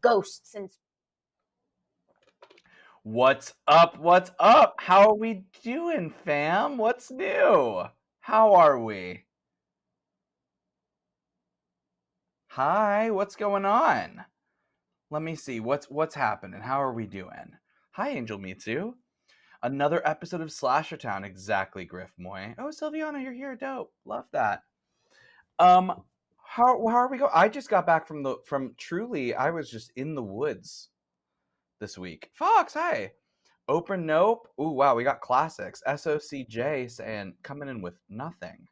ghosts and... What's up? What's up? How are we doing, fam? What's new? How are we? Hi, what's going on? Let me see. What's happening? How are we doing? Hi, Angel Mitsu. Another episode of Slasher Town. Exactly, Griff Moy. Oh, Sylviana, you're here. Dope. Love that. How are we going? I just got back from Truly. I was just in the woods this week. Fox, hi. Open Nope. Ooh, wow, we got classics. SOCJ saying coming in with nothing.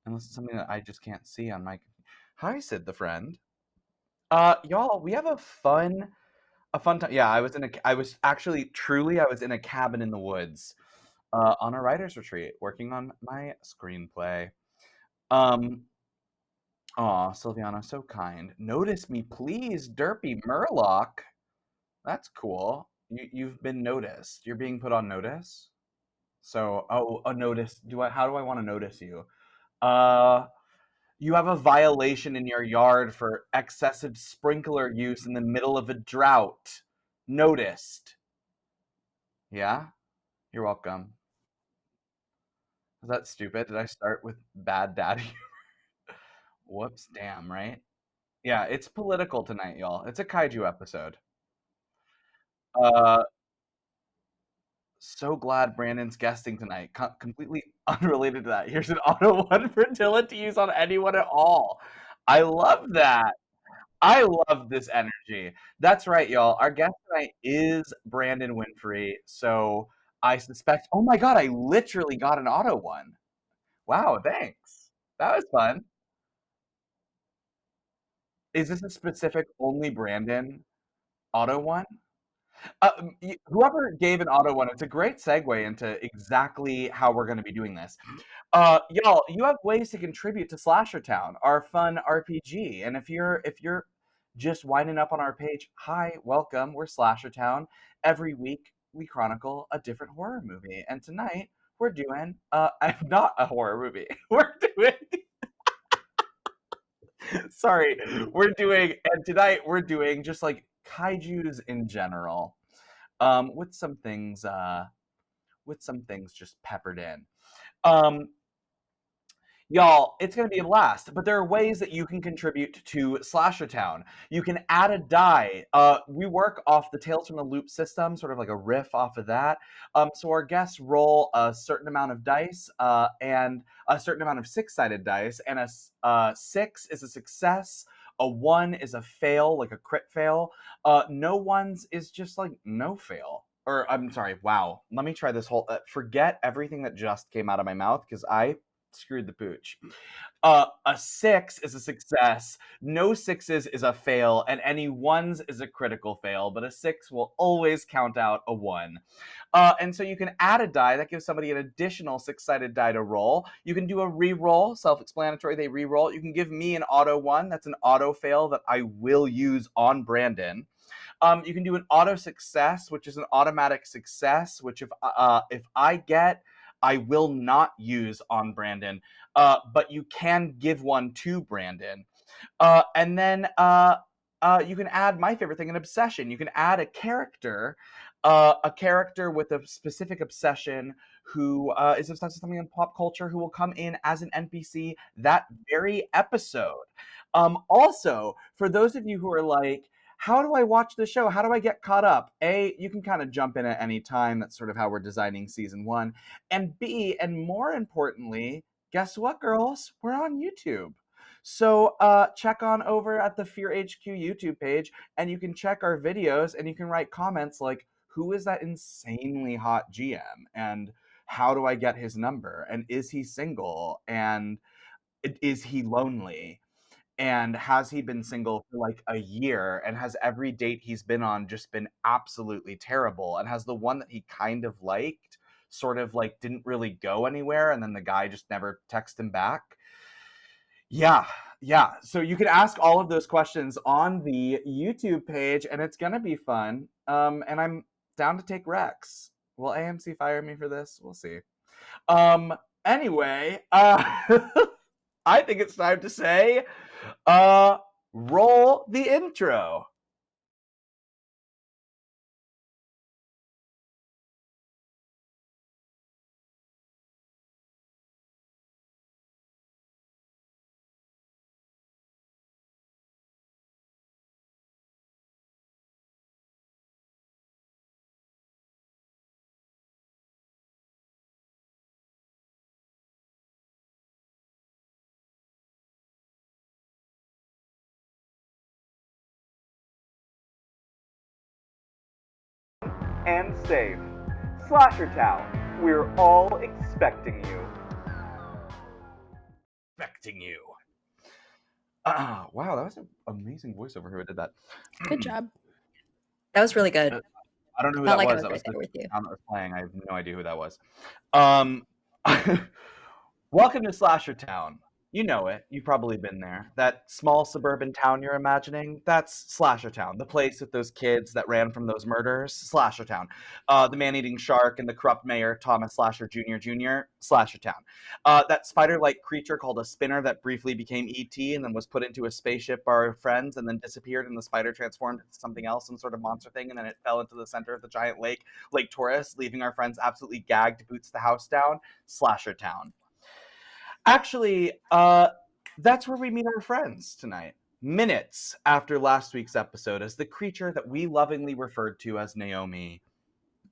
Unless it's something that I just can't see on my... Hi, Sid the friend. Y'all, we have a fun time. Yeah, I was in a cabin in the woods on a writer's retreat working on my screenplay. Aw, Sylviana, so kind. Notice me, please, Derpy Murloc. That's cool. You've been noticed. You're being put on notice. So, a notice. How do I want to notice you? You have a violation in your yard for excessive sprinkler use in the middle of a drought. Noticed. Yeah? You're welcome. Is that stupid? Did I start with bad daddy? Whoops, damn, right? Yeah, it's political tonight, y'all. It's a kaiju episode. So glad Brandon's guesting tonight. Completely unrelated to that. Here's an auto one fertility to use on anyone at all. I love that. I love this energy. That's right, y'all. Our guest tonight is Brandon Winfrey. So I suspect, oh my God, I literally got an auto one. Wow, thanks. That was fun. Is this a specific only Brandon auto one? Whoever gave an auto one, it's a great segue into exactly how we're going to be doing this. Y'all, you have ways to contribute to Slasher Town, our fun RPG. And if you're just winding up on our page, hi, welcome. We're Slasher Town. Every week we chronicle a different horror movie, and tonight we're doing not a horror movie. We're doing sorry, tonight we're doing just like kaijus in general. With some things just peppered in. Y'all, it's going to be a blast, but there are ways that you can contribute to Slasher Town. You can add a die. We work off the Tales from the Loop system, sort of like a riff off of that. So our guests roll a certain amount of dice and a certain amount of six-sided dice, and a 6 is a success. A 1 is a fail, like a crit fail. No ones is just like no fail. Or, I'm sorry, wow. Let me try this whole... forget everything that just came out of my mouth, because I screwed the pooch. A 6 is a success, no 6s is a fail, and any 1s is a critical fail, but a 6 will always count out a 1. And so you can add a die that gives somebody an additional 6-sided die to roll. You can do a re-roll, self-explanatory, they re-roll. You can give me an auto 1, that's an auto fail that I will use on Brandon. You can do an auto success, which is an automatic success, which if I get, I will not use on Brandon, but you can give one to Brandon. And then you can add my favorite thing, an obsession. You can add a character with a specific obsession who is obsessed with something in pop culture, who will come in as an NPC that very episode. Also, for those of you who are like, how do I watch the show? How do I get caught up? A, you can kind of jump in at any time. That's sort of how we're designing season 1. And B, and more importantly, guess what, girls? We're on YouTube. So check on over at the Fear HQ YouTube page, and you can check our videos, and you can write comments like, who is that insanely hot GM? And how do I get his number? And is he single? And is he lonely? And has he been single for like a year? And has every date he's been on just been absolutely terrible? And has the one that he kind of liked sort of like didn't really go anywhere, and then the guy just never texted him back? Yeah. So you can ask all of those questions on the YouTube page, and it's gonna be fun. And I'm down to take Rex. Will AMC fire me for this? We'll see. Anyway, I think it's time to say, roll the intro. and safe. Slasher Town, we're all expecting you. Expecting you. Wow, that was an amazing voiceover. Who did that? Good job. That was really good. I don't know who Felt that like I was. was That was right there the with you. sound that was playing. I have no idea who that was. Welcome to Slasher Town. You know it. You've probably been there. That small suburban town you're imagining, that's Slasher Town. The place with those kids that ran from those murders, Slasher Town. The man-eating shark and the corrupt mayor, Thomas Slasher Jr., Slasher Town. That spider-like creature called a spinner that briefly became E.T. and then was put into a spaceship by our friends and then disappeared, and the spider transformed into something else, some sort of monster thing, and then it fell into the center of the giant lake, Lake Taurus, leaving our friends absolutely gagged, boots the house down, Slasher Town. Actually, that's where we meet our friends tonight. Minutes after last week's episode, as the creature that we lovingly referred to as Naomi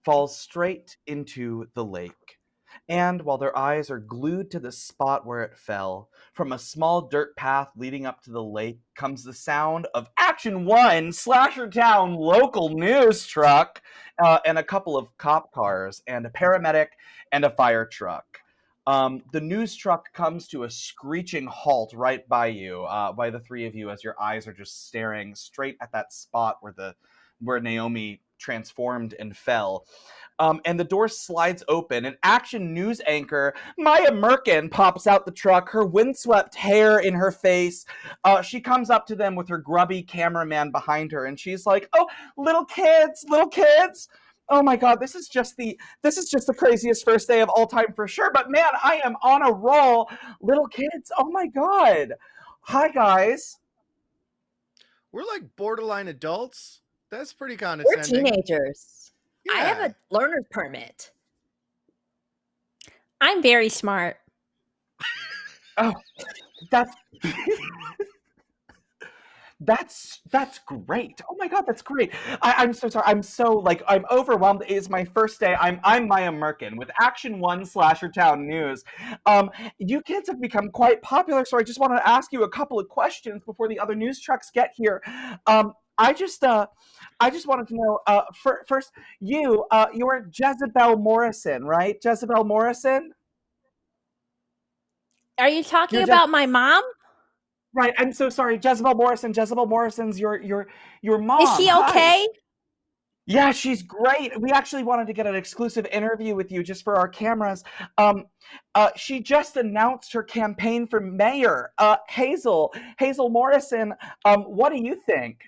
falls straight into the lake. And while their eyes are glued to the spot where it fell, from a small dirt path leading up to the lake comes the sound of Action 1 Slasher Town local news truck, and a couple of cop cars, and a paramedic, and a fire truck. The news truck comes to a screeching halt right by you, by the three of you, as your eyes are just staring straight at that spot where Naomi transformed and fell. And the door slides open. An action news anchor, Maya Merkin, pops out the truck, her windswept hair in her face. She comes up to them with her grubby cameraman behind her, and she's like, "Oh, little kids, little kids. Oh my God, this is just the craziest first day of all time for sure. But man, I am on a roll. Little kids, oh my God. Hi, guys." We're like borderline adults. That's pretty We're condescending. teenagers. I have Yeah. a learner's permit. I'm very smart. Oh, that's that's great. Oh my God, that's great. I'm so sorry. I'm overwhelmed. It is my first day. I'm Maya Merkin with Action 1 Slasher Town News. You kids have become quite popular, so I just wanted to ask you a couple of questions before the other news trucks get here. I just wanted to know, first, you're Jezebel Morrison, right? Jezebel Morrison? Are you talking You're about my mom? Right, I'm so sorry. Jezebel Morrison. Jezebel Morrison's your mom. Is she Hi. okay? Yeah, she's great. We actually wanted to get an exclusive interview with you just for our cameras. She just announced her campaign for mayor. Hazel Morrison. What do you think?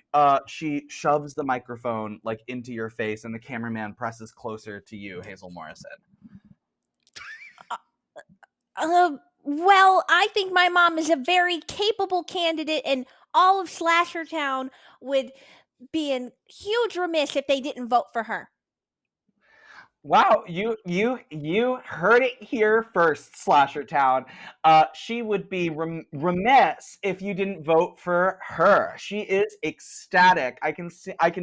She shoves the microphone like into your face, and the cameraman presses closer to you, Hazel Morrison. Well, I think my mom is a very capable candidate, and all of Slasher Town would be in huge remiss if they didn't vote for her. Wow, you heard it here first, Slasher Town. She would be remiss if you didn't vote for her. She is ecstatic. I can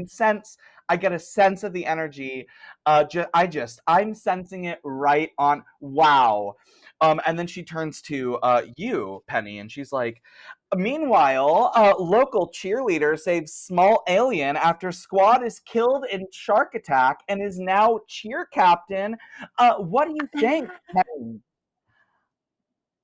sense. I get a sense of the energy. I'm sensing it right on. Wow. And then she turns to you, Penny, and she's like, "Meanwhile, local cheerleader saves small alien after squad is killed in shark attack and is now cheer captain. What do you think, Penny?"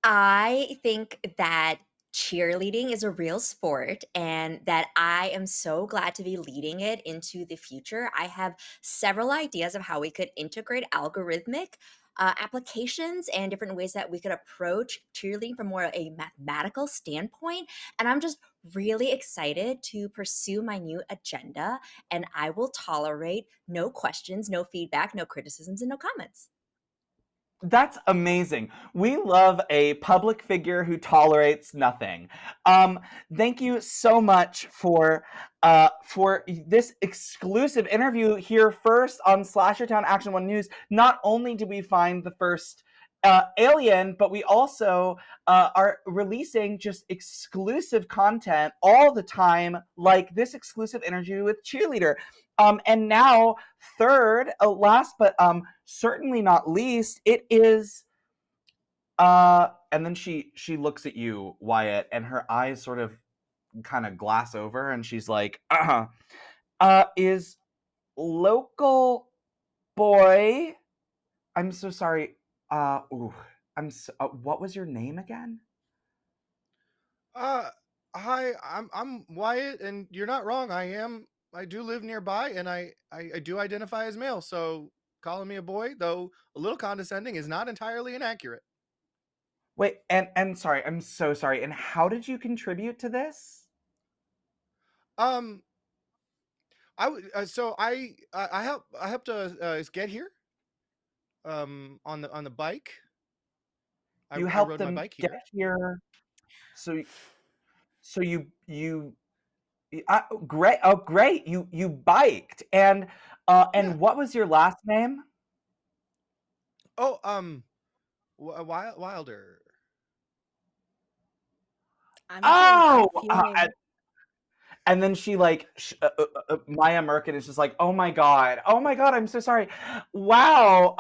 I think that cheerleading is a real sport and that I am so glad to be leading it into the future. I have several ideas of how we could integrate algorithmic applications and different ways that we could approach cheerleading from more a mathematical standpoint. And I'm just really excited to pursue my new agenda. And I will tolerate no questions, no feedback, no criticisms, and no comments. That's amazing. We love a public figure who tolerates nothing. Thank you so much for this exclusive interview here first on Slashertown Action 1 News. Not only did we find the first alien, but we also are releasing just exclusive content all the time, like this exclusive interview with Cheerleader. And now, third, last but certainly not least, it is. And then she looks at you, Wyatt, and her eyes sort of kind of glass over, and she's like, is local boy, I'm so sorry. Ooh, what was your name again? Hi, I'm Wyatt, and you're not wrong. I do live nearby, and I do identify as male. So calling me a boy, though a little condescending, is not entirely inaccurate. Wait, and sorry, I'm so sorry. And how did you contribute to this? Um, so I helped get here. On the bike. You I helped rode my them bike get here. here. So so great. Oh, great. You biked. Yeah. And what was your last name? Oh, Wilder. I'm getting a Oh, feeling. and then she like Maya Merkin is just like, oh my god, I'm so sorry. Wow,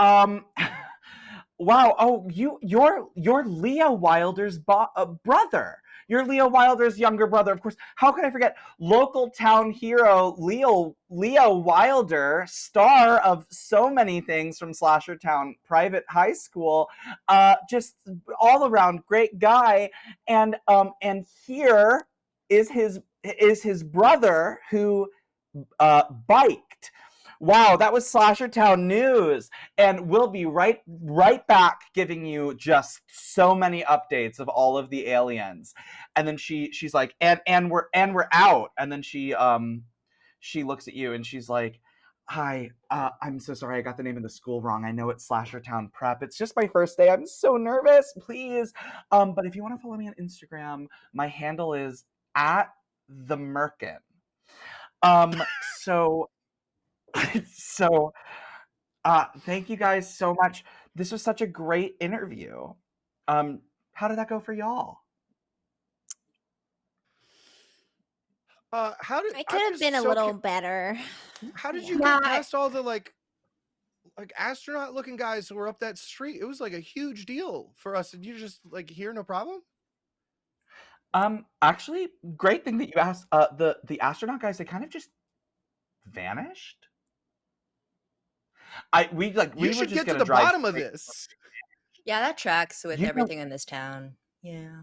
wow. Oh, you're Leah Wilder's brother. You're Leah Wilder's younger brother, of course. How could I forget? Local town hero Leah Wilder, star of so many things from Slasher Town Private High School. Just all around great guy. And here is his brother who biked. Wow, that was Slasher Town news, and we'll be right back giving you just so many updates of all of the aliens. And then she's like, and we're out. And then she looks at you and she's like, hi, I'm so sorry I got the name of the school wrong. I know it's Slasher Town Prep. It's just my first day. I'm so nervous. Please, but if you want to follow me on Instagram, my handle is at the Merkin. So so thank you guys so much. This was such a great interview. How did that go for y'all? How did It I'm could have been just a so little better. how did you Yeah. Yeah, get past all the like astronaut looking guys who were up that street? It was like a huge deal for us. Did you just like hear no problem? Actually, great thing that you asked. The astronaut guys, they kind of just vanished. You We were should just get to gonna the drive bottom of straight. this. yeah, that tracks with You know, everything in this town. Yeah.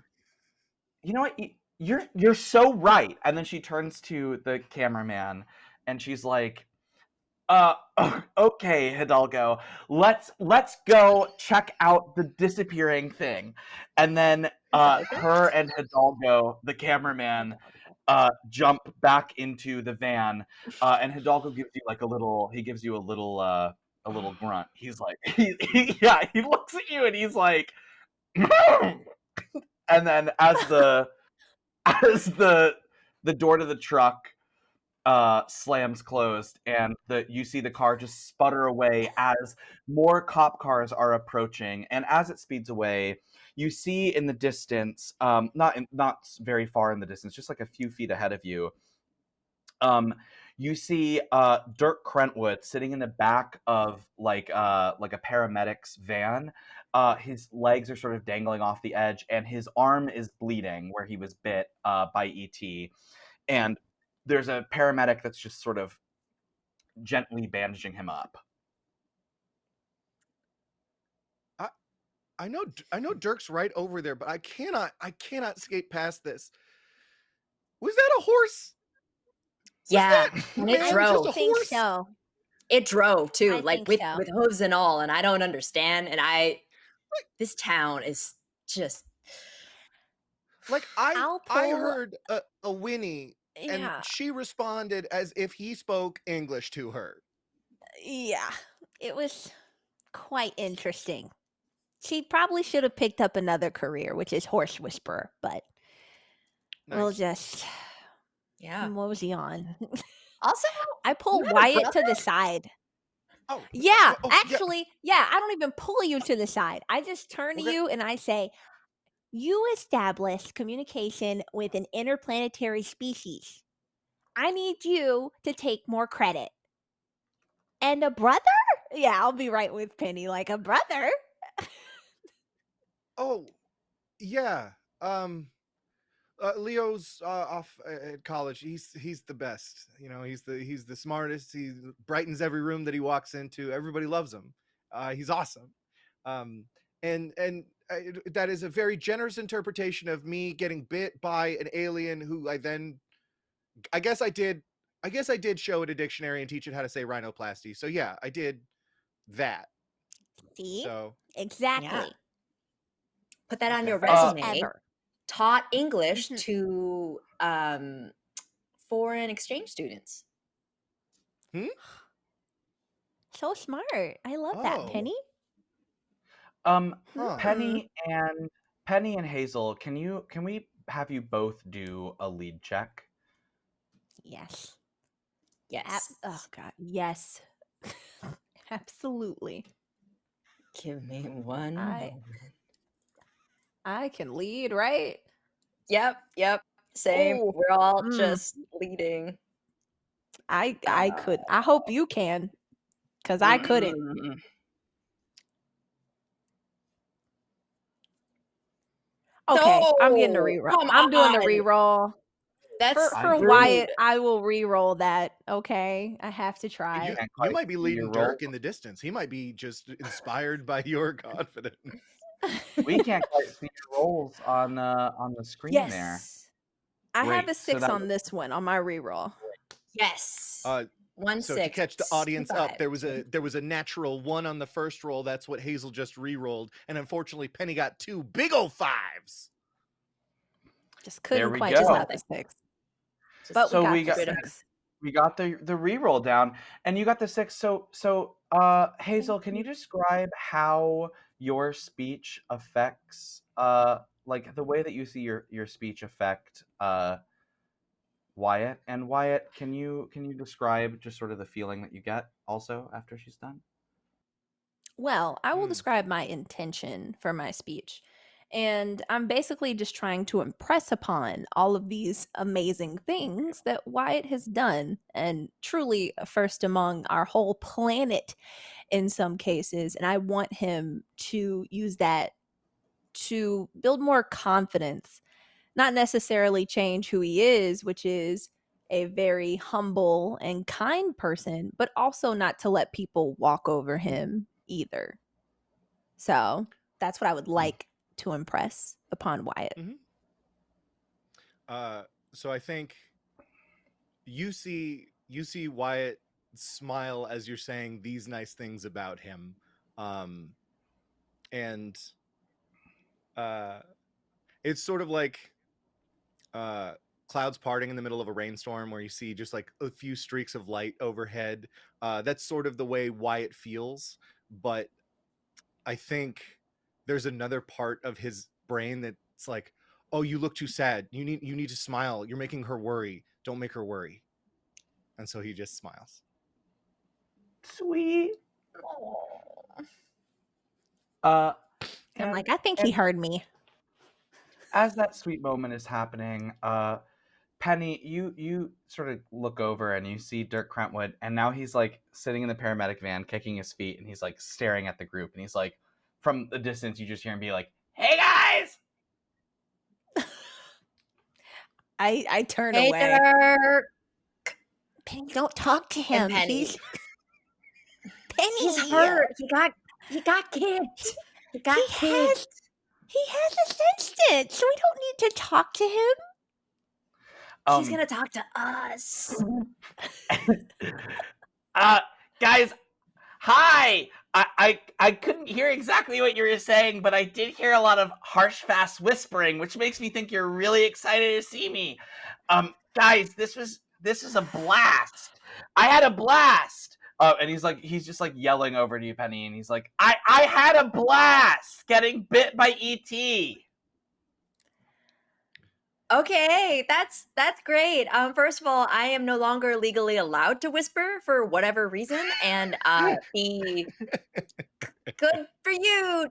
you know what? You're so right. And then she turns to the cameraman, and she's like, okay, Hidalgo, let's go check out the disappearing thing. And then Hidalgo? her and Hidalgo, the cameraman, jump back into the van. And Hidalgo gives you like he gives you a little grunt. He's like, yeah, he looks at you and he's like, and then as the door to the truck slams closed, and you see the car just sputter away as more cop cars are approaching. And as it speeds away, you see in the distance, not very far in the distance, just like a few feet ahead of you, you see Dirk Crentwood sitting in the back of like a paramedic's van. His legs are sort of dangling off the edge, and his arm is bleeding where he was bit by ET. And there's a paramedic that's just sort of gently bandaging him up. I I know Dirk's right over there, but I cannot skate past this. Was that a horse? Was Yeah, that and it I man just a drove. think horse? so. It drove too, I like think so. with hooves and all, and I don't understand. And Like this town is just like I'll I pull. heard a whinny and Yeah. she responded as if he spoke English to her. Yeah. It was quite interesting. She probably should have picked up another career, which is horse whisperer, but we'll Nice. just. yeah. What was he on? Also, I you pull had a Wyatt brother? to the side. Oh, Yeah, yeah. actually, yeah, I don't even pull you to the side. I just turn to Okay. you and I say, you established communication with an interplanetary species. I need you to take more credit. And a brother? Yeah, I'll be right with Penny. Like a brother? Oh, yeah. Um Leo's off at college. He's the best. You know, he's the smartest. He brightens every room that he walks into. Everybody loves him. He's awesome. Um, and that is a very generous interpretation of me getting bit by an alien who I guess I did show it a dictionary and teach it how to say rhinoplasty. So yeah, I did that. See? So Yeah. Exactly. Put that on your First resume. ever. Taught English Mhm. to foreign exchange students. So smart. I love that, Oh. Penny. Huh. Hmm. Penny and Hazel, can we have you both do a lead check? Yes. Yes. Oh God. Yes. Absolutely. Give me one I- moment. I can lead, right? Yep. Same. Oh, We're all mm. just leading. I could. I hope you can, because I couldn't. Mm. Okay, I'm getting the No, reroll. come I'm doing the on. reroll. That's For rude. Wyatt, I will re-roll that. Okay, I have to try. You Can't you quite might be see leading your roll. Dirk in the distance. He might be just inspired by your confidence. We can't quite see your rolls on the screen there. Yes, I have a Great. So 6 that on this one on my reroll. Yes. Uh, 1, So 6, to catch the audience and up, 5. there was a natural 1 on the first roll. That's what Hazel just re-rolled, and unfortunately, Penny got 2 big ol' 5s. Just There couldn't we quite go. got the 6, Just but we So got we the got- 6. we got the reroll down, and you got the 6. So Hazel, can you describe how your speech affects like the way that you see your speech affect Wyatt? And Wyatt, can you describe just sort of the feeling that you get also after she's done? Well, I will Hmm. describe my intention for my speech. And I'm basically just trying to impress upon all of these amazing things that Wyatt has done, and truly first among our whole planet in some cases. And I want him to use that to build more confidence, not necessarily change who he is, which is a very humble and kind person, but also not to let people walk over him either. So that's what I would like to impress upon Wyatt. So I think you see Wyatt smile as you're saying these nice things about him, and it's sort of like clouds parting in the middle of a rainstorm, where you see just like a few streaks of light overhead. That's sort of the way Wyatt feels, but I think there's another part of his brain that's like, oh, you look too sad. You need to smile. You're making her worry. Don't make her worry. And so he just smiles. Sweet. I'm And like, I think he heard me. as that sweet moment is happening, Penny, you sort of look over and you see Dirk Crentwood, and now he's like sitting in the paramedic van, kicking his feet, and he's like staring at the group, and he's like, from the distance, you just hear him be like, "Hey guys!" I turn Hey, away. Dirk. Penny, don't talk to him. And Penny. He's Penny's He's here. hurt. He got kicked. He got kicked. He has assistance, so we don't need to talk to him. He's gonna talk to us. Guys, hi. I couldn't hear exactly what you were saying, but I did hear a lot of harsh, fast whispering, which makes me think you're really excited to see me. Guys, this is a blast. I had a blast. And he's just like yelling over to you, Penny, and he's like, I had a blast getting bit by ET. Okay, that's great. First of all, I am no longer legally allowed to whisper for whatever reason, and the good for you,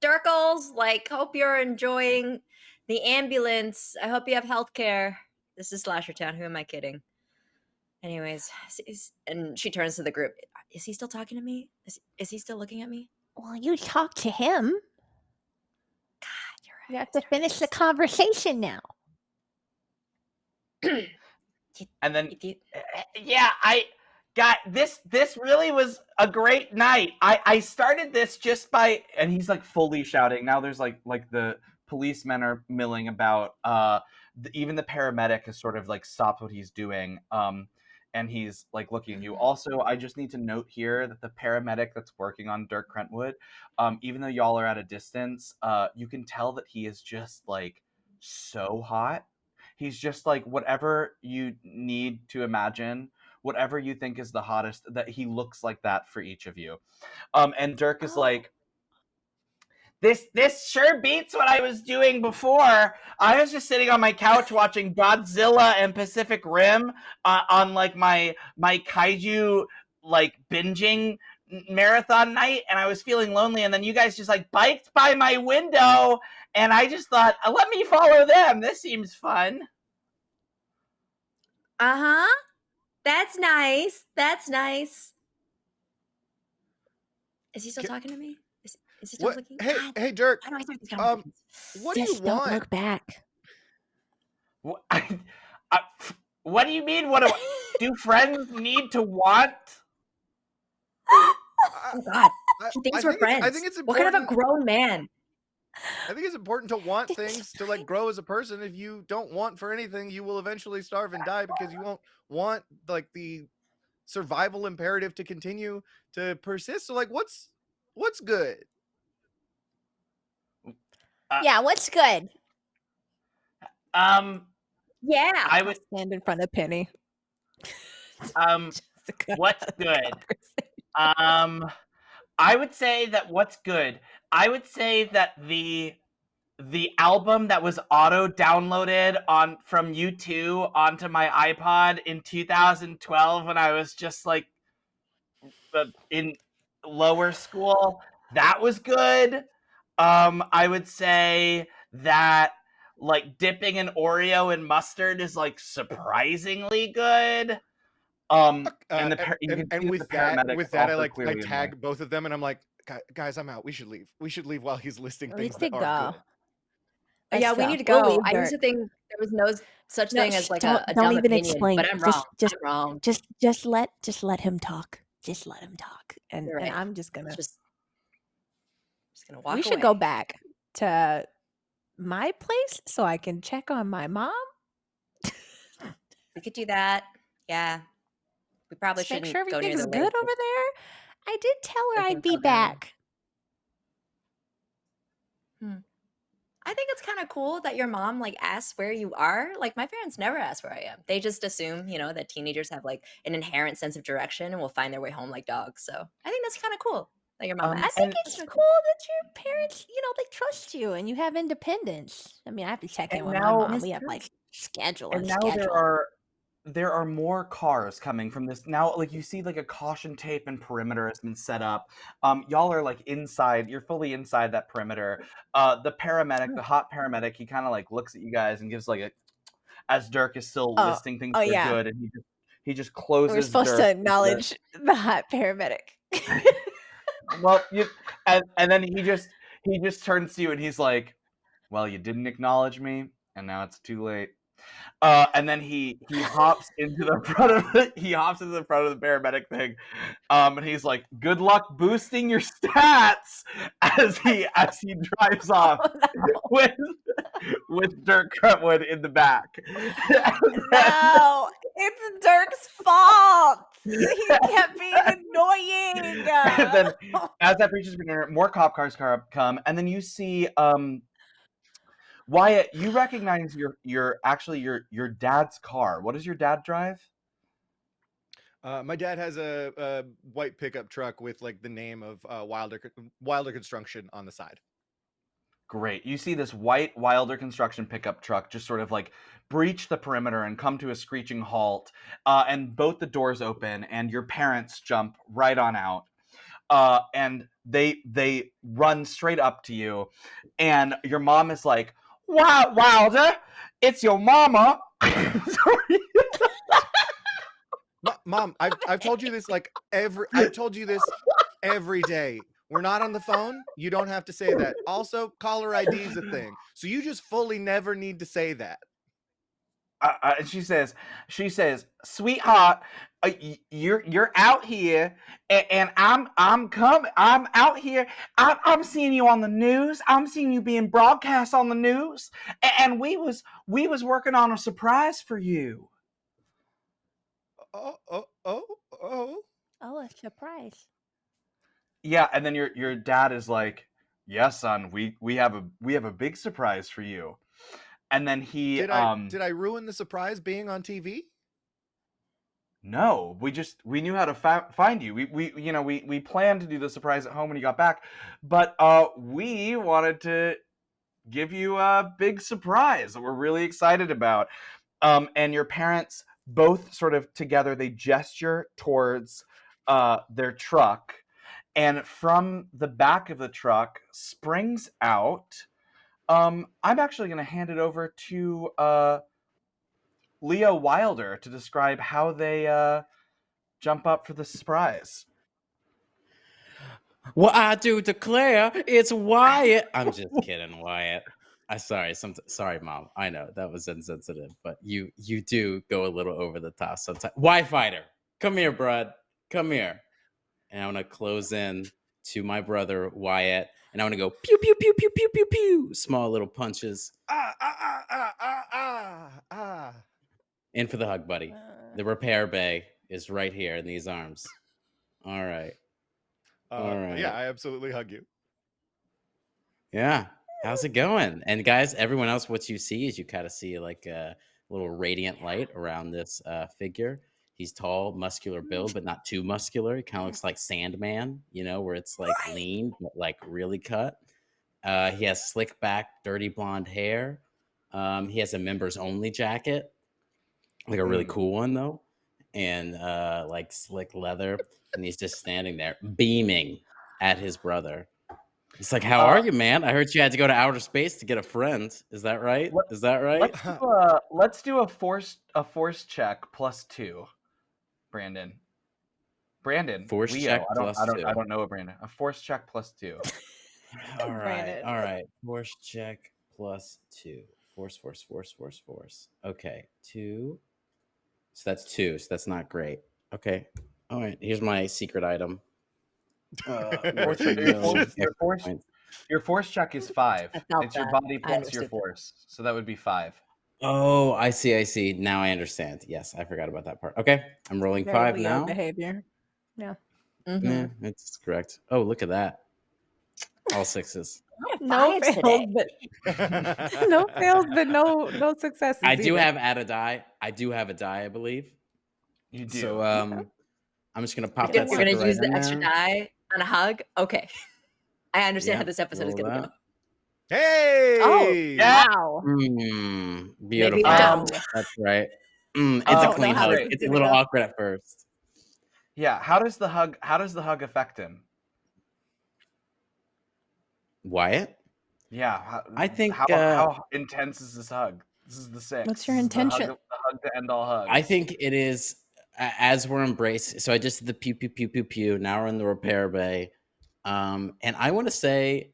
Dirkles. Like, hope you're enjoying the ambulance. I hope you have health care. This is Slasher Town. Who am I kidding? Anyways, and she turns to the group. Is he still talking to me? Is he still looking at me? Well, you talk to him. God, you're right. You have to finish the conversation now. And then, If you, yeah, I got this. This really was a great night. I started this just by, and he's like fully shouting. Now there's like the policemen are milling about. Even the paramedic has sort of like stopped what he's doing. And he's like looking at you. Also, I just need to note here that the paramedic that's working on Dirk Crentwood, even though y'all are at a distance, you can tell that he is just like so hot. He's just like whatever you need to imagine, whatever you think is the hottest, that he looks like that for each of you. And Dirk is Oh. like, this sure beats what I was doing before. I was just sitting on my couch watching Godzilla and Pacific Rim on like my kaiju like binging marathon night, and I was feeling lonely, and then you guys just like biked by my window, and I just thought, let me follow them. This seems fun. uh-huh. That's nice. That's nice. Is he still talking to me? Is he still What? looking? Hey, God, hey, Dirk. how do I start these Um, conversations? what do you Just don't want? look back. What, what do you mean? What do friends need to want? Oh God, I, he thinks I we're think friends. I think it's What kind of a important. grown man? I think it's important to want things to like grow as a person. If you don't want for anything, you will eventually starve and die because you won't want like the survival imperative to continue to persist. So like, what's good? Yeah, what's good? Yeah. I would Stand in front of Penny. what's good? I would say that what's good. I would say that the album that was auto downloaded on from U2 onto my iPod in 2012 when I was just like in lower school, that was good. I would say that like dipping an Oreo in mustard is like surprisingly good. And you can see And that the paramedics with that, I also like clearly annoyed. tag both of them, and I'm like, guys, I'm out. We should leave. We should leave while he's listing We things need that to aren't go. good. Let's Yeah, we go. need to We'll go. leave, I used Dirk. to think there was no such No, thing as like don't a don't dumb even opinion, explain. but I'm wrong. Just I'm wrong. just let him talk. Just let him talk. And You're right. I'm just gonna Just gonna walk we should away. go back to my place so I can check on my mom. We could do that. Yeah. We probably Just make shouldn't sure go near everything's the good lake. over there. I did tell her Everything I'd be fell down. back. I think it's kind of cool that your mom like asks where you are. Like my parents never ask where I am. They just assume, that teenagers have like an inherent sense of direction and will find their way home like dogs. So I think that's kind of cool that your mom I asks. think And it's That's cool really that your parents, they trust you and you have independence. I mean, I have to check in and with my now mom. It's We have true. like schedule and and now schedule. there are more cars coming from this now. Like you see like a caution tape and perimeter has been set up. Y'all are like inside, you're fully inside that perimeter. The paramedic, the hot paramedic, he kind of like looks at you guys and gives like a, as Dirk is still Oh, listing things oh that are yeah. good, and he just We're closes supposed Dirk to into the, acknowledge the hot paramedic. well, and then he just turns to you and he's like, well, you didn't acknowledge me, and now it's too late. And then he hops into the front of the paramedic thing, and he's like, "Good luck boosting your stats," as he drives off Oh, with Dirk Crutwood in the back. no, it's Dirk's fault. He kept being annoying. And then, as that reaches more cop cars come, and then you see Wyatt. You recognize your dad's car. What does your dad drive? My dad has a white pickup truck with like the name of Wilder Construction on the side. Great. You see this white Wilder Construction pickup truck just sort of like breach the perimeter and come to a screeching halt. And both the doors open, and your parents jump right on out. And they run straight up to you, and your mom is like, "Wow, Wilder, it's your mama." Sorry. Mom, I've told you this I've told you this every day. We're not on the phone. You don't have to say that. Also, caller ID is a thing. So you just fully never need to say that. And she says, sweetheart, you're out here, and I'm out here. I'm seeing you on the news. I'm seeing you being broadcast on the news, and we was working on a surprise for you. Oh, oh, oh, oh. Oh, a surprise. Yeah, and then your dad is like, yeah, son, we have a big surprise for you. And then he Did I ruin the surprise being on TV? No, we knew how to find you. We planned to do the surprise at home when you got back, but we wanted to give you a big surprise that we're really excited about. And your parents both sort of together, they gesture towards their truck, and from the back of the truck springs out. I'm actually going to hand it over to Leo Wilder to describe how they jump up for the surprise. Well, I do declare it's Wyatt. I'm just kidding, Wyatt. Sorry, Mom. I know that was insensitive, but you do go a little over the top sometimes. Wi-Fighter, come here, bud. Come here. And I want to close in to my brother Wyatt, and I want to go pew pew pew pew pew pew pew. Small little punches. In for the hug, buddy. The repair bay is right here in these arms. All right. All right. Yeah, I absolutely hug you. Yeah. How's it going? And guys, everyone else, what you see is you kind of see like a little radiant light around this figure. He's tall, muscular build, but not too muscular. He kind of looks like Sandman, where it's like lean, but like really cut. He has slick back, dirty blonde hair. He has a members only jacket, like a really cool one though, and like slick leather. And he's just standing there beaming at his brother. He's like, how are you, man? I heard you had to go to outer space to get a friend. Is that right? Is that right? Let's do a force check +2, Brandon. Force Leo, check +2. I don't know a Brandon. A force check +2. All right. Force check +2. Force. Okay, 2. So that's 2. So that's not great. Okay. All right. Here's my secret item. Your force check is 5. It's your body plus your force, so that would be 5. Oh, I see. Now I understand. Yes, I forgot about that part. Okay, I'm rolling 5 now. Behavior. Yeah. Mm-hmm. Yeah, it's correct. Oh, look at that. All 6s. No fails, but no successes. I do have a die, I believe. You do. So I'm just gonna pop that. You're gonna use the extra there. die on a hug. Okay, I understand how this episode is gonna go. Hey! Oh, yeah. wow. Beautiful. That's right. It's a clean hug. It's a little awkward at first. Yeah. How does the hug affect him? Wyatt? Yeah. I think how intense is this hug? This is the 6. What's your intention? The hug to end all hugs. I think it is as we're embraced. So I just did the pew pew pew pew pew. Now we're in the repair bay. And I want to say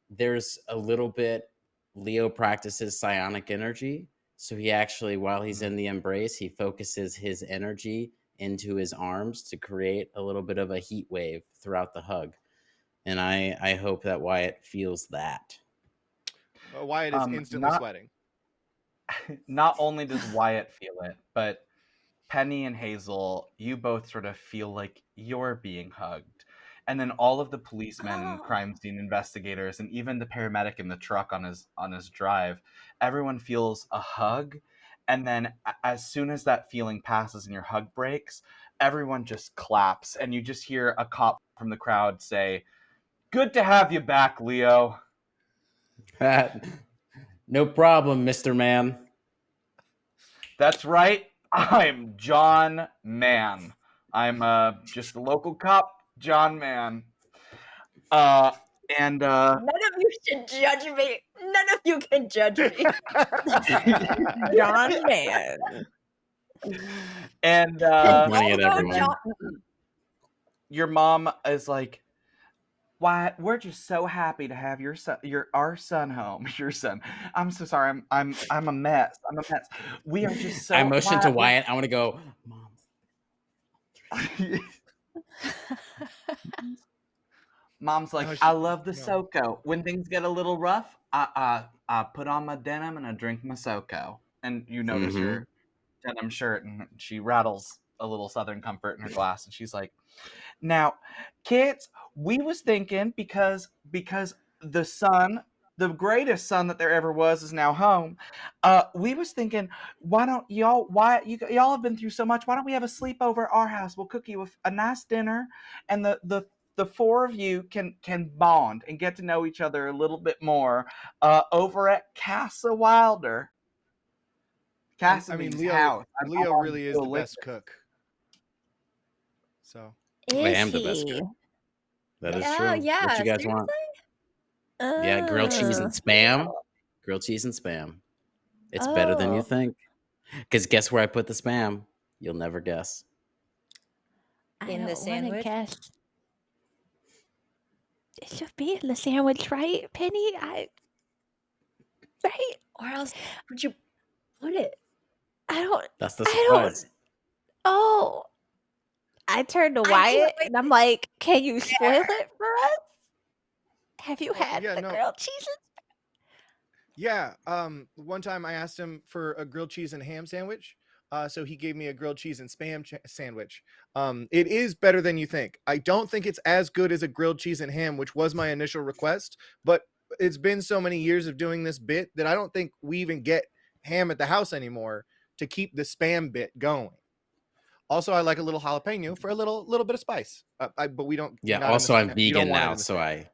there's a little bit Leo practices psionic energy. So he actually, while he's in the embrace, he focuses his energy into his arms to create a little bit of a heat wave throughout the hug. And I hope that Wyatt feels that. Wyatt is instantly sweating. Not only does Wyatt feel it, but Penny and Hazel, you both sort of feel like you're being hugged. And then all of the policemen, crime scene investigators, and even the paramedic in the truck on his drive, everyone feels a hug. And then as soon as that feeling passes and your hug breaks, everyone just claps. And you just hear a cop from the crowd say, "Good to have you back, Leo." No problem, Mr. Man. That's right. I'm John Mann. I'm just a local cop, John Mann. And none of you should judge me. None of you can judge me. John Mann. And your mom is like, Wyatt, we're just so happy to have our son home. Your son. I'm so sorry. I'm a mess. I'm a mess. We are just I so motion to Wyatt. Wyatt. I want to go, Mom. Mom's like, Oh, I love the no. SoCo. When things get a little rough, I put on my denim and I drink my SoCo. And you notice Mm-hmm. her denim shirt, and she rattles a little Southern Comfort in her glass, and she's like, "Now, kids, we was thinking because the son, the greatest son that there ever was, is now home. We was thinking, why don't y'all? Y'all have been through so much? Why don't we have a sleepover at our house? We'll cook you a nice dinner, and the four of you can bond and get to know each other a little bit more over at Casa Wilder, I mean, Cassidy's house. I'm Leo on really is the Duolingo. best cook. So I Is am the best he? cook. That is Yeah, true. What yeah. you guys want? Seriously? Yeah, grilled cheese Oh. and spam. Grilled cheese and spam. It's better than you Oh. think. Because guess where I put the spam? You'll never guess. I In the don't want to sandwich? guess. It should be in the sandwich, right, Penny? Right? Where else would you put it? I don't. That's the I don't. surprise. Oh. I turned to I can't Wyatt wait and I'm to like, "Can you get spoil there. it for us? Have you oh had yeah, the no, grilled cheeses?" yeah. One time I asked him for a grilled cheese and ham sandwich. So he gave me a grilled cheese and spam sandwich. It is better than you think. I don't think it's as good as a grilled cheese and ham, which was my initial request, but it's been so many years of doing this bit that I don't think we even get ham at the house anymore to keep the spam bit going. Also, I like a little jalapeno for a little bit of spice. But we don't Yeah, not in the also I'm you don't vegan want it now, in the so spam.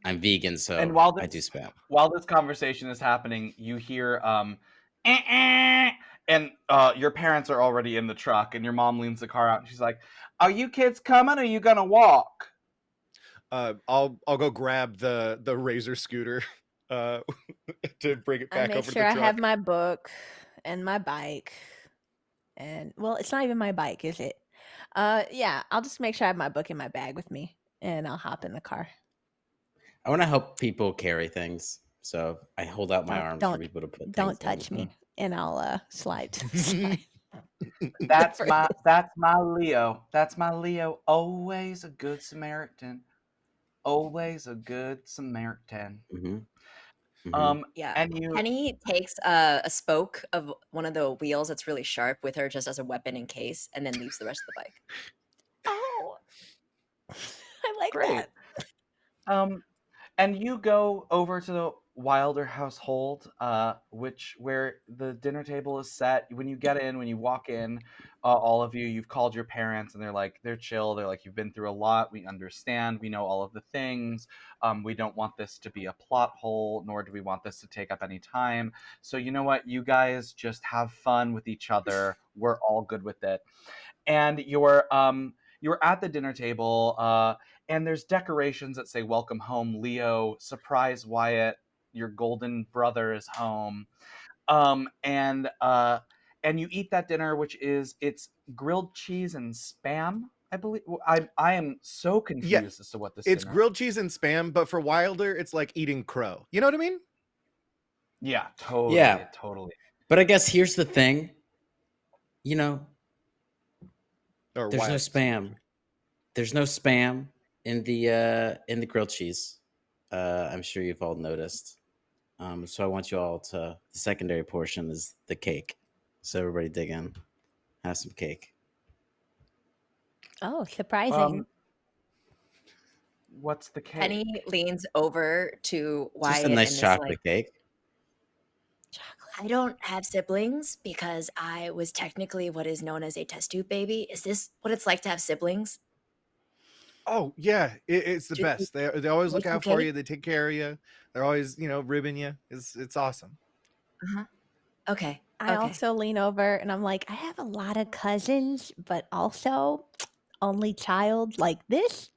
I'm vegan, And so while I this do spam. while this conversation is happening, you hear "Eh, eh," and your parents are already in the truck, and your mom leans the car out, and she's like, "Are you kids coming? Or are you gonna walk?" I'll go grab the Razor scooter uh, to bring it I back make over to sure the I have truck. my book and my bike. And well, it's not even my bike, is it? Yeah, I'll just make sure I have my book in my bag with me and I'll hop in the car. I want to help people carry things, so I hold out my Don't arms for don't people to put things don't in. touch me and I'll slide to the side. That's For my that's my Leo. That's my Leo. Always a good Samaritan. Always a good Samaritan. Mm-hmm. Mm-hmm. Um, Yeah. and you Penny takes a spoke of one of the wheels that's really sharp with her just as a weapon in case, and then leaves the rest of the bike. Oh, I like great. that. Um, and you go over to the Wilder household, where the dinner table is set. When you get in, when you walk in, all of you, you've called your parents, and they're chill. They're like, you've been through a lot. We understand. We know all of the things. We don't want this to be a plot hole, nor do we want this to take up any time. So you know what? You guys just have fun with each other. We're all good with it. And you're at the dinner table, and there's decorations that say "Welcome home, Leo." Surprise, Wyatt. Your golden brother is home. Um, and uh, and you eat that dinner, which it's grilled cheese and spam. I believe. I am so Yeah, confused as to what this it's dinner. grilled cheese and spam, but for Wilder, it's like eating crow. You know what I mean? Yeah, Yeah, totally. but I guess here's the thing. You know, Or there's no Wyatt spam. There's no spam in the grilled cheese. I'm sure you've all noticed. So I want you all to. The secondary portion is the cake. So everybody dig in, have some cake. Oh, surprising. Um, what's the cake? Penny leans over to Just a Wyatt nice and is chocolate like, cake. I don't have siblings because I was technically what is known as a test tube baby. Is this what it's like to have siblings? Oh yeah, it's the Do they best. They always look make you out for cake? you. They take care of you. They're always ribbing you. It's awesome. Uh-huh. Okay. I Okay. also lean over and I'm like, I have a lot of cousins, but also only child. Like this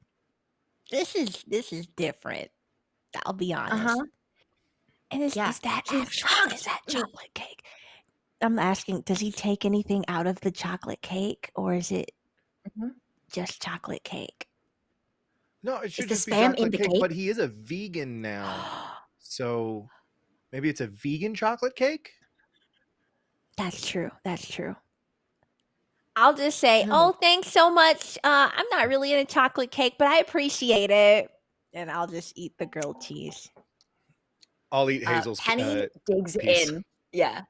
is different. I'll be Uh-huh. honest. And Yeah. is that chocolate cake? I'm asking, does he take anything out of the chocolate cake or is it Mhm. just chocolate cake? No, it Is should the just be spam in chocolate the cake, cake? but he is a vegan now. So maybe it's a vegan chocolate cake? That's true. That's true. I'll just say, No. "Oh, thanks so much. I'm not really into chocolate cake, but I appreciate it." And I'll just eat the grilled cheese. I'll eat Hazel's Penny digs piece. in. Yeah.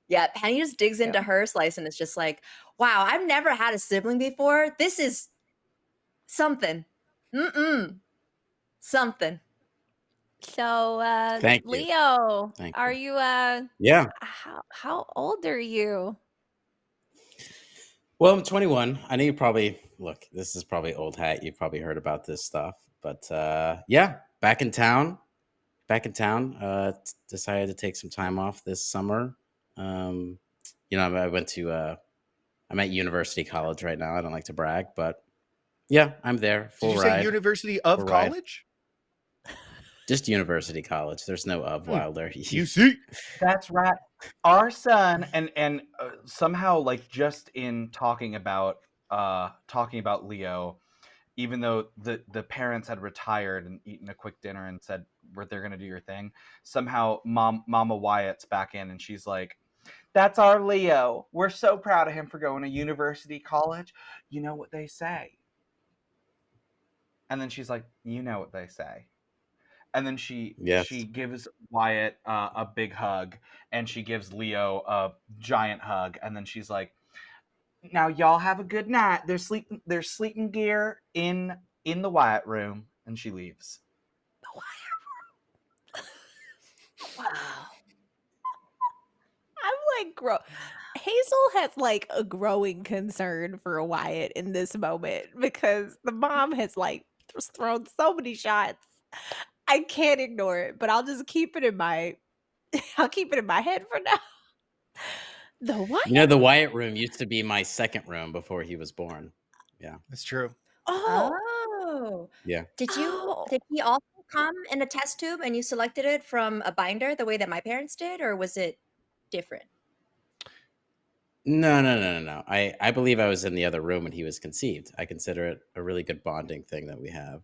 Yeah. Penny just digs Yeah. into her slice and it's just like, wow, I've never had a sibling before. This is something. Something. So, Thank you. Leo, Thank are you. you Yeah. how old are you? Well, I'm 21. I know you probably look. This is probably old hat. You've probably heard about this stuff, but yeah, back in town. Back in town. Decided to take some time off this summer. You know, I went to. I'm at University College right now. I don't like to brag, but yeah, I'm there. Did Full you say ride. University Full of ride. College? Just University College. There's no of Wilder. You see? That's right. Our son, and somehow, like, just in talking about Leo, even though the parents had retired and eaten a quick dinner and said they're gonna do your thing, somehow Mama Wyatt's back in and she's like, "That's our Leo. We're so proud of him for going to University College. You know what they say." And then she's like, "You know what they say." And then she Yes. gives Wyatt a big hug, and she gives Leo a giant hug, and then she's like, "Now y'all have a good night. There's sleeping gear in the Wyatt room," and she leaves. Wow. I'm like, Hazel has like a growing concern for Wyatt in this moment because the mom has like just thrown so many shots. I can't ignore it, but I'll just keep it in my I'll keep it in my head for now. The what? You know, the Wyatt room used to be my second room before he was born. Yeah. That's true. Oh, Oh. Yeah. Did oh. he also come in a test tube and you selected it from a binder the way that my parents did, or was it different? No. I believe I was in the other room when he was conceived. I consider it a really good bonding thing that we have.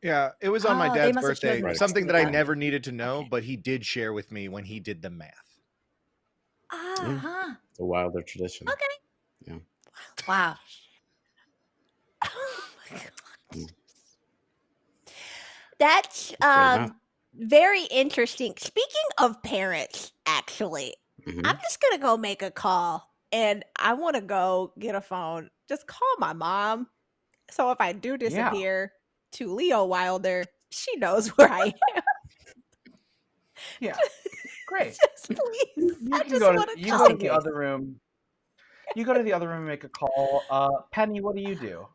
Yeah, it was on my Oh, they dad's must have birthday. chosen a Right. test Something tube that I then. never needed to know, Okay. but he did share with me when he did the math. Yeah. Uh-huh. It's a Wilder tradition. Okay. Yeah. Wow. Oh my god. Mm. That's Great enough. very interesting. Speaking of parents, actually, Hmm. I'm just gonna go make a call and I wanna go get a phone. Just call my mom. So if I do Yeah. disappear to Leo Wilder, she knows where I am. Yeah. Great. Just please. You I can just go to wanna you Just go in to the call. case. other room. You go to the other room and make a call. Penny, what do you do?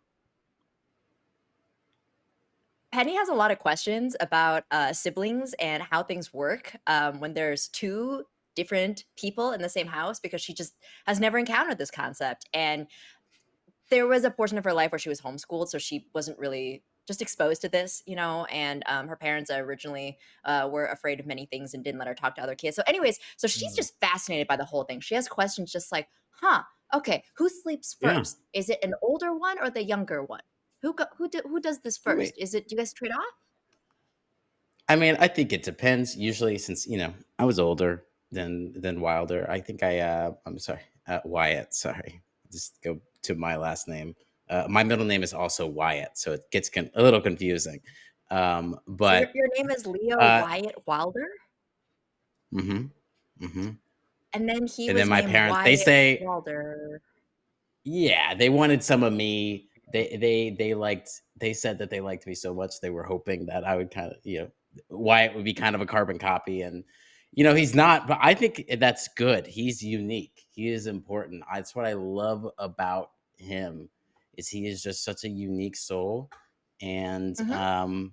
Penny has a lot of questions about siblings and how things work when there's two different people in the same house because she just has never encountered this concept. And there was a portion of her life where she was homeschooled, so she wasn't really just exposed to this, you know. And her parents originally were afraid of many things and didn't let her talk to other kids. So, anyways, so she's Mm. just fascinated by the whole thing. She has questions just like, "Huh, okay, who sleeps Yeah. first? Is it an older one or the younger one? Who does this I mean, first? Is it do you guys trade off?" I think it depends. Usually, since I was older than Wilder. I think I'm sorry, Wyatt. Sorry, just go to my last name. My middle name is also Wyatt, so it gets a little confusing. So your But your name is Leo uh, Wyatt Wilder, hmm hmm and then he and then was my named parents, they Wyatt say, Wilder. yeah, they wanted some of me. They said that they liked me so much they were hoping that I would kind of, Wyatt would be kind of a carbon copy. And he's not, but I think that's good. He's unique. He is important. That's what I love about him, is he is just such a unique soul. And Mhm.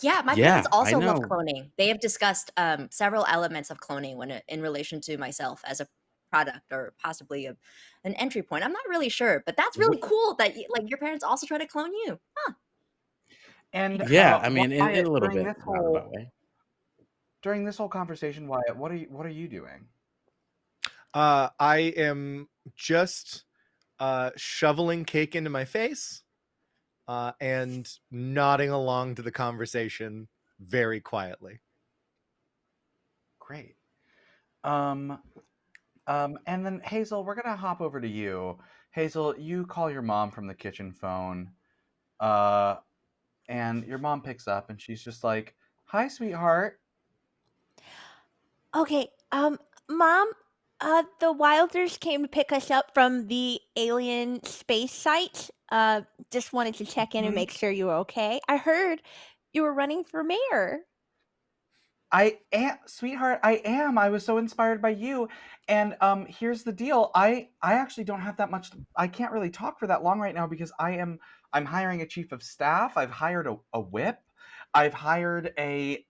Yeah, my parents yeah, I also love know. cloning. They have discussed several elements of cloning in relation to myself as a product or possibly an entry point. I'm not really sure, but that's really Wh- cool that like your parents also try to clone you. Huh. And Yeah, I mean, in a Wyatt, little bit roundabout way. during this whole conversation, Wyatt, what are you doing? I am just shoveling cake into my face and nodding along to the conversation very quietly. Great. And then Hazel, we're gonna hop over to you. Hazel, you call your mom from the kitchen phone, and your mom picks up, and she's just like, "Hi, sweetheart." Okay, Mom, the Wilders came to pick us up from the alien space site. Just wanted to check in and Mhm. make sure you were okay. I heard you were running for mayor. I am, sweetheart. I am. I was so inspired by you. And here's the deal. I actually don't have that much. I can't really talk for that long right now because I'm hiring a chief of staff. I've hired a whip. I've hired a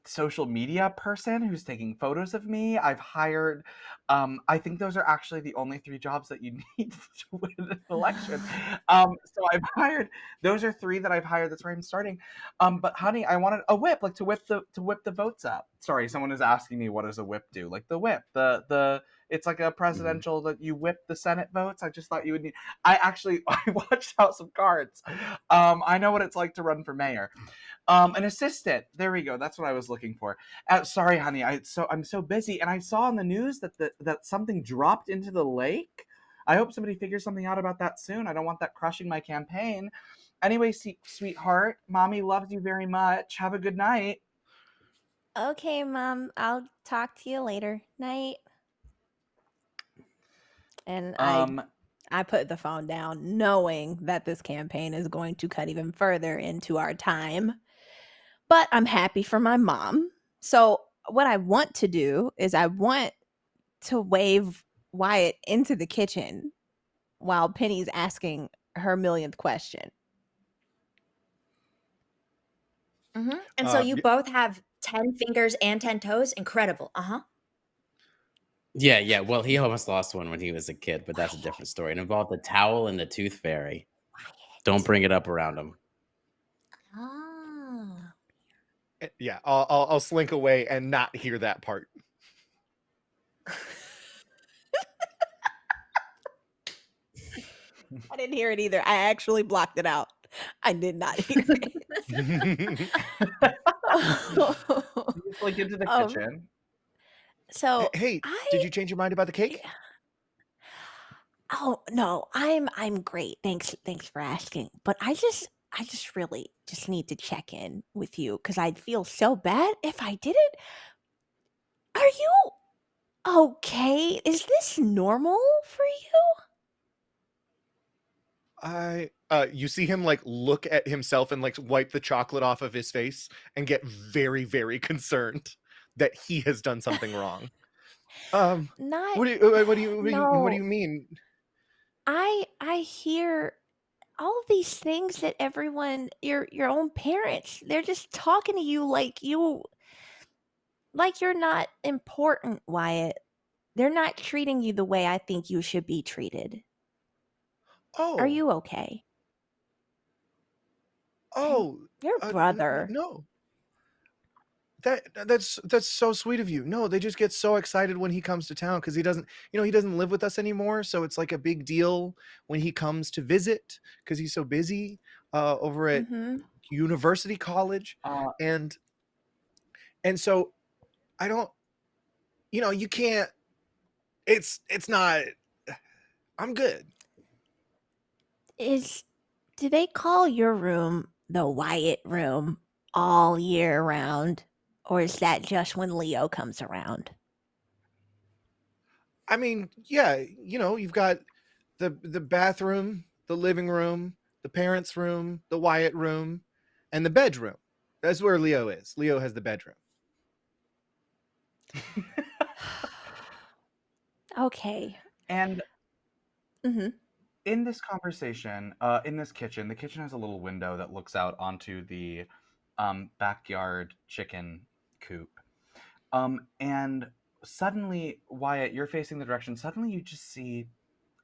social media person who's taking photos of me. I've hired. I think those are actually the only three jobs that you need to win an election. So I've hired. Those are three that I've hired. That's where I'm starting. But honey, I wanted a whip, like to whip the votes up. Sorry, someone is asking me what does a whip do? Like the whip, the it's like a presidential that you whip the Senate votes. I just thought you would need. I actually I watched House of Cards. I know what it's like to run for mayor. An assistant. There we go. That's what I was looking for. Sorry, honey. I'm so busy, and I saw on the news that that something dropped into the lake. I hope somebody figures something out about that soon. I don't want that crushing my campaign. Anyway, sweetheart, mommy loves you very much. Have a good night. Okay, Mom, I'll talk to you later. Night. And Um, I put the phone down knowing that this campaign is going to cut even further into our time. But I'm happy for my mom. So what I want to do is I want to wave Wyatt into the kitchen while Penny's asking her millionth question. And so you Y- both have 10 fingers and 10 toes. Incredible. Yeah, yeah. Well, he almost lost one when he was a kid, but that's a different story. It involved the towel and the tooth fairy. Don't bring it up around him. Oh. Yeah, I'll slink away and not hear that part. I didn't hear it either. I actually blocked it out. I did not hear it. you just like into the um, kitchen. so Hey, did you change your mind about the cake? oh no, I'm great. Thanks for asking. But I just really just need to check in with you because I'd feel so bad if I didn't. Are you okay? Is this normal for you? You see him like look at himself and like wipe the chocolate off of his face and get very, very concerned that he has done something wrong. Not What do no. you mean? I hear all of these things that everyone your own parents, they're just talking to you like you're not important, Wyatt. They're not treating you the way I think you should be treated. Are Oh, you okay? And oh, your brother. no. That's so sweet of you. No, they just get so excited when he comes to town because he doesn't live with us anymore. So it's like a big deal when he comes to visit because he's so busy over at Mhm. University College, Uh, and so I don't, you can't. It's not. I'm good. Do they call your room the Wyatt room all year round? Or is that just when Leo comes around? I mean, yeah, you've got the bathroom, the living room, the parents' room, the Wyatt room, and the bedroom. That's where Leo is. Leo has the bedroom. Okay. and Mhm. in this conversation, in this kitchen, the kitchen has a little window that looks out onto the backyard chicken coop. And suddenly, Wyatt, you're facing the direction. Suddenly, you just see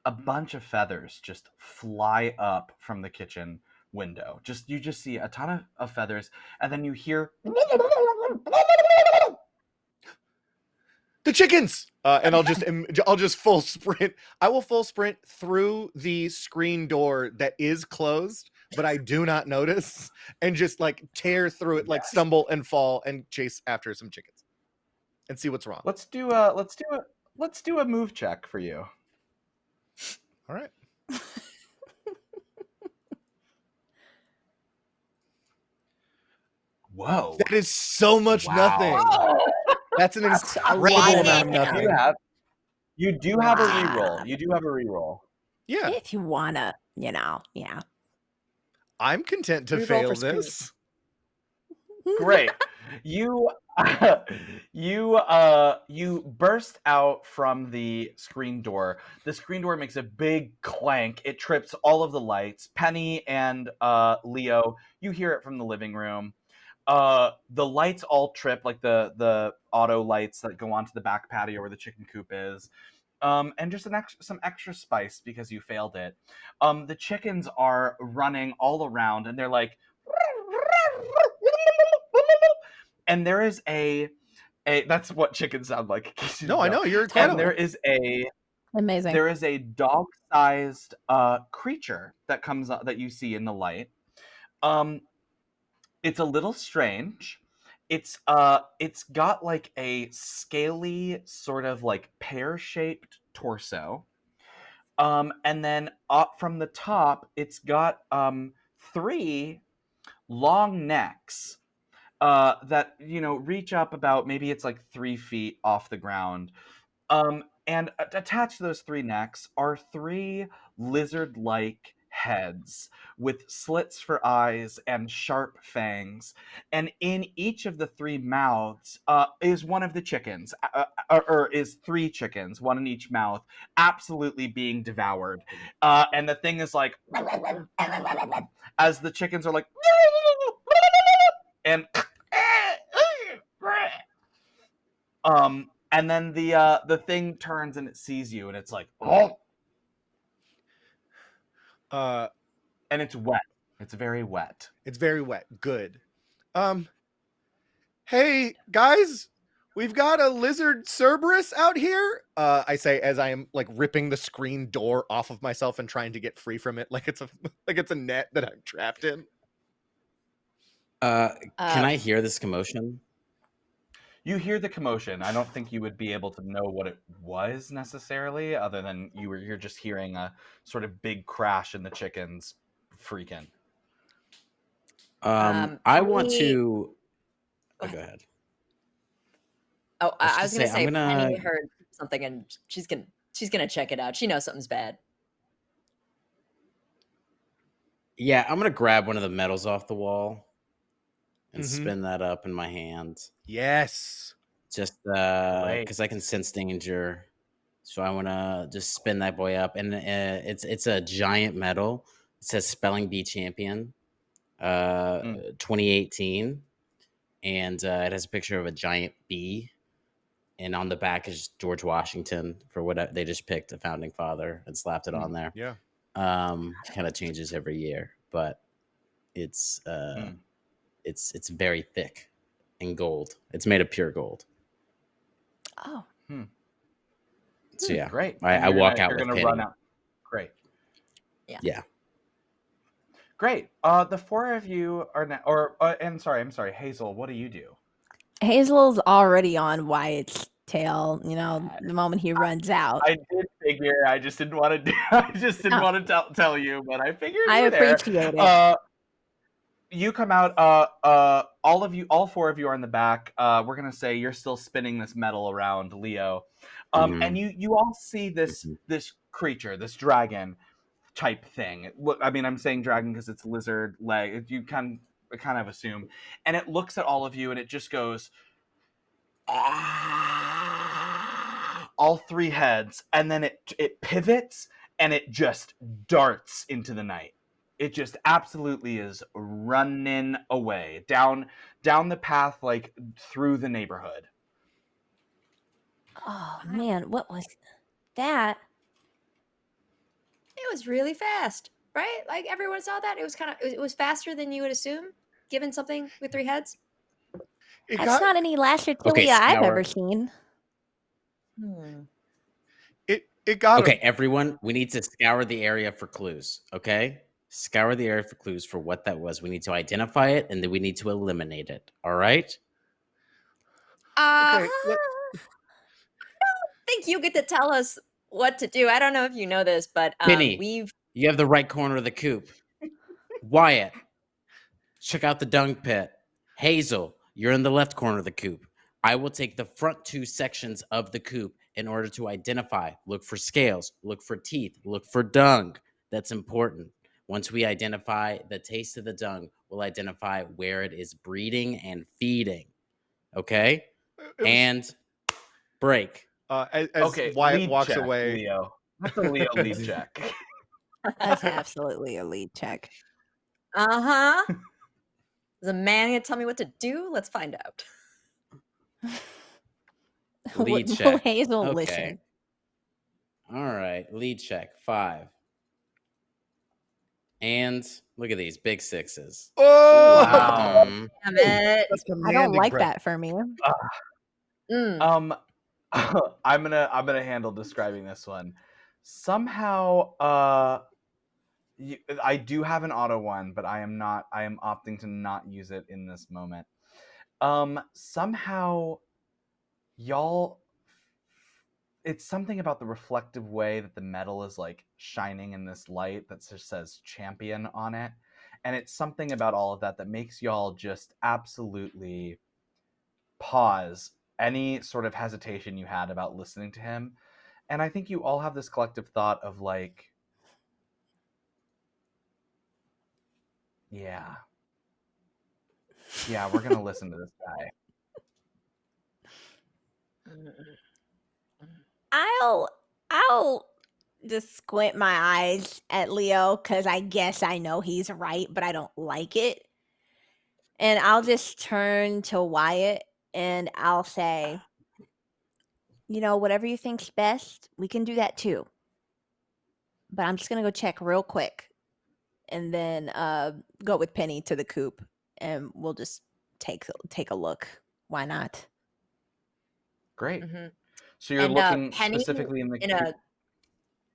a bunch of feathers just fly up from the kitchen window. You just see a ton of feathers, and then you hear the chickens. And I'll just full sprint. I will full sprint through the screen door that is closed, but I do not notice, and just like tear through it, like stumble and fall and chase after some chickens and see what's wrong. Let's do a move check for you. All right. Whoa. That is so much nothing. That's an incredible amount of nothing. You do have a reroll. You do have a reroll. Yeah. If you wanna, yeah. I'm content to Reroll fail for speed. this. Great. You you burst out from the screen door. The screen door makes a big clank. It trips all of the lights. Penny and Leo, you hear it from the living room. The lights all trip, like the auto lights that go onto the back patio where the chicken coop is. And just some extra spice because you failed it. The chickens are running all around, and they're like, and there is a that's what chickens sound like. No, I know, you're And incredible. there is Amazing. there is a dog-sized creature that comes up that you see in the light. It's a little strange. It's got like a scaly sort of like pear-shaped torso. And then up from the top, it's got 3 long necks that reach up about, maybe it's like 3 feet off the ground. And attached to those 3 necks are 3 lizard-like heads with slits for eyes and sharp fangs. And in each of the 3 mouths is one of the chickens, or is 3 chickens, one in each mouth, absolutely being devoured. And the thing is like, as the chickens are like, and and then the thing turns and it sees you and it's like, oh, and it's wet. It's very wet. It's very wet. Good. Hey guys, we've got a lizard Cerberus out here. I say as I am like ripping the screen door off of myself and trying to get free from it, like it's a net that I'm trapped in. Can I hear this commotion? You hear the commotion. I don't think you would be able to know what it was necessarily, other than you're just hearing a sort of big crash and the chickens freaking. I want to. Go ahead. Oh, I was gonna say, I'm gonna. Penny heard something, and she's gonna check it out. She knows something's bad. Yeah, I'm gonna grab one of the medals off the wall and Mhm. spin that up in my hand. Yes. Just because I can sense danger, so I want to just spin that boy up, and it's a giant medal. It says Spelling Bee Champion, 2018, and it has a picture of a giant bee, and on the back is George Washington for what they just picked a founding father and slapped it on there. Yeah. Kind of changes every year, but it's very thick and gold. It's made of pure gold. Oh. So yeah, Great. I walk out You're with gonna Penny. run out. Great. Yeah. Great. The 4 of you are now, I'm sorry, Hazel. What do you do? Hazel's already on Wyatt's tail. The moment he runs out. I did figure. I just didn't want to. I just didn't want to tell you, but I figured. I you were there. appreciate it. You come out. All 4 of you are in the back. We're gonna say you're still spinning this metal around, Leo. And you all see this creature, this dragon type thing. I mean, I'm saying dragon because it's lizard leg. You kind of assume, and it looks at all of you and it just goes, all 3 heads, and then it pivots and it just darts into the night. It just absolutely is running away down the path, like through the neighborhood. Oh man, what was that? It was really fast, right? Like everyone saw that. It was faster than you would assume, given something with 3 heads. It That's got not any Lacertilia Okay, I've Scour. ever seen. Hmm. It got Okay, him. everyone, we need to scour the area for clues. Okay, scour the area for clues for what that was. We need to identify it, and then we need to eliminate it. All right. I Okay, let, think you get to tell us what to do. I don't know if you know this, but Penny, we've you have the right corner of the coop. Wyatt, check out the dung pit. Hazel, you're in the left corner of the coop. I will take the front two sections of the coop in order to identify. Look for scales, look for teeth, look for dung. That's important. Once we identify the taste of the dung, we'll identify where it is breeding and feeding. Okay? it was And break. as Okay, Wyatt lead walks check, away. Leo. That's a Leo lead check. That's absolutely a lead check. uh-huh. Is a man gonna tell me what to do? Let's find out. Lead Will check. Hazel Okay. listen? All right. Lead check. 5. And look at these big 6s. Oh, Wow. Mhm. Damn it. that's I don't commanding like presence. that for me. Mm. I'm gonna handle describing this one. Somehow, I do have an auto one, but I am opting to not use it in this moment. Somehow, y'all, it's something about the reflective way that the metal is like shining in this light that just says champion on it, and it's something about all of that that makes y'all just absolutely pause any sort of hesitation you had about listening to him. And I think you all have this collective thought of like, yeah, we're gonna listen to this guy. I'll just squint my eyes at Leo because I guess I know he's right, but I don't like it. And I'll just turn to Wyatt and I'll say, whatever you think's best, we can do that too. But I'm just gonna go check real quick and then go with Penny to the coop and we'll just take a look. Why not? Great. Mhm. So you're And looking Penny specifically in the in a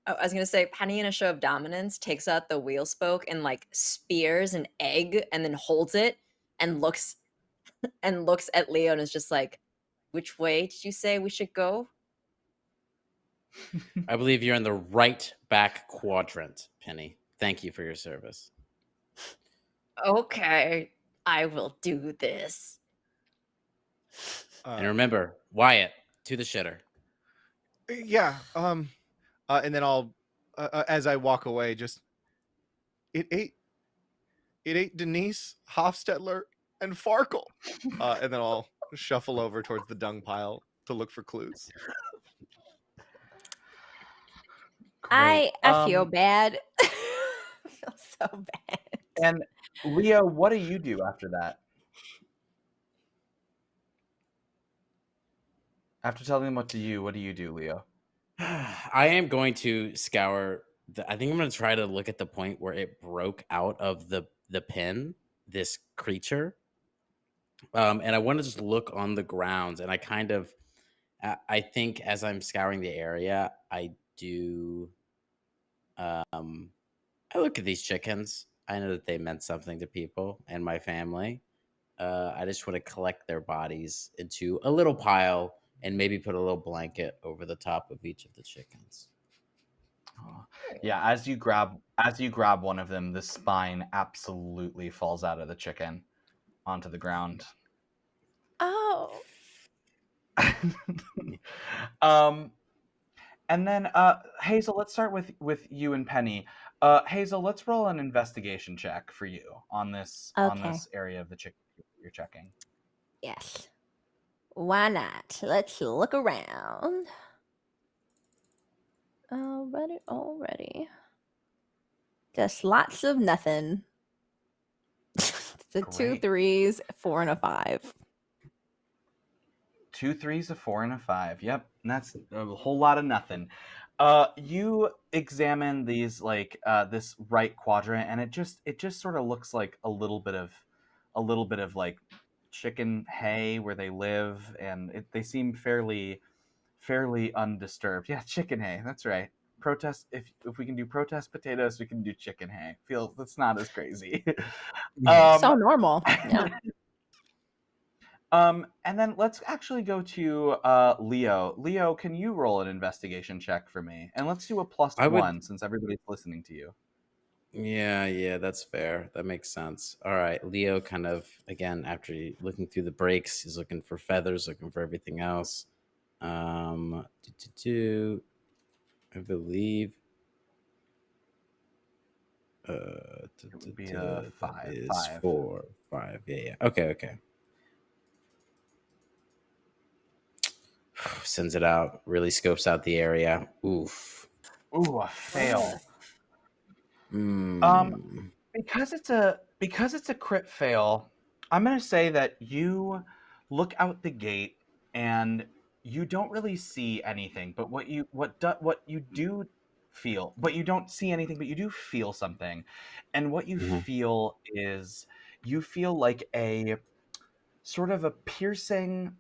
oh, I was gonna say Penny in a show of dominance takes out the wheel spoke and like spears an egg and then holds it and looks at Leo and is just like, which way did you say we should go? I believe you're in the right back quadrant, Penny. Thank you for your service. Okay, I will do this. And remember, Wyatt, to the shitter. Yeah. And then I'll, as I walk away, just it ate Denise, Hofstetler, and Farkle. And then I'll shuffle over towards the dung pile to look for clues. Great. I feel bad. I feel so bad. And Leo, what do you do after that? After telling them what do you do, Leo? I am going to scour. I think I'm going to try to look at the point where it broke out of the pin, this creature. And I want to just look on the grounds. And I think as I'm scouring the area, I do. I look at these chickens. I know that they meant something to people and my family. I just want to collect their bodies into a little pile and maybe put a little blanket over the top of each of the chickens. Oh, yeah, as you grab one of them, the spine absolutely falls out of the chicken onto the ground. Oh. And then Hazel, let's start with you and Penny. Hazel, let's roll an investigation check for you on this Okay. area of the chicken you're checking. Yes. Why not? Let's look around. Already. Just lots of nothing. The 2 Great. 3s, 4 and a 5. 2 3s, a 4, and a 5. Yep, and that's a whole lot of nothing. You examine these this right quadrant, and it just sort of looks like a little bit of like chicken hay where they live, and they seem fairly fairly undisturbed. Yeah, chicken hay. That's right. Protest. If we can do protest potatoes, we can do chicken hay. Feel that's not as crazy. So normal. Yeah. And then let's actually go to Leo. Leo, can you roll an investigation check for me? And let's do a I would. +1 since everybody's listening to you. Yeah, that's fair. That makes sense. All right, Leo kind of again after looking through the breaks, he's looking for feathers, looking for everything else. I believe It would be a that 5. is 5. 4, 5. Yeah. Okay. Sends it out, really scopes out the area. Oof. Ooh, a fail. Mm. Because it's a crit fail, I'm gonna say that you look out the gate and you don't really see anything. But what you do feel, but you don't see anything, but you do feel something, and what you Mhm. feel is you feel like a sort of a piercing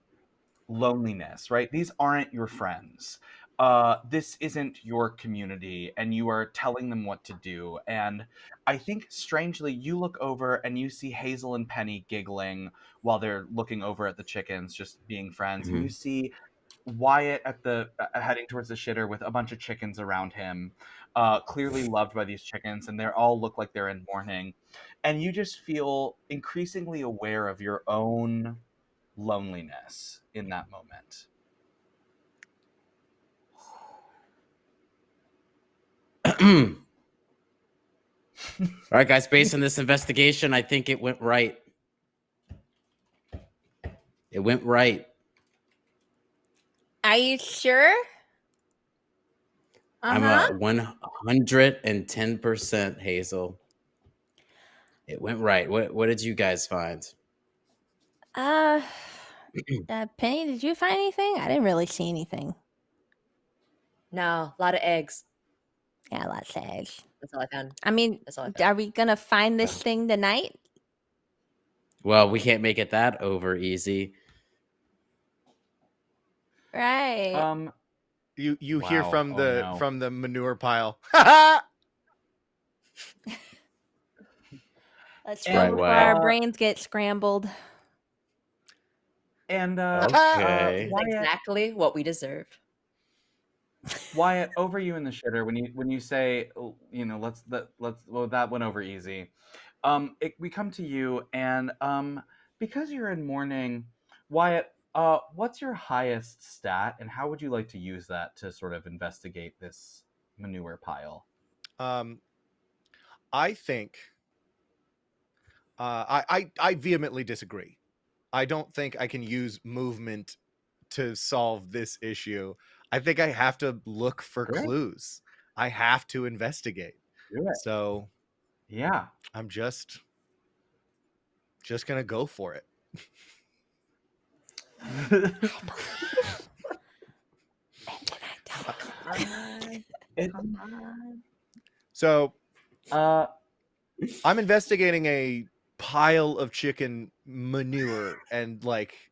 loneliness, right? These aren't your friends. This isn't your community, and you are telling them what to do. And I think, strangely, you look over and you see Hazel and Penny giggling while they're looking over at the chickens, just being friends. And you Mhm. see Wyatt at the heading towards the shitter with a bunch of chickens around him, clearly loved by these chickens, and they all look like they're in mourning. And you just feel increasingly aware of your own loneliness in that moment. All right, guys. Based on this investigation, I think it went right. It went right. Are you sure? I'm Uh-huh. a 110% Hazel. It went right. What did you guys find? Uh, Penny, did you find anything? I didn't really see anything. No, a lot of eggs. Yeah, lots of eggs. That's all I found. I mean, That's all I found. are we gonna find this thing tonight? Well, we can't make it that over easy. Right. You hear Wow. from Oh, the no. from the manure pile. Let's And, roll Right, before Wyatt. our brains get scrambled. And Okay. It's exactly what we deserve. Wyatt, over you in the shitter when you say, oh, let's well, that went over easy. We come to you, and because you're in mourning, Wyatt, what's your highest stat, and how would you like to use that to sort of investigate this manure pile? I think I vehemently disagree. I don't think I can use movement to solve this issue. I think I have to look for Great. clues. I have to investigate. Do it. So Yeah. I'm just gonna go for it. Come on. So uh, I'm investigating a pile of chicken manure and like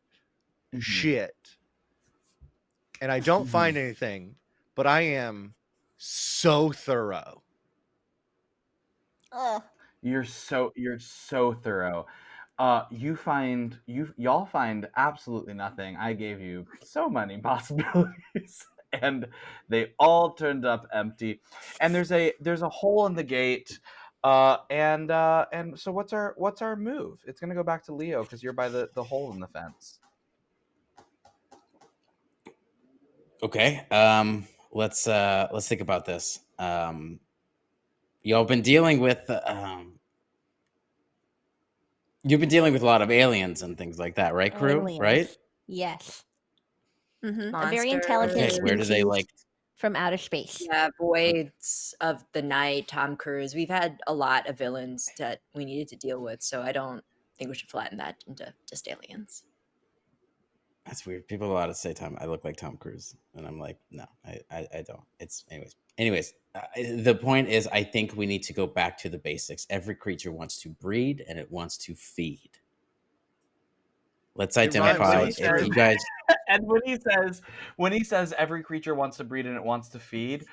Mhm. shit. And I don't Mhm. find anything, but I am so thorough. Ugh. You're so thorough. Y'all find absolutely nothing. I gave you so many possibilities, and they all turned up empty. And there's a hole in the gate. And so what's our move? It's gonna go back to Leo because you're by the hole in the fence. Okay. Let's think about this. Y'all been dealing with you've been dealing with a lot of aliens and things like that, right, crew? Aliens. Right? Yes. A very Monsters. intelligent Okay. Where do they species from outer space. Yeah, Voids of the Night, Tom Cruise. We've had a lot of villains that we needed to deal with, so I don't think we should flatten that into just aliens. That's weird. People are allowed to say I look like Tom Cruise, and I'm like, no, I don't. It's anyways. The point is, I think we need to go back to the basics. Every creature wants to breed and it wants to feed. Let's It rhymes, so identify it's if true. you guys. And when he says every creature wants to breed and it wants to feed,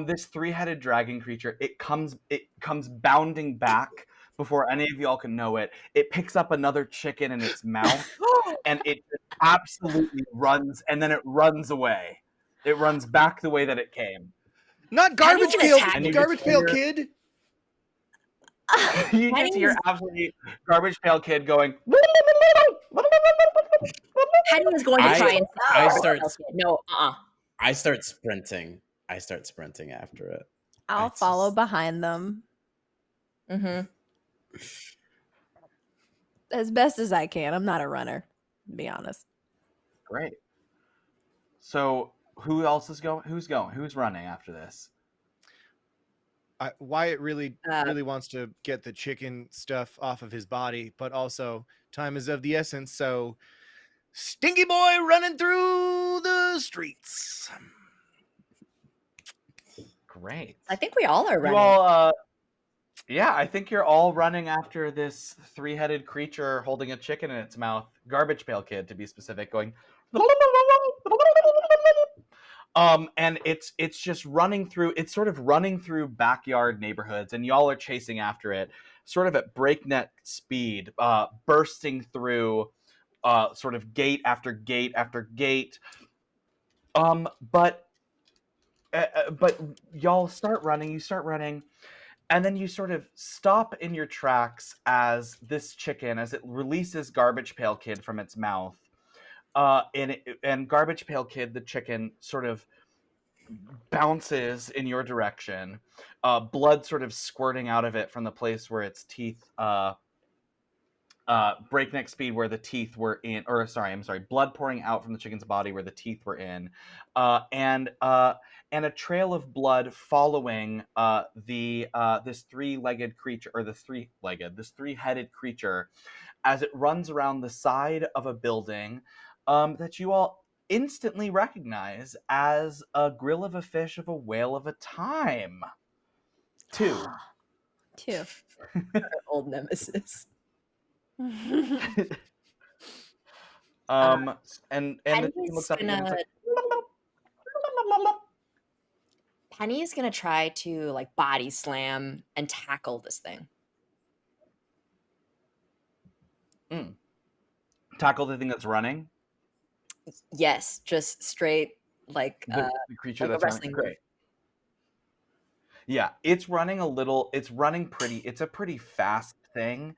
this three-headed dragon creature, it comes bounding back before any of y'all can know it. It picks up another chicken in its mouth, and it just absolutely runs, and then it runs away. It runs back the way that it came. Not Penny's garbage gonna pail, attack And you it. garbage just pail hear, kid. you just hear Penny's absolutely garbage pail kid going. Penny is going to I try and I stop start it. No, I start sprinting. I start sprinting after it. I'll It's follow just- behind them Mm-hmm. as best as I can. I'm not a runner, to be honest. Great. So who else is going? Who's going? Who's running after this? Wyatt really Uh, wants to get the chicken stuff off of his body, but also time is of the essence. So, Stinky Boy running through the streets. Great. I think we all are You running. all, yeah, I think you're all running after this three-headed creature holding a chicken in its mouth. Garbage Pail Kid, to be specific, going. And it's just running through. It's sort of running through backyard neighborhoods, and y'all are chasing after it, sort of at breakneck speed, bursting through, sort of gate after gate after gate. But y'all start running. You start running. And then you sort of stop in your tracks as this chicken, as it releases Garbage Pail Kid from its mouth. And Garbage Pail Kid, the chicken, sort of bounces in your direction. Blood sort of squirting out of it from the place where its teeth, breakneck speed where the teeth were in, or sorry, I'm sorry, blood pouring out from the chicken's body where the teeth were in. And a trail of blood following this three-legged creature, or this three-headed creature, as it runs around the side of a building that you all instantly recognize as a grill of a fish of a whale of a time. Two. Old nemesis. And the chicken looks up at you and it's like, Penny is gonna try to like body slam and tackle this thing. tackle the thing that's running. Yes, just straight like The creature like a that's running. wrestling move. Great. Yeah, it's running a little. It's running pretty. It's a pretty fast thing.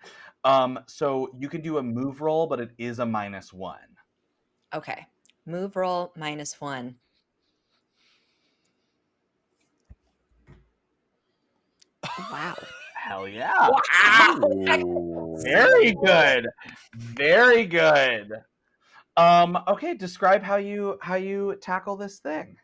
So you can do a move roll, but it is a -1. Okay. Move roll -1. Wow. Hell yeah! Ooh. Very good. Very good. Okay, describe how you tackle this thing.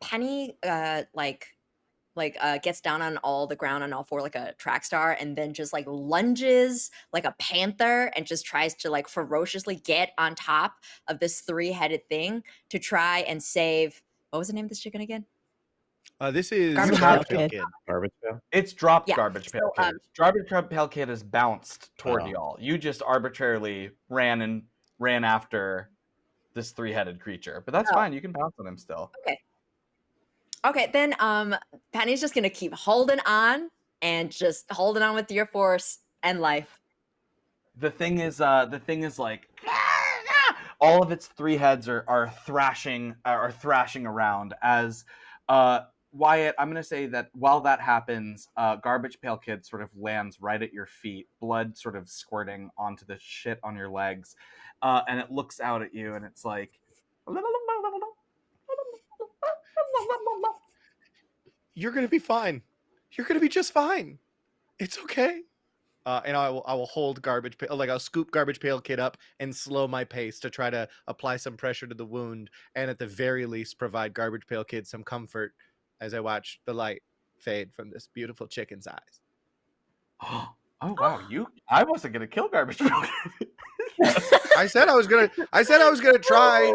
Penny gets down on all the ground on all four like a track star, and then just like lunges like a panther and just tries to like ferociously get on top of this three-headed thing to try and save. What was the name of this chicken again? This is Garbage Garbage Pail Pail Kid. Kid. Garbage pail. It's dropped Yeah, Garbage Pail so, Kid. Garbage Pail Kid has bounced toward Oh. y'all. You just arbitrarily ran after this three-headed creature, but that's Oh. fine. You can bounce on him still. Okay, then Penny's just gonna keep holding on and just holding on with your force and life. The thing is like all of its three heads are thrashing around as Wyatt, I'm gonna say that while that happens, Garbage Pail Kid sort of lands right at your feet, blood sort of squirting onto the shit on your legs, and it looks out at you and it's like, You're gonna be fine. You're gonna be just fine. It's okay. And I will hold Garbage Pail, like I'll scoop Garbage Pail Kid up and slow my pace to try to apply some pressure to the wound, and at the very least provide Garbage Pail Kid some comfort as I watch the light fade from this beautiful chicken's eyes. oh wow, I wasn't gonna kill Garbage Pail Kid. I said I was gonna try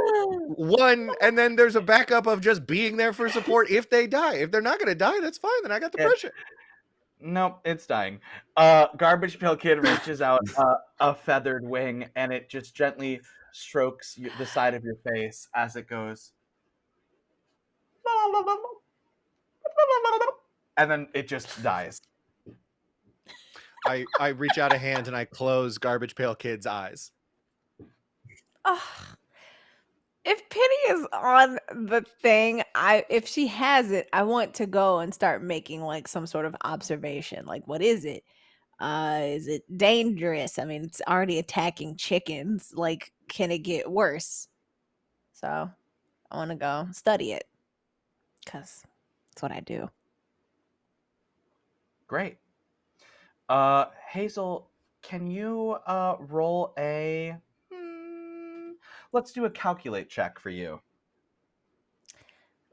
one, and then there's a backup of just being there for support if they die. If they're not gonna die, that's fine. Then I got the Yeah. pressure. Nope, it's dying. Garbage Pail Kid reaches out a feathered wing, and it just gently strokes the side of your face as it goes. And then it just dies. I reach out a hand and I close Garbage Pail Kid's eyes. If Penny is on the thing, if she has it, I want to go and start making like some sort of observation. Like, what is it? Is it dangerous? I mean, it's already attacking chickens. Like, can it get worse? So I want to go study it because that's what I do. Great. Hazel, can you roll a... let's do a calculate check for you.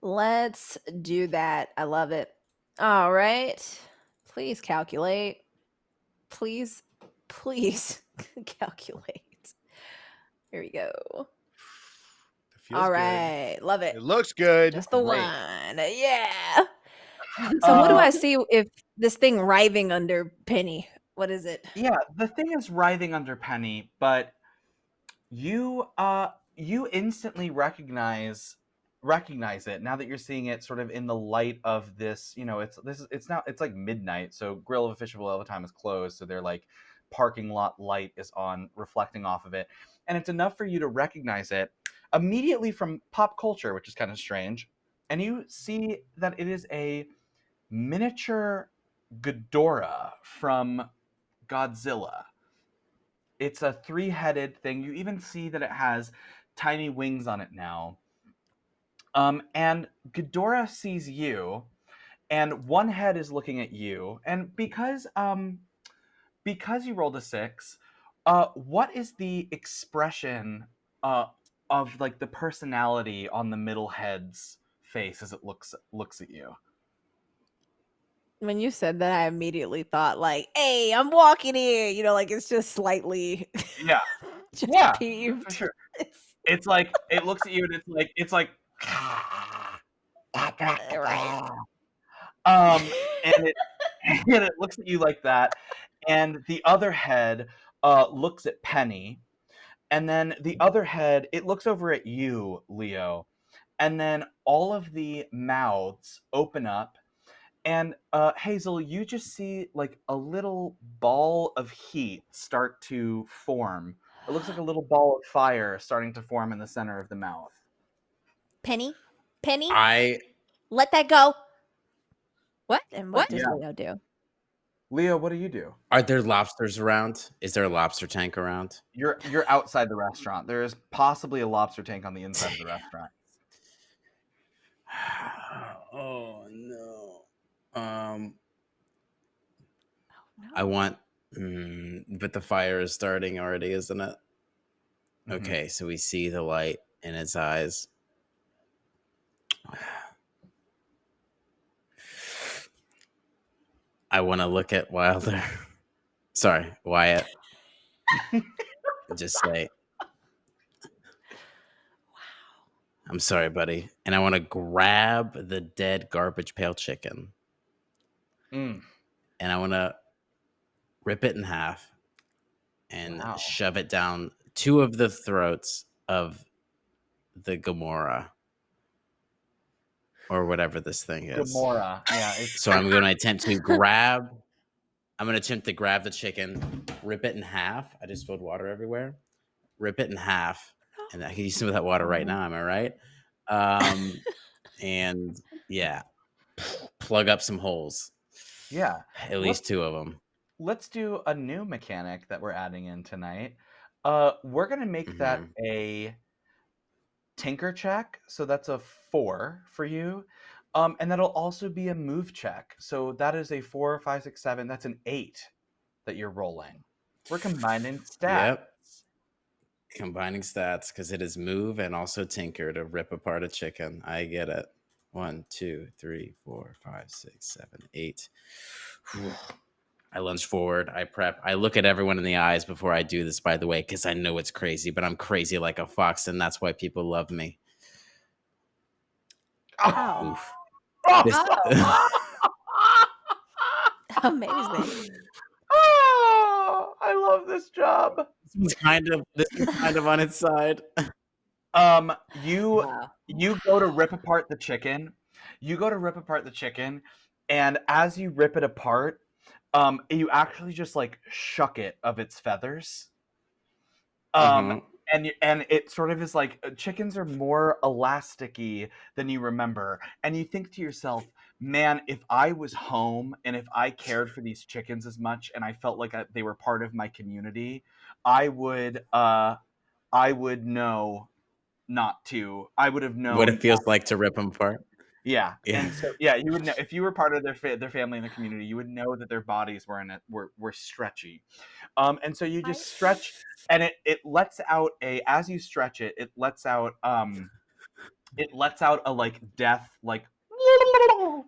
Let's do that. I love it. All right. Please calculate. Please calculate. Here we go. It feels All good. right. Love it. It looks good. Just the Great. one. Yeah. So what do I see if this thing writhing under Penny? What is it? Yeah, the thing is writhing under Penny, but you instantly recognize it now that you're seeing it sort of in the light of this. It's like midnight, so Grill of a Fish Below the time is closed, so their like parking lot light is on, reflecting off of it, and it's enough for you to recognize it immediately from pop culture, which is kind of strange. And you see that it is a miniature Ghidorah from Godzilla. It's a 3-headed thing. You even see that it has tiny wings on it now. And Ghidorah sees you, and one head is looking at you. And because you rolled a 6, what is the expression of like the personality on the middle head's face as it looks at you? When you said that, I immediately thought like, "Hey, I'm walking here." Like it's just slightly, Yeah, just yeah, peeved. for sure. It's like it looks at you, and it's like. Right. And it looks at you like that, and the other head looks at Penny, and then the other head, it looks over at you, Leo, and then all of the mouths open up, and Hazel, you just see like a little ball of heat start to form. It looks like a little ball of fire starting to form in the center of the mouth. Penny, Let that go. What? And What? what does Yeah. Leo do? Leo, what do you do? Are there lobsters around? Is there a lobster tank around? You're outside the restaurant. There is possibly a lobster tank on the inside of the restaurant. Oh no. No. I want, but the fire is starting already, isn't it? Mhm. Okay, so we see the light in its eyes. I want to look at Wilder. Sorry, Wyatt. Just say, I'm sorry, buddy. And I want to grab the dead Garbage Pail Chicken. Mm. And I want to rip it in half and Wow. shove it down 2 of the throats of the Gamora. Or whatever this thing is. Gamora. Yeah. So I'm going to attempt to grab the chicken, rip it in half. I just spilled water everywhere. Rip it in half. And I can use some of that water right now. Am I right? And yeah, plug up some holes. Yeah. At least 2 of them. Let's do a new mechanic that we're adding in tonight. We're going to make that a tinker check. So that's a 4 for you. And that'll also be a move check. So that is a 4, 5, 6, 7. That's an 8 that you're rolling. We're combining stats. Yep. Combining stats because it is move and also tinker to rip apart a chicken. I get it. 1, 2, 3, 4, 5, 6, 7, 8. I lunge forward. I prep. I look at everyone in the eyes before I do this, by the way, because I know it's crazy, but I'm crazy like a fox, and that's why people love me. Ow. Oof. Oh, This- Amazing. Oh, I love this job. This is kind of on its side. You Wow. go to rip apart the chicken. You go to rip apart the chicken, and as you rip it apart, you actually just like shuck it of its feathers. Mhm. And it sort of is like chickens are more elasticy than you remember, and you think to yourself, man, if I was home and if I cared for these chickens as much and I felt like they were part of my community, I would know not to. I would have What known. it feels like to rip them apart. Yeah, Yeah. and so yeah, you would know if you were part of their family and their community. You would know that their bodies were stretchy, and so you I just stretch, and it lets out as you stretch it, it lets out a like death like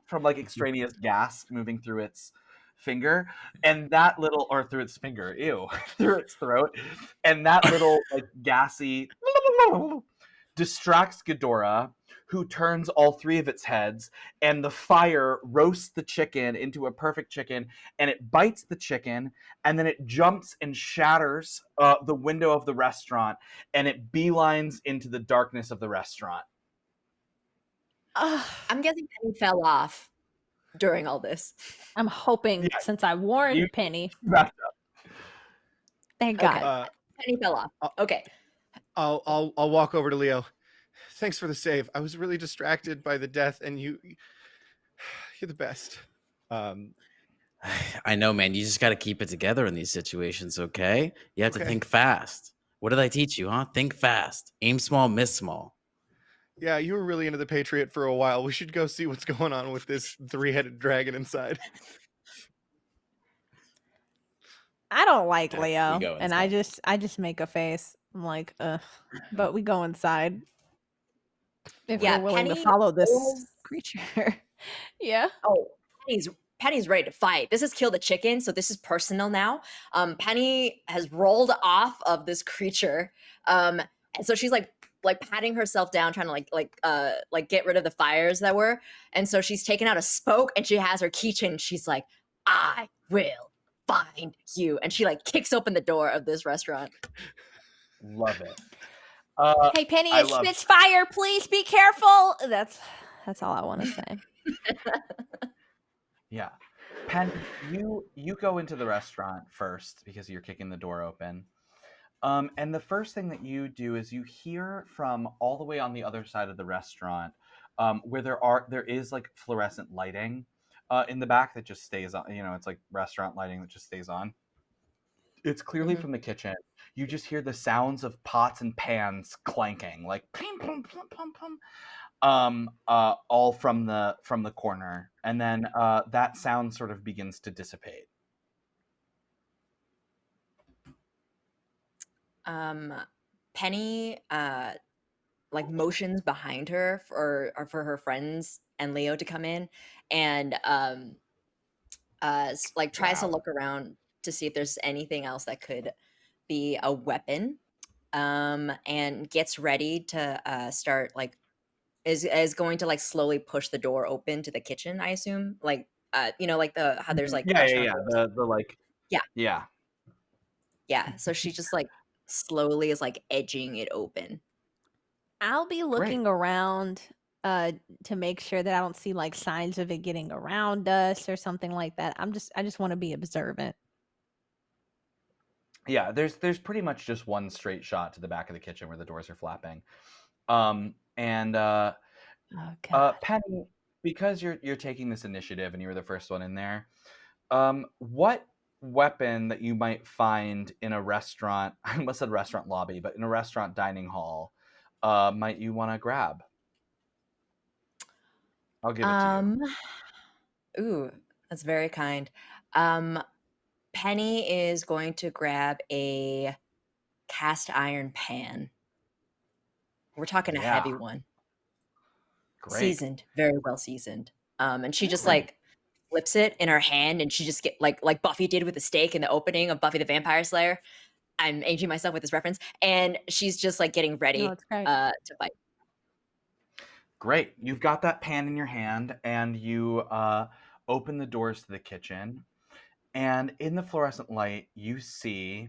from like extraneous gas moving through its finger, and that little or through its finger, ew, through its throat, and that little like gassy distracts Ghidorah, who turns all three of its heads, and the fire roasts the chicken into a perfect chicken, and it bites the chicken, and then it jumps and shatters the window of the restaurant, and it beelines into the darkness of the restaurant. Ugh, I'm guessing Penny fell off during all this. I'm hoping Yeah, since I warned you Penny. backed up. Thank Okay. God. Penny fell off. I'll- Okay. I'll walk over to Leo. Thanks for the save. I was really distracted by the death, and you're the best. I know, man. You just got to keep it together in these situations, okay? You have to Okay. think fast. What did I teach you, huh? Think fast. Aim small, miss small. Yeah, you were really into the Patriot for a while. We should go see what's going on with this three-headed dragon inside. I don't like Okay, Leo, we go and inside. I just make a face. I'm like, ugh. But we go inside if Yeah, we're willing to Penny follow this rolls. creature. Yeah. Oh, Penny's ready to fight. This is Kill the Chicken, so this is personal now. Penny has rolled off of this creature, and so she's like patting herself down, trying to like get rid of the fires that were. And so she's taken out a spoke, and she has her keychain. She's like, "I will find you," and she like kicks open the door of this restaurant. Love it. Hey, Penny, I it love spits fire. Please be careful. That's all I want to say. Yeah. Penny, you go into the restaurant first because you're kicking the door open. And the first thing that you do is you hear from all the way on the other side of the restaurant, where there is like fluorescent lighting in the back that just stays on. It's like restaurant lighting that just stays on. It's clearly Mhm. from the kitchen. You just hear the sounds of pots and pans clanking, like ping, pum, pum, pum, pum, all from the corner, and then that sound sort of begins to dissipate. Penny like motions behind her for her friends and Leo to come in, and like tries to Wow. look around to see if there's anything else that could be a weapon, and gets ready to start like is going to like slowly push the door open to the kitchen, I assume, like like the how there's like Yeah, yeah, restaurant yeah. doors. The like, Yeah, yeah. yeah, so she just like slowly is like edging it open. I'll be Great. looking around to make sure that I don't see like signs of it getting around us or something like that. I just want to be observant. Yeah, there's pretty much just one straight shot to the back of the kitchen where the doors are flapping. And Oh God. Penny, because you're taking this initiative and you were the first one in there, what weapon that you might find in a restaurant, I almost said restaurant lobby, but in a restaurant dining hall, might you want to grab? I'll give it to you. Ooh, that's very kind. Um, Penny is going to grab a cast iron pan. We're talking a Yeah, heavy one, great. seasoned, very well seasoned. And she just Mm. like flips it in her hand, and she just get like Buffy did with the steak in the opening of Buffy the Vampire Slayer. I'm aging myself with this reference, and she's just like getting No, ready it's great. to fight. Great. You've got that pan in your hand, and you open the doors to the kitchen. And in the fluorescent light, you see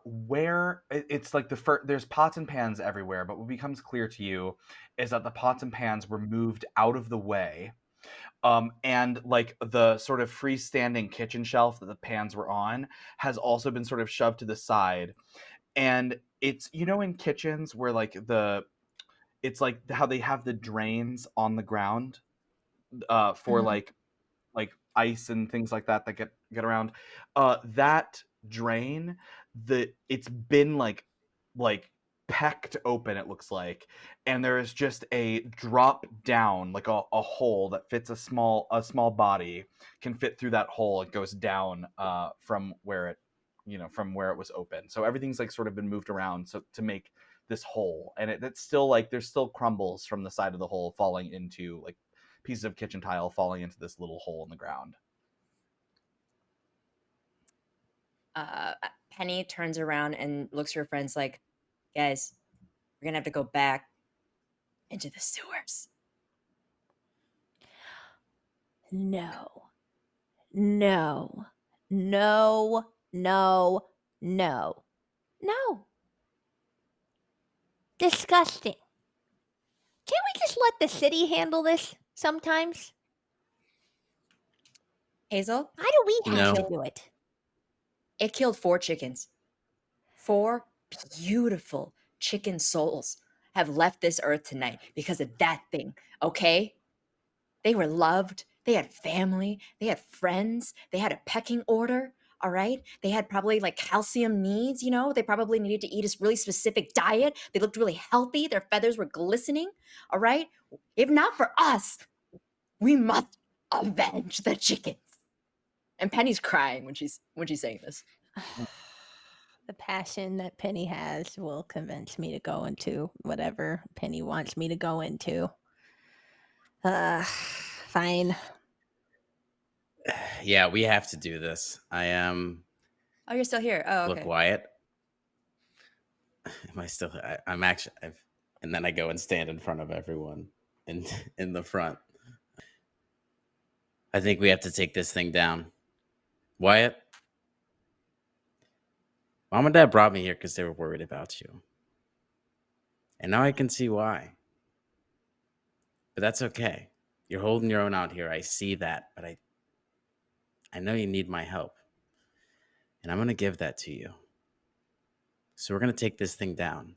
where it's like there's pots and pans everywhere, but what becomes clear to you is that the pots and pans were moved out of the way. And like the sort of freestanding kitchen shelf that the pans were on has also been sort of shoved to the side. And it's, in kitchens where like it's like how they have the drains on the ground for Mhm. like ice and things like that that get around. That drain, it's been like pecked open, it looks like, and there is just a drop down, like a hole that fits a small body can fit through that hole. It goes down from where it was open. So everything's like sort of been moved around so to make this hole, and it's still like there's still crumbles from the side of the hole falling into like pieces of kitchen tile falling into this little hole in the ground. Penny turns around and looks at her friends like, guys, we're gonna have to go back into the sewers. No. No. No. No. No. No. Disgusting. Can't we just let the city handle this sometimes? Hazel, Why do we have to No. do it? it killed 4 chickens. 4 beautiful chicken souls have left this earth tonight because of that thing, okay? They were loved, they had family, they had friends, they had a pecking order, all right? They had probably like calcium needs, they probably needed to eat a really specific diet. They looked really healthy, their feathers were glistening, all right? If not for us, we must avenge the chickens. And Penny's crying when she's saying this. The passion that Penny has will convince me to go into whatever Penny wants me to go into. Fine. Yeah, we have to do this. I am. Oh, you're still here. Oh, Look, okay. Wyatt. Am I still? I'm actually. And then I go and stand in front of everyone in the front. I think we have to take this thing down. Wyatt, Mom and Dad brought me here because they were worried about you. And now I can see why. But that's okay. You're holding your own out here. I see that. But I know you need my help. And I'm going to give that to you. So we're going to take this thing down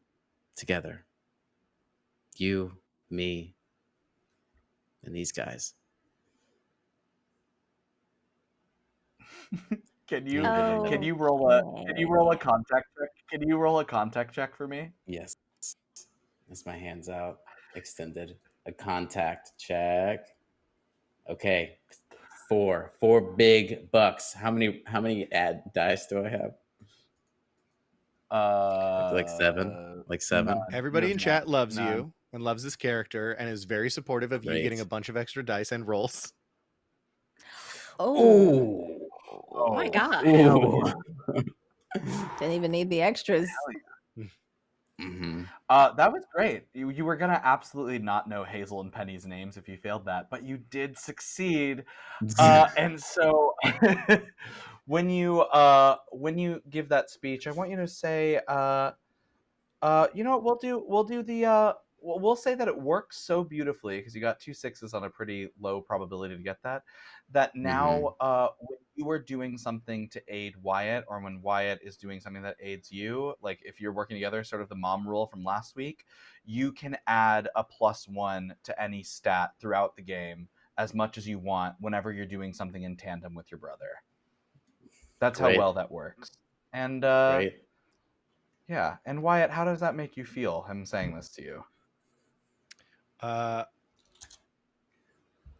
together. You, me, and these guys. Can you Can can you you roll a contact check? Can you roll a contact check for me? Yes. That's my hands out, extended. A contact check. Okay. 4 big bucks. How many ad dice do I have? Like 7? Like 7? None. You Everybody have in none. chat loves None. you and loves this character and is very supportive of you getting a Great. bunch of extra dice and rolls. Oh, my Oh, God. hell Ooh. yeah. Didn't even need the extras. Mhm. That was great. You were gonna absolutely not know Hazel and Penny's names if you failed that, but you did succeed. And so when you give that speech, I want you to say, you know what we'll do we'll say that it works so beautifully because you got 2 sixes on a pretty low probability to get that Mhm. now when you are doing something to aid Wyatt, or when Wyatt is doing something that aids you, like if you're working together, sort of the mom rule from last week, you can add a +1 to any stat throughout the game as much as you want whenever you're doing something in tandem with your brother. That's how Great. well that works. And Great. yeah, and Wyatt, how does that make you feel, him saying this to you?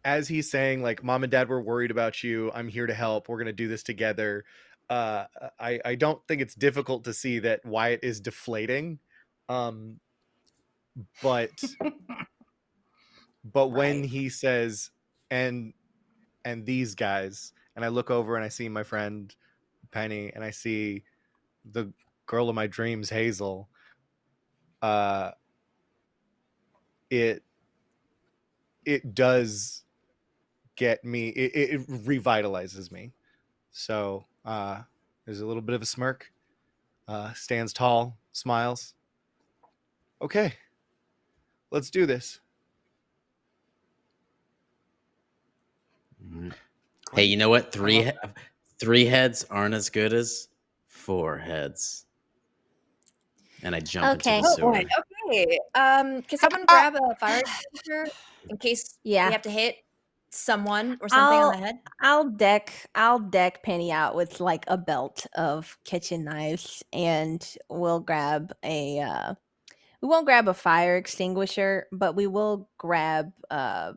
As he's saying, like, Mom and Dad were worried about you. I'm here to help. We're going to do this together. I don't think it's difficult to see that Wyatt is deflating. But when Right. he says, and these guys, and I look over and I see my friend Penny and I see the girl of my dreams, Hazel, it does get me, it revitalizes me. So there's a little bit of a smirk. Stands tall, smiles. Okay, let's do this. Mhm. Hey, Great. you know what? I love Three heads aren't as good as 4 heads. And I jump into Okay. the Oh boy. sewer. Okay. Can someone grab a fire extinguisher in case we Yeah. have to hit someone or something on the head? I'll deck Penny out with like a belt of kitchen knives, and we'll grab a we won't grab a fire extinguisher, but we will grab a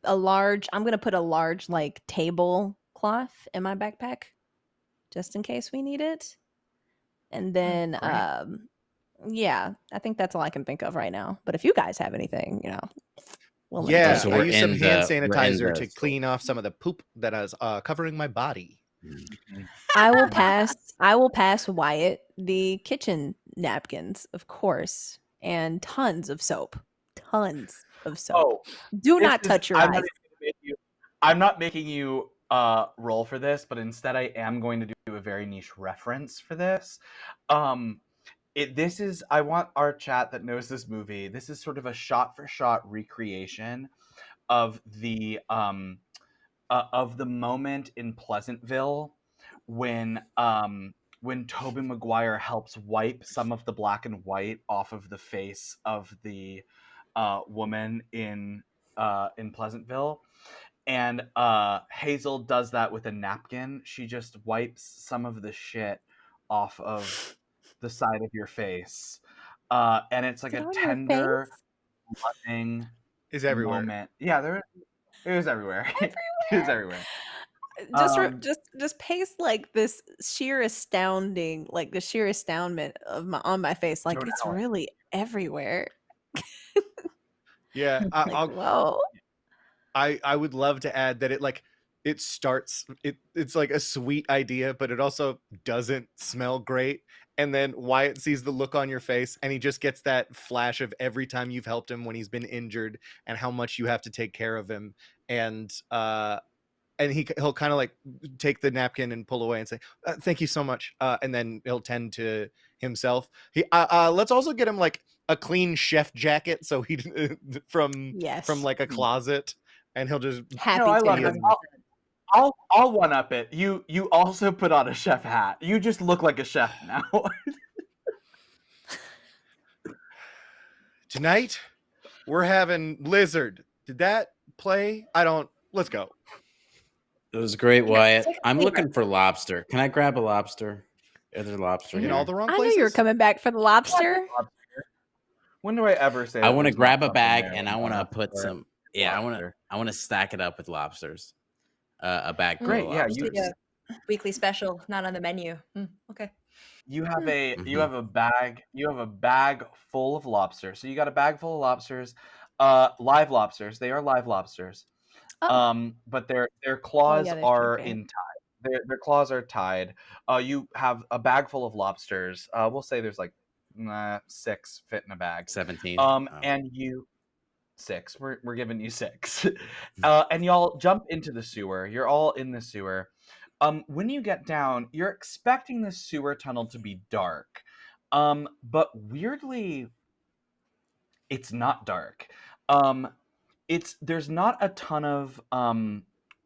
large. I'm gonna put a large like tablecloth in my backpack just in case we need it. And then Great. yeah, I think that's all I can think of right now. But if you guys have anything, willing to Oh, Yeah, take so I it. use some hand we're in sanitizer the to clean off some of the poop that is covering my body. Mhm. I will pass Wyatt the kitchen napkins, of course, and tons of soap. Tons of soap. Oh, Do this not is. touch your I'm not eyes. even gonna make you. I'm not making you roll for this, but instead I am going to do a very niche reference for this. Um, this is. I want our chat that knows this movie. This is sort of a shot-for-shot recreation of the moment in Pleasantville when Tobey Maguire helps wipe some of the black and white off of the face of the woman in Pleasantville. And Hazel does that with a napkin. She just wipes some of the shit off of the side of your face. And it's like Is it a on your tender, face? loving Is everywhere. moment. Yeah, it was everywhere. It was everywhere. Um, Just paste like this sheer astounding, like the sheer astoundment of my on my face. Like Joan it's Allen. really everywhere. Yeah, Like, whoa. I would love to add that it starts it's like a sweet idea, but it also doesn't smell great. And then Wyatt sees the look on your face, and he just gets that flash of every time you've helped him when he's been injured and how much you have to take care of him. And he'll kind of like take the napkin and pull away and say, "Thank you so much," and then he'll tend to himself. Let's also get him like a clean chef jacket, so he from Yes. like a closet, and he'll just Happy I to. love this. I'll one up it. You also put on a chef hat. You just look like a chef now. Tonight we're having lizard. Did that play? I don't. Let's go. It was great, Yeah, Wyatt. take a I'm flavor. looking for lobster. Can I grab a lobster? Is there lobster In all here? the wrong I knew places. you were coming back for the lobster. When do I ever say I that want to there's not grab a something bag there and when I no want one to asks put for it? some. Yeah, Lobster. I want to stack it up with lobsters. A bag full Great. of Yeah, lobsters. Usually a weekly special, not on the menu. Okay. you have a Mhm. bag full of lobsters. So you got a bag full of lobsters, live lobsters. They are live lobsters. Oh. But their Oh claws yeah, they should are be. in tie. Their claws are tied. You have a bag full of lobsters. We'll say there's like 6 fit in a bag. 17. Oh. And you 6. We're giving you 6. And y'all jump into the sewer. You're all in the sewer. When you get down, you're expecting the sewer tunnel to be dark. But weirdly, it's not dark. Um, there's not a ton of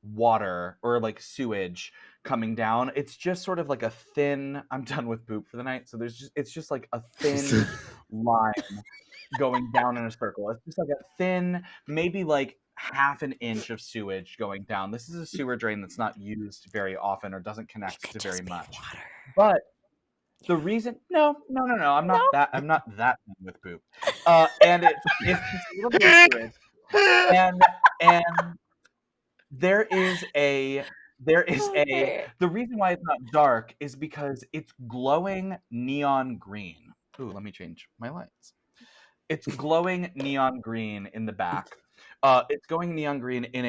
water or like sewage coming down. It's just sort of like a thin. I'm done with poop for the night. So it's just like a thin line going down in a circle. It's just like a thin, maybe like half an inch of sewage going down. This is a sewer drain that's not used very often or doesn't connect to very much. But the reason, no, I'm No. I'm not that done with poop. And it's just a little bit of sewage. And there is a Okay. the reason why it's not dark is because it's glowing neon green. Ooh, let me change my lights. It's glowing neon green in the back. It's going neon green in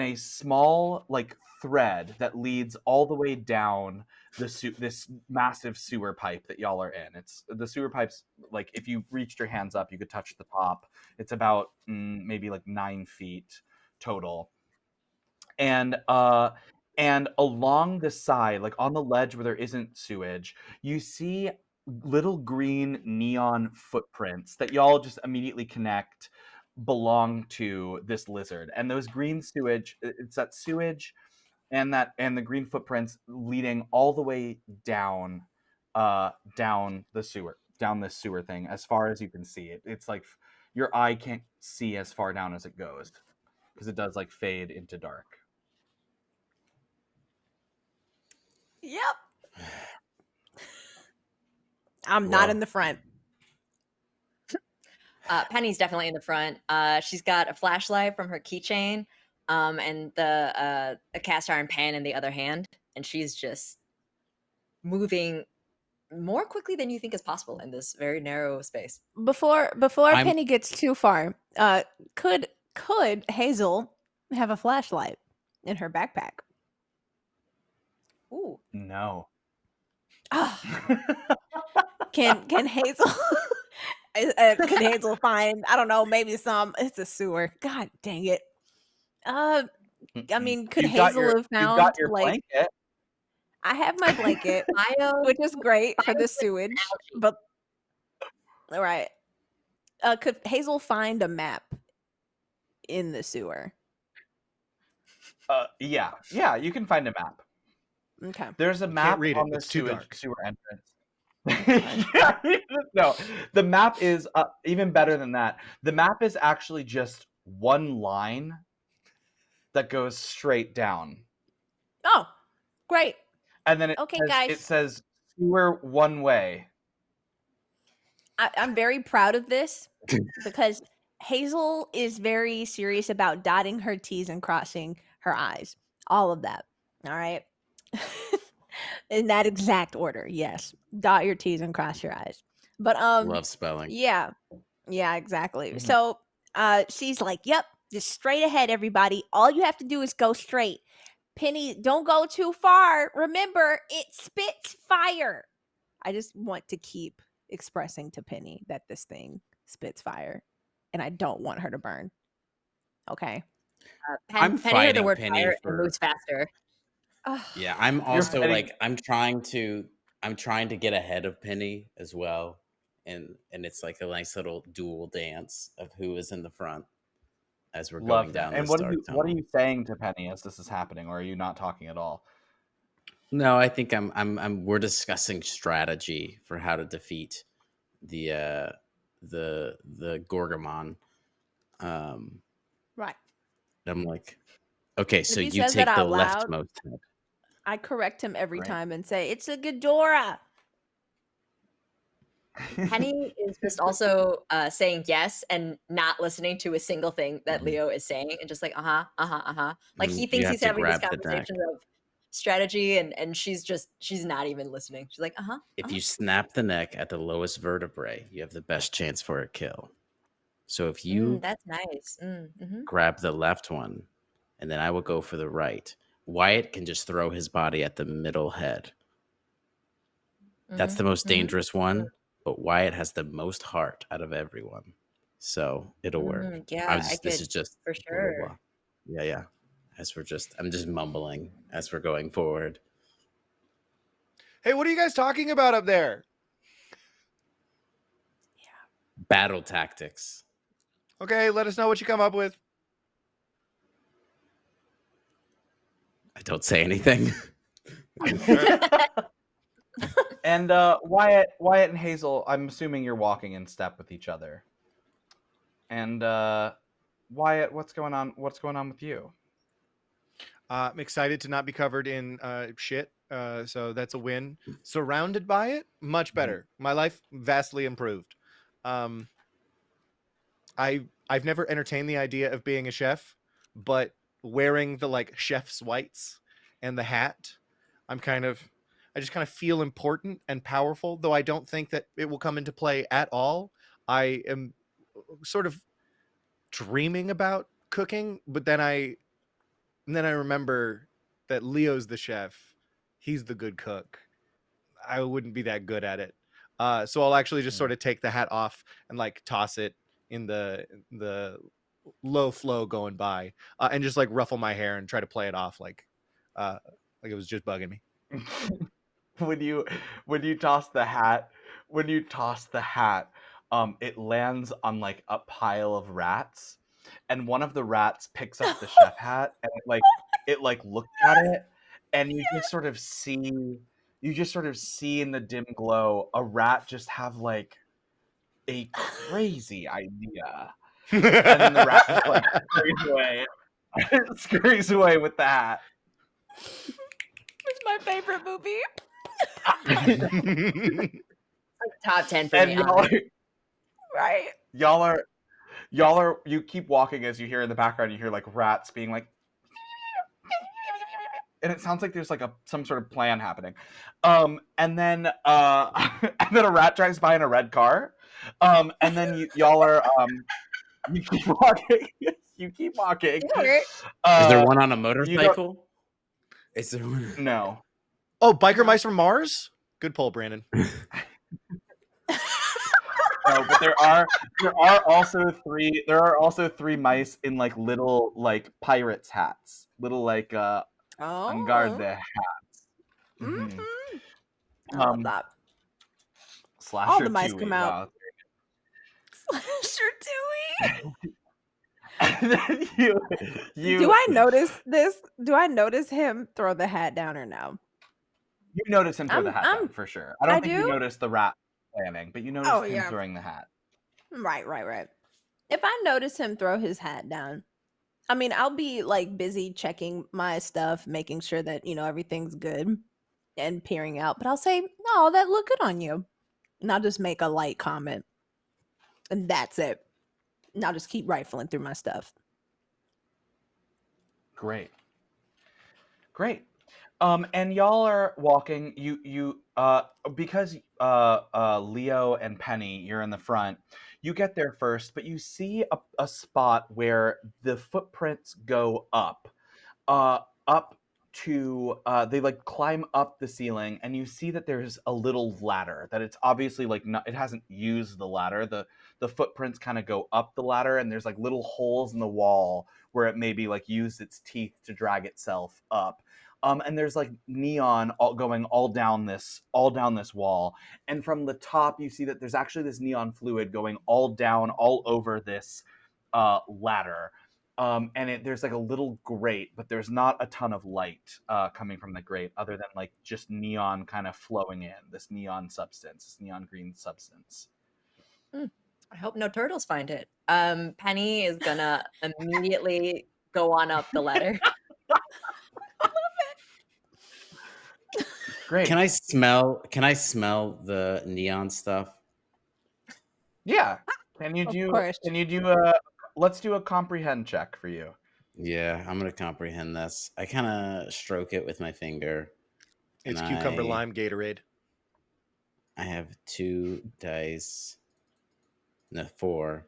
a small like thread that leads all the way down this massive sewer pipe that y'all are in. It's the sewer pipes, like if you reached your hands up, you could touch the top. It's about maybe like 9 feet total. And And along the side, like on the ledge where there isn't sewage, you see little green neon footprints that y'all just immediately connect belong to this lizard. And those green sewage, it's that sewage and the green footprints leading all the way down down this sewer thing as far as you can see. It's like your eye can't see as far down as it goes because it does like fade into dark. Yep. I'm not Well. in the front. Penny's definitely in the front. She's got a flashlight from her keychain, and a cast iron pan in the other hand, and she's just moving more quickly than you think is possible in this very narrow space. Before I'm- Penny gets too far, could Hazel have a flashlight in her backpack? Ooh. No. Can Hazel can Hazel find, I don't know, maybe it's a sewer. God dang it. I mean, could You've got Hazel your- have you've found got your like blanket. I have my blanket, which is great for the sewage, but all right. Could Hazel find a map in the sewer? Yeah, you can find a map. Okay. There's a You map can't read it, on the it's too sewage dark. sewer entrance. Yeah, no, the map is even better than that. The map is actually just one line that goes straight down, Oh, great. and then Okay, it guys. says sewer one way. I'm very proud of this because Hazel is very serious about dotting her T's and crossing her I's. All of that. All right. In that exact order. Yes. Dot your T's and cross your I's. But love spelling. yeah. Yeah, exactly. Mhm. So she's like, yep, just straight ahead, everybody. All you have to do is go straight. Penny, don't go too far. Remember, it spits fire. I just want to keep expressing to Penny that this thing spits fire and I don't want her to burn. Okay. I'm Penny heard the fighting word Penny fire for- and moves faster. Yeah, I'm also fighting- like I'm trying to get ahead of Penny as well, and it's like a nice little dual dance of who is in the front as we're Love going that. down And this what dark are tunnel. you saying to Penny as this is happening, or are you not talking at all? No, I think we're discussing strategy for how to defeat the Gorgamon. Right. I'm like, okay, so he you says take that the out loud, leftmost head. I correct him every Right. time and say, it's a Ghidorah. Penny is just also saying yes and not listening to a single thing that Leo is saying, and just like like he You thinks have he's to having this grab the neck. conversation of strategy, and she's not even listening. She's like If you snap the neck at the lowest vertebrae, you have the best chance for a kill. So if you that's nice. Mm-hmm. grab the left one, and then I will go for the right, Wyatt can just throw his body at the middle head. That's the most dangerous one, but Wyatt has the most heart out of everyone. So it'll work. Yeah, This is just for blah, blah, sure. blah. Yeah. I'm just mumbling as we're going forward. Hey, what are you guys talking about up there? Battle tactics. Okay, let us know what you come up with. I don't say anything. And Wyatt and Hazel, I'm assuming you're walking in step with each other. And Wyatt, what's going on? What's going on with you? I'm excited to not be covered in shit. So that's a win. Surrounded by it, much better. My life vastly improved. I've never entertained the idea of being a chef, but wearing the like chef's whites and the hat, I just kind of feel important and powerful, though I don't think that it will come into play at all. I am sort of dreaming about cooking, but then I remember that Leo's the chef. He's the good cook. I wouldn't be that good at it. So I'll actually just sort of take the hat off and like toss it in the low flow going by, and just like ruffle my hair and try to play it off like Like it was just bugging me. when you toss the hat, it lands on like a pile of rats, and one of the rats picks up the chef hat, and it looks at it, and you just sort of see in the dim glow a rat just have like a crazy idea, and then the rat just like scurries away with the hat. It's my favorite movie. Top 10 for And me. honestly. Right. y'all are you keep walking as you hear in the background, you hear like rats being like, and it sounds like there's like some sort of plan happening. And then and then a rat drives by in a red car. And then y'all are you keep walking. You keep walking. Is there one on a motorcycle? Is there one? No. Oh, biker mice from Mars? Good pull, Brandon. No, but there are also three mice in like little like pirates hats, little like en garde hats. Mm-hmm. Mhm. I love that. Slasher All the mice Tui, come out. wow. Slasher Tui. And then you Do I notice this? Do I notice him throw the hat down or no? You notice him throw the hat I'm- down for sure. I don't I think you do? noticed the rat planning, but you noticed Oh, him yeah. throwing the hat. Right. If I notice him throw his hat down, I mean, I'll be like busy checking my stuff, making sure that, everything's good and peering out. But I'll say, "Oh, that look good on you." And I'll just make a light comment. And that's it. And I'll just keep rifling through my stuff. Great. And y'all are walking. You because Leo and Penny, you're in the front. You get there first, but you see a spot where the footprints go up to they like climb up the ceiling, and you see that there's a little ladder that it's obviously like not, it hasn't used the ladder. The footprints kind of go up the ladder, and there's like little holes in the wall where it maybe like used its teeth to drag itself up. And there's like neon going all down this wall, and from the top you see that there's actually this neon fluid going all down all over this ladder. And there's like a little grate, but there's not a ton of light coming from the grate other than like just neon kind of flowing in, this neon green substance. I hope no turtles find it. Penny is gonna immediately go on up the ladder. Great. Can I smell the neon stuff? Yeah. Can you Of do course. let's do a comprehend check for you. Yeah, I'm gonna comprehend this. I kind of stroke it with my finger. It's and cucumber lime Gatorade. I have 2 dice. No, 4.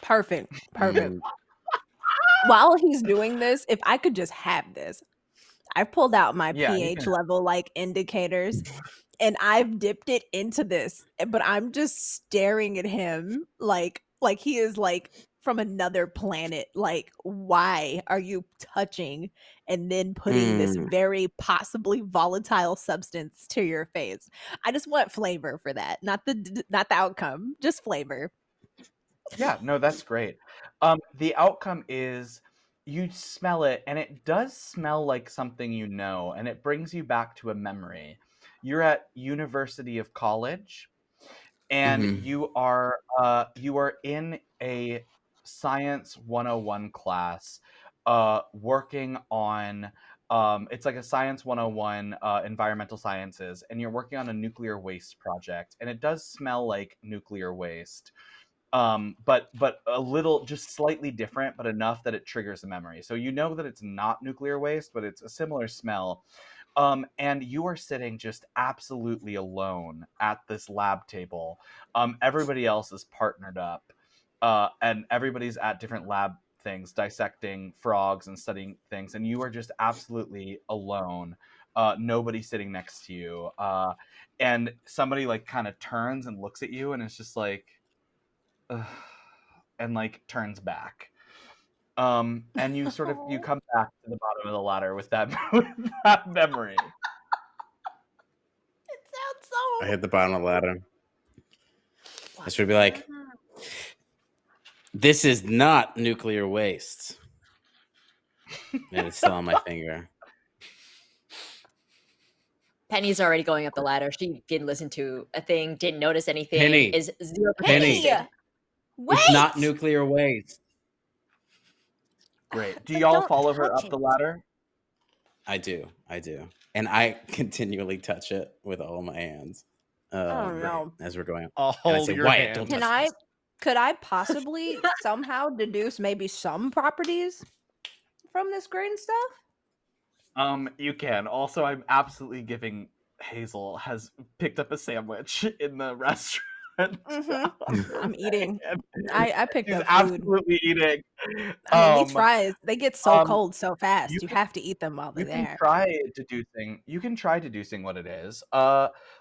Perfect. Mm, While he's doing this, if I could just have this, I've pulled out my Yeah, you pH can- level like indicators and I've dipped it into this, but I'm just staring at him like he is like from another planet. Like, why are you touching and then putting this very possibly volatile substance to your face? I just want flavor for that, not the outcome, just flavor. Yeah, no, that's great. The outcome is you smell it, and it does smell like something you know, and it brings you back to a memory. You're at University of College, and Mhm. you are in a Science 101 class, working on it's like a Science 101 environmental sciences, and you're working on a nuclear waste project, and it does smell like nuclear waste. But a little, just slightly different, but enough that it triggers a memory. So you know that it's not nuclear waste, but it's a similar smell. And you are sitting just absolutely alone at this lab table. Everybody else is partnered up, and everybody's at different lab things, dissecting frogs and studying things, and you are just absolutely alone. Nobody sitting next to you, and somebody like kind of turns and looks at you, and it's just like, ugh, and like turns back. And you sort of you come back to the bottom of the ladder with that with that memory. It sounds I so. hit the bottom of the ladder. I should be like, this is not nuclear waste. And it's still on my finger. Penny's already going up the ladder. She didn't listen to a thing, didn't notice anything. Penny. Is 0% Penny. interested. Wait! It's not nuclear waste. Great. Do But y'all don't follow her touch up the it. ladder? I do. And I continually touch it with all my hands. Oh no. As we're going up. All And I say, your Wyatt, don't hands. touch this. Could I possibly somehow deduce maybe some properties from this green stuff? You can. Also, I'm absolutely giving Hazel has picked up a sandwich in the restaurant. I'm eating. And I picked she's up food. absolutely eating. I mean, these fries, they get so cold so fast. You can- have to eat them while they're You can there. try deducing. You can try deducing what it is.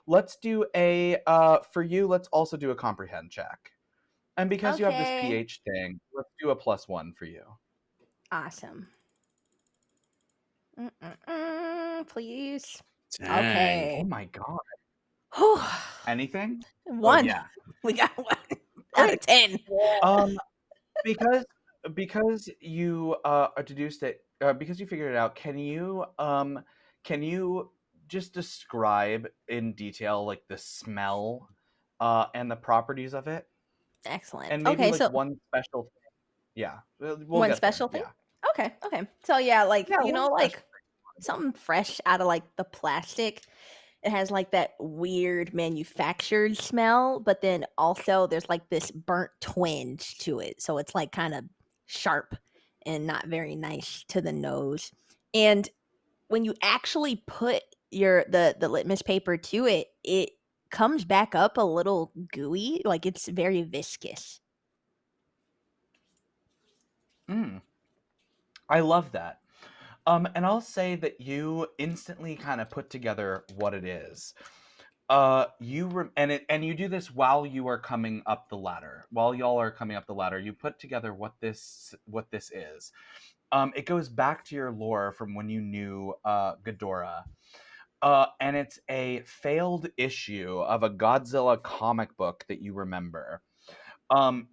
Let's do a for you. Let's also do a comprehend check. And because you have this Okay. pH thing, let's do a +1 for you. Awesome. Please. Dang. Okay. Oh my god. Whew. Anything? One. Oh, yeah. We got 1 out of 10. Because you deduced it, because you figured it out, can you just describe in detail like the smell and the properties of it, Excellent. and maybe Okay, like so one special thing? Yeah, we'll one get there, special thing? yeah. Okay. So yeah, like, Yeah, you know, one like special something fresh out of like the plastic. It has like that weird manufactured smell, but then also there's like this burnt twinge to it. So it's like kind of sharp and not very nice to the nose. And when you actually put the litmus paper to it, it comes back up a little gooey, like it's very viscous. I love that. And I'll say that you instantly kind of put together what it is. And you do this while you are coming up the ladder. While y'all are coming up the ladder, you put together what this is. It goes back to your lore from when you knew Ghidorah. And it's a failed issue of a Godzilla comic book that you remember.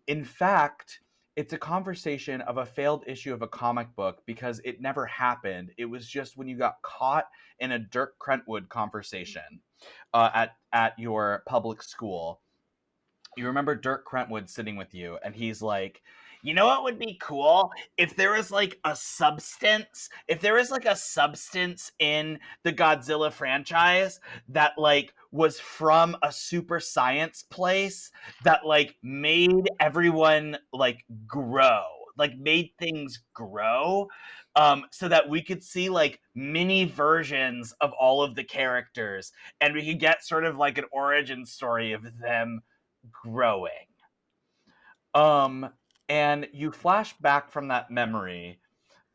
In fact, it's a conversation of a failed issue of a comic book because it never happened. It was just when you got caught in a Dirk Crentwood conversation at your public school. You remember Dirk Crentwood sitting with you, and he's like, you know what would be cool? If there was like a substance in the Godzilla franchise that like was from a super science place that like made everyone like grow, like made things grow, so that we could see like mini versions of all of the characters, and we could get sort of like an origin story of them growing. And you flash back from that memory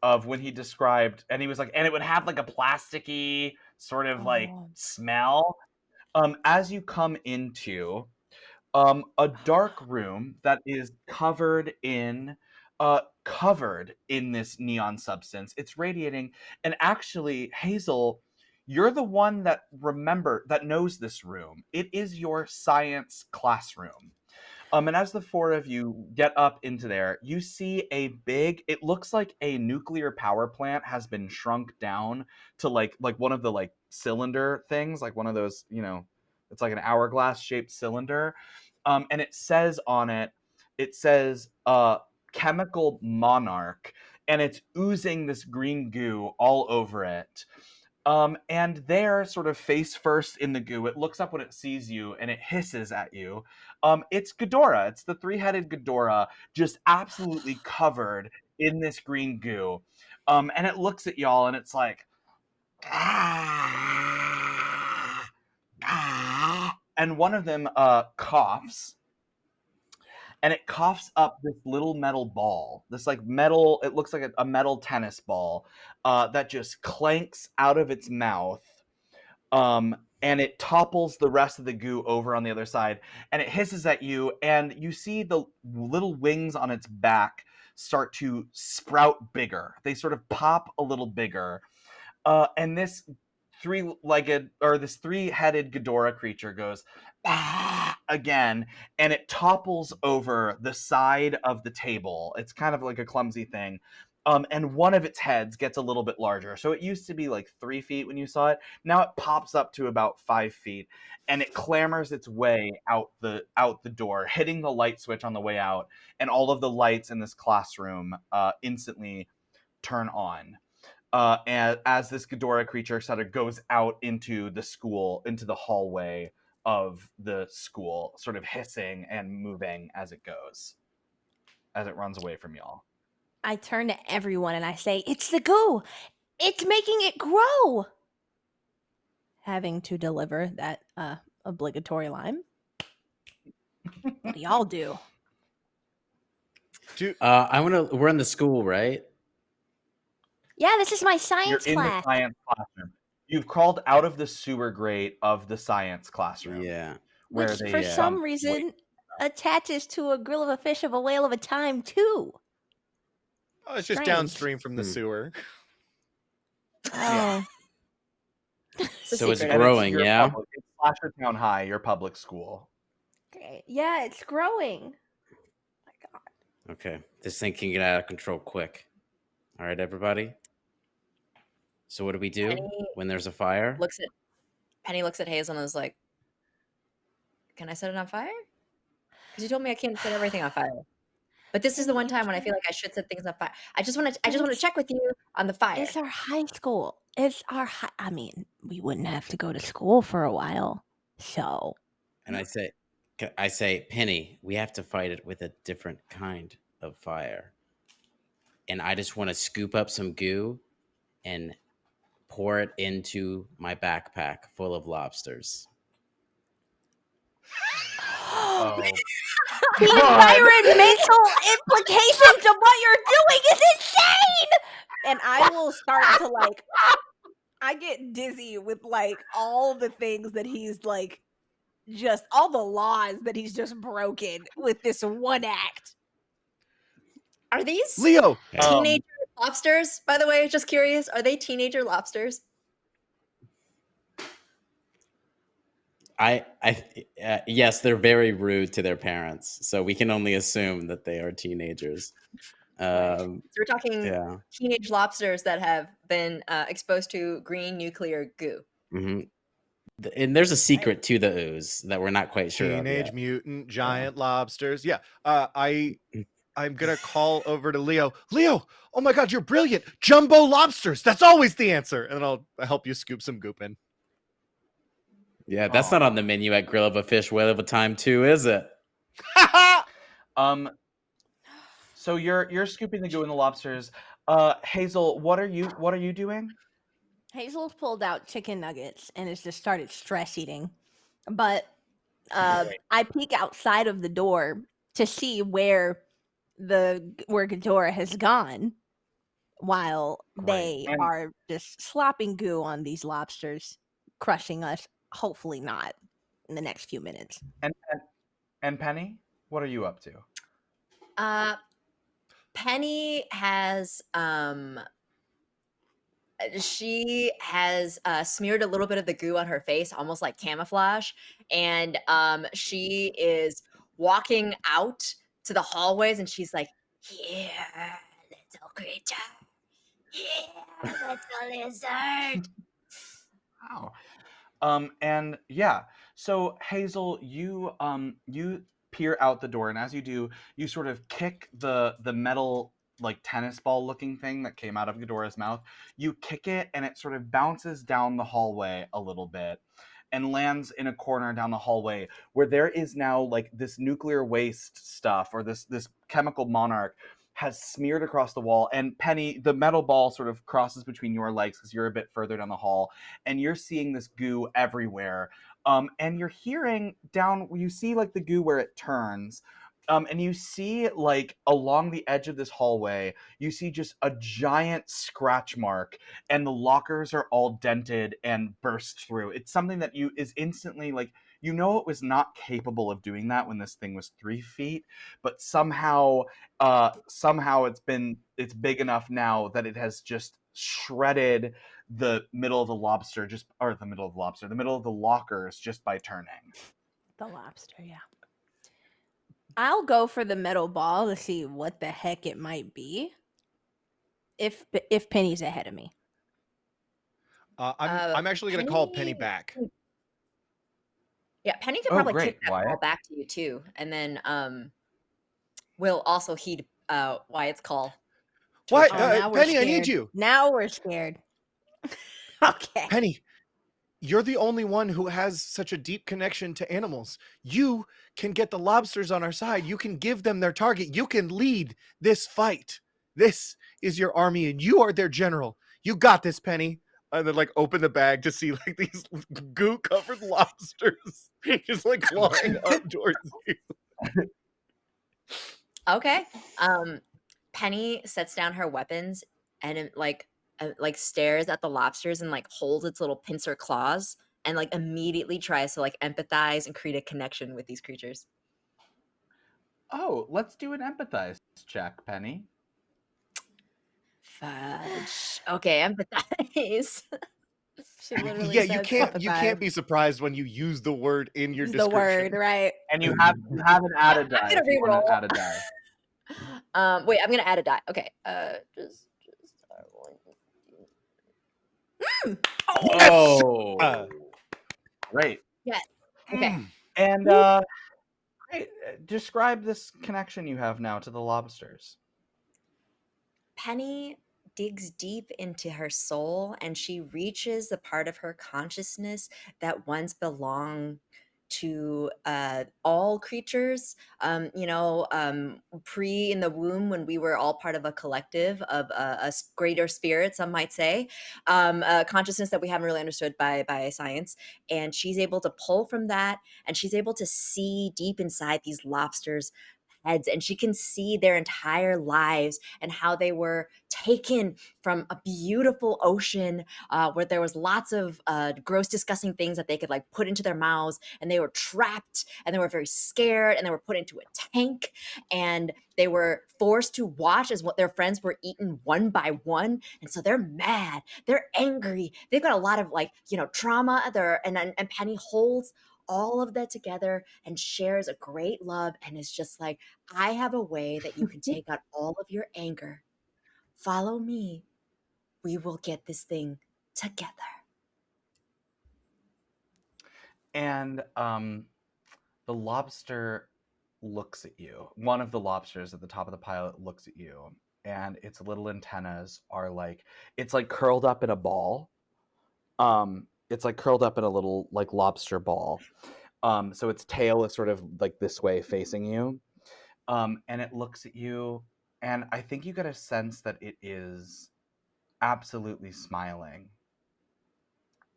of when he described, and he was like, and it would have like a plasticky sort of like smell. As you come into a dark room that is covered in this neon substance. It's radiating, and actually, Hazel, you're the one that knows this room. It is your science classroom. And as the four of you get up into there, you see it looks like a nuclear power plant has been shrunk down to like one of the like cylinder things, like one of those, it's like an hourglass shaped cylinder. And it says on it, Chemical Monarch, and it's oozing this green goo all over it. And there, sort of face first in the goo, it looks up when it sees you and it hisses at you. It's Ghidorah. It's the three-headed Ghidorah, just absolutely covered in this green goo. And it looks at y'all and it's like, ah, ah. And one of them coughs. And it coughs up this little metal ball, this like metal, it looks like a metal tennis ball that just clanks out of its mouth. And it topples the rest of the goo over on the other side, and it hisses at you, and you see the little wings on its back start to sprout bigger. They sort of pop a little bigger. And this three-headed Ghidorah creature goes again, and it topples over the side of the table. It's kind of like a clumsy thing. And one of its heads gets a little bit larger. So it used to be like 3 feet when you saw it. Now it pops up to about 5 feet, and it clambers its way out the door, hitting the light switch on the way out, and all of the lights in this classroom instantly turn on. And as this Ghidorah creature sort of goes out into the school, into the hallway of the school, sort of hissing and moving as it goes, as it runs away from y'all. I turn to everyone and I say, "It's the goo! It's making it grow!" Having to deliver that obligatory line. What do y'all do? We're in the school, right? Yeah, this is my You're science in the class. science classroom. You've crawled out of the sewer grate of the science classroom. Yeah. Where Which, they, for some reason, attaches to a grill of a fish of a whale of a time, too. Oh, it's just Strange. downstream from the Hmm. sewer. Oh. So it's secret of it. growing, You're yeah? public. It's Slasher Town High, your public school. Great. Yeah, it's growing. My God. Okay. This thing can get out of control quick. All right, everybody. So what do we do Penny when there's a fire? Penny looks at Hazel and is like, "Can I set it on fire? Because you told me I can't set everything on fire. But this is the one time when I feel like I should set things on fire. I just want to check with you on the fire." It's our high school. It's our high. I mean, we wouldn't have to go to school for a while. So. And I say, Penny, we have to fight it with a different kind of fire. And I just want to scoop up some goo and pour it into my backpack full of lobsters. Oh. The environmental implications of what you're doing is insane! And I will start to I get dizzy with all the things that he's just all the laws that he's just broken with this one act. Are these Leo, teenager lobsters, by the way? Just curious. Are they teenager lobsters? Yes, they're very rude to their parents, so we can only assume that they are teenagers. So we're talking Yeah. teenage lobsters that have been exposed to green nuclear goo. Hmm. And there's a secret to the ooze that we're not quite sure of Teenage yet. Mutant Giant Lobsters. Yeah. I'm gonna call over to Leo. Leo, oh my God, you're brilliant! Jumbo lobsters. That's always the answer. And then I'll help you scoop some goop in. Yeah, that's not on the menu at Grill of a Fish Whale of a Time too, is it? So you're scooping the goo in the lobsters. Hazel, what are you doing? Hazel's pulled out chicken nuggets and has just started stress eating. But I peek outside of the door to see where Ghidorah has gone while they are just slopping goo on these lobsters, crushing us. Hopefully not in the next few minutes. And Penny, what are you up to? Penny has she has smeared a little bit of the goo on her face, almost like camouflage, and she is walking out to the hallways, and she's like, "Here, little creature. Here, little lizard." Wow. And yeah, so Hazel, you peer out the door, and as you do, you sort of kick the metal tennis ball looking thing that came out of Ghidorah's mouth. You kick it, and it sort of bounces down the hallway a little bit and lands in a corner down the hallway where there is now this nuclear waste stuff, or this chemical monarch has smeared across the wall. And Penny, the metal ball sort of crosses between your legs because you're a bit further down the hall, and you're seeing this goo everywhere. And you're hearing down, you see the goo where it turns. And you see along the edge of this hallway, you see just a giant scratch mark, and the lockers are all dented and burst through. It's something that is instantly You know it was not capable of doing that when this thing was 3 feet, but somehow it's big enough now that it has just shredded the middle of the lockers just by turning. The lobster, yeah. I'll go for the metal ball to see what the heck it might be. If Penny's ahead of me. I'm actually gonna call Penny back. Yeah, Penny could Oh, probably great, kick that ball Wyatt. back to you too, and then we'll also heed Wyatt's call. to What? return. Now we're Penny, I scared. need you. Now we're scared. Okay. Penny, you're the only one who has such a deep connection to animals. You can get the lobsters on our side. You can give them their target. You can lead this fight. This is your army, and you are their general. You got this, Penny. And then, like, open the bag to see, like, these goo-covered lobsters just, like, clawing up towards you. Okay. Penny sets down her weapons and like stares at the lobsters and like holds its little pincer claws and like immediately tries to like empathize and create a connection with these creatures. Oh, let's do an empathize check, Penny. Fudge. Okay, empathize. She literally Yeah, you says can't empathize. be surprised when you use the word in your Use the description. word, right? And you have an added die. I'm gonna If you want to reroll. add a die. Wait, I'm gonna add a die. Okay. Oh, Great. Yes. Okay. And great. Describe this connection you have now to the lobsters. Penny digs deep into her soul and she reaches the part of her consciousness that once belonged to all creatures. Pre in the womb, when we were all part of a collective of a greater spirit, some might say, a consciousness that we haven't really understood by science. And she's able to pull from that, and she's able to see deep inside these lobsters' heads, and she can see their entire lives and how they were taken from a beautiful ocean where there was lots of gross, disgusting things that they could like put into their mouths, and they were trapped, and they were very scared, and they were put into a tank, and they were forced to watch as what their friends were eaten one by one. And so they're mad, they're angry, they've got a lot of like trauma there, and Penny holds all of that together and shares a great love and is just like, I have a way that you can take out all of your anger. Follow me. We will get this thing together. And the lobster looks at you. One of the lobsters at the top of the pile looks at you, and its little antennas are like, it's like curled up in a ball. It's like curled up in a little like lobster ball. So its tail is sort of like this way facing you. And it looks at you, and I think you get a sense that it is absolutely smiling.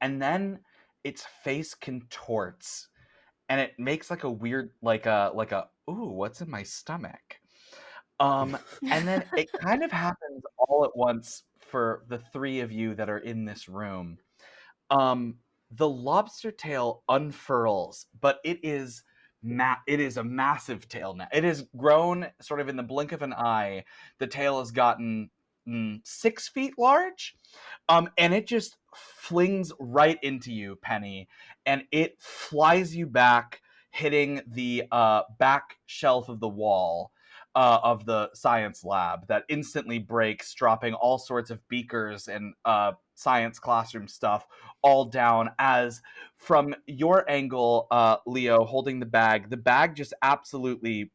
And then its face contorts, and it makes like a weird, like a ooh, what's in my stomach? And then it kind of happens all at once for the three of you that are in this room. The lobster tail unfurls, but it is a massive tail now. It has grown sort of in the blink of an eye. The tail has gotten 6 feet large, and it just flings right into you, Penny, and it flies you back, hitting the back shelf of the wall of the science lab that instantly breaks, dropping all sorts of beakers and science classroom stuff all down. As from your angle, Leo, holding the bag just absolutely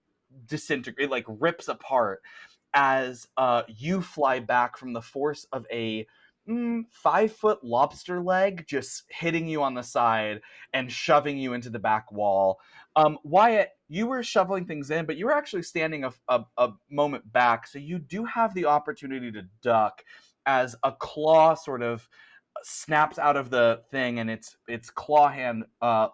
disintegrates, like rips apart as you fly back from the force of a 5-foot lobster leg just hitting you on the side and shoving you into the back wall. Wyatt, you were shoveling things in, but you were actually standing a moment back, so you do have the opportunity to duck as a claw sort of snaps out of the thing, and its claw hand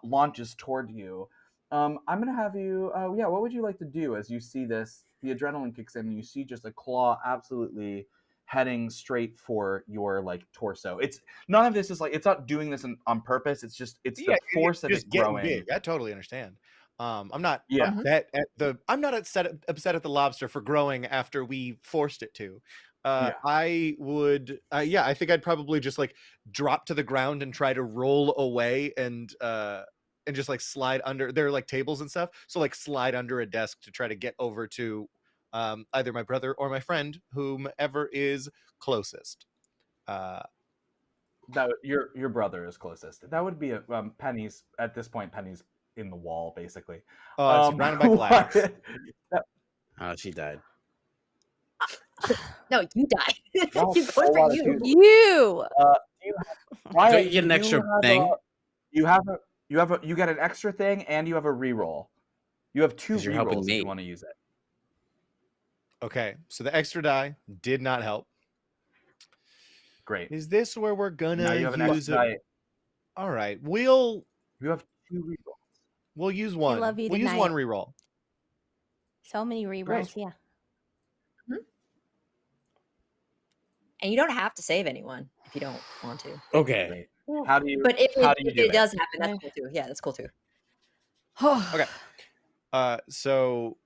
launches toward you. I'm gonna have you. Yeah, what would you like to do as you see this? The adrenaline kicks in, and you see just a claw absolutely heading straight for your like torso. It's none of this is like, it's not doing this on purpose. It's just it's the force of just it getting growing. big. I totally understand. I'm not Yeah. upset at the lobster for growing after we forced it to. Yeah. I would, I think I'd probably just like drop to the ground and try to roll away and just like slide under. There are like tables and stuff, so like slide under a desk to try to get over to either my brother or my friend, whomever is closest. That your brother is closest. That would be a Penny's at this point. Penny's in the wall basically. It's surrounded by glass. Oh, she died. No, you died. Wow, You're going a lot for of you. people. You. Do you have, Wyatt, Don't you get an extra thing? You get an extra thing, and you have a reroll. You have 2 'Cause you're helping rerolls if me. you want to use it. Okay, so the extra die did not help. Great. Is this where we're gonna Now you have an use extra it? die. All right, You have 2 rerolls. we'll use one. love you We'll use tonight. one reroll. So many rerolls, Great. yeah. And you don't have to save anyone if you don't want to. Okay. Great. How do you? But if how do you do it does happen, that's Right. cool too. Yeah, that's cool too. Okay. So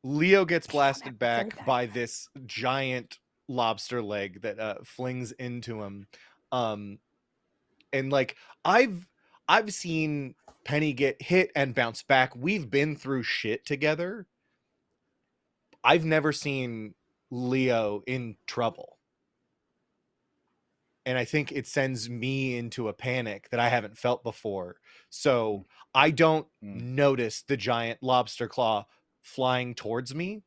Leo gets blasted so back bad. by this giant lobster leg that flings into him. And like I've seen Penny get hit and bounce back. We've been through shit together. I've never seen Leo in trouble. And I think it sends me into a panic that I haven't felt before. So I don't notice the giant lobster claw flying towards me.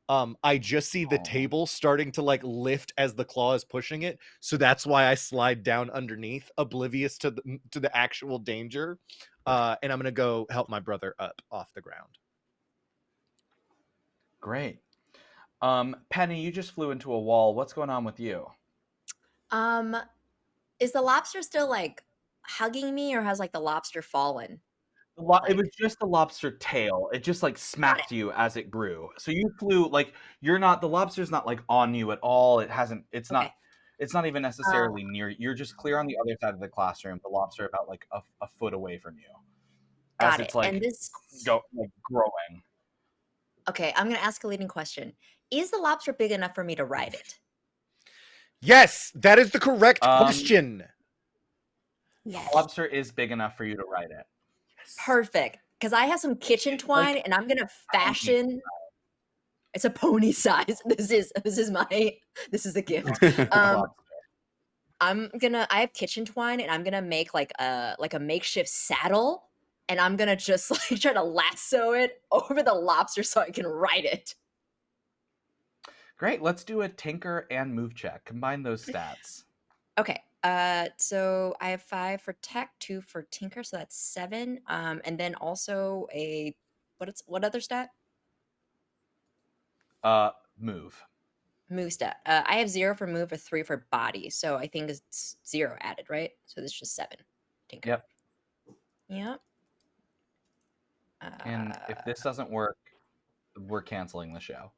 I just see the table starting to like lift as the claw is pushing it. So that's why I slide down underneath, oblivious to the actual danger. And I'm gonna go help my brother up off the ground. Great. Penny, you just flew into a wall. What's going on with you? Is the lobster still like hugging me, or has like the lobster fallen? It was just the lobster tail. It just like smacked you as it grew. So you flew like you're not. The lobster's not like on you at all. It hasn't. It's not. It's not even necessarily near. You're just clear on the other side of the classroom. The lobster about like a foot away from you. Got It's it. like And this. growing. Okay, I'm gonna ask a leading question. Is the lobster big enough for me to ride it? Yes, that is the correct question. Yes. Lobster is big enough for you to ride it. Perfect. Because I have some kitchen twine, and I'm gonna fashion. It's a pony size. This is the gift. I have kitchen twine, and I'm gonna make like a makeshift saddle, and I'm gonna just like try to lasso it over the lobster so I can ride it. Great. Let's do a tinker and move check. Combine those stats. Okay. So I have 5 for tech, 2 for tinker, so that's 7. And then also what other stat? Move. Move stat. I have 0 for move, a 3 for body, so I think it's 0 added, right? So this is just 7. Tinker. Yep. Yep. And if this doesn't work, we're canceling the show.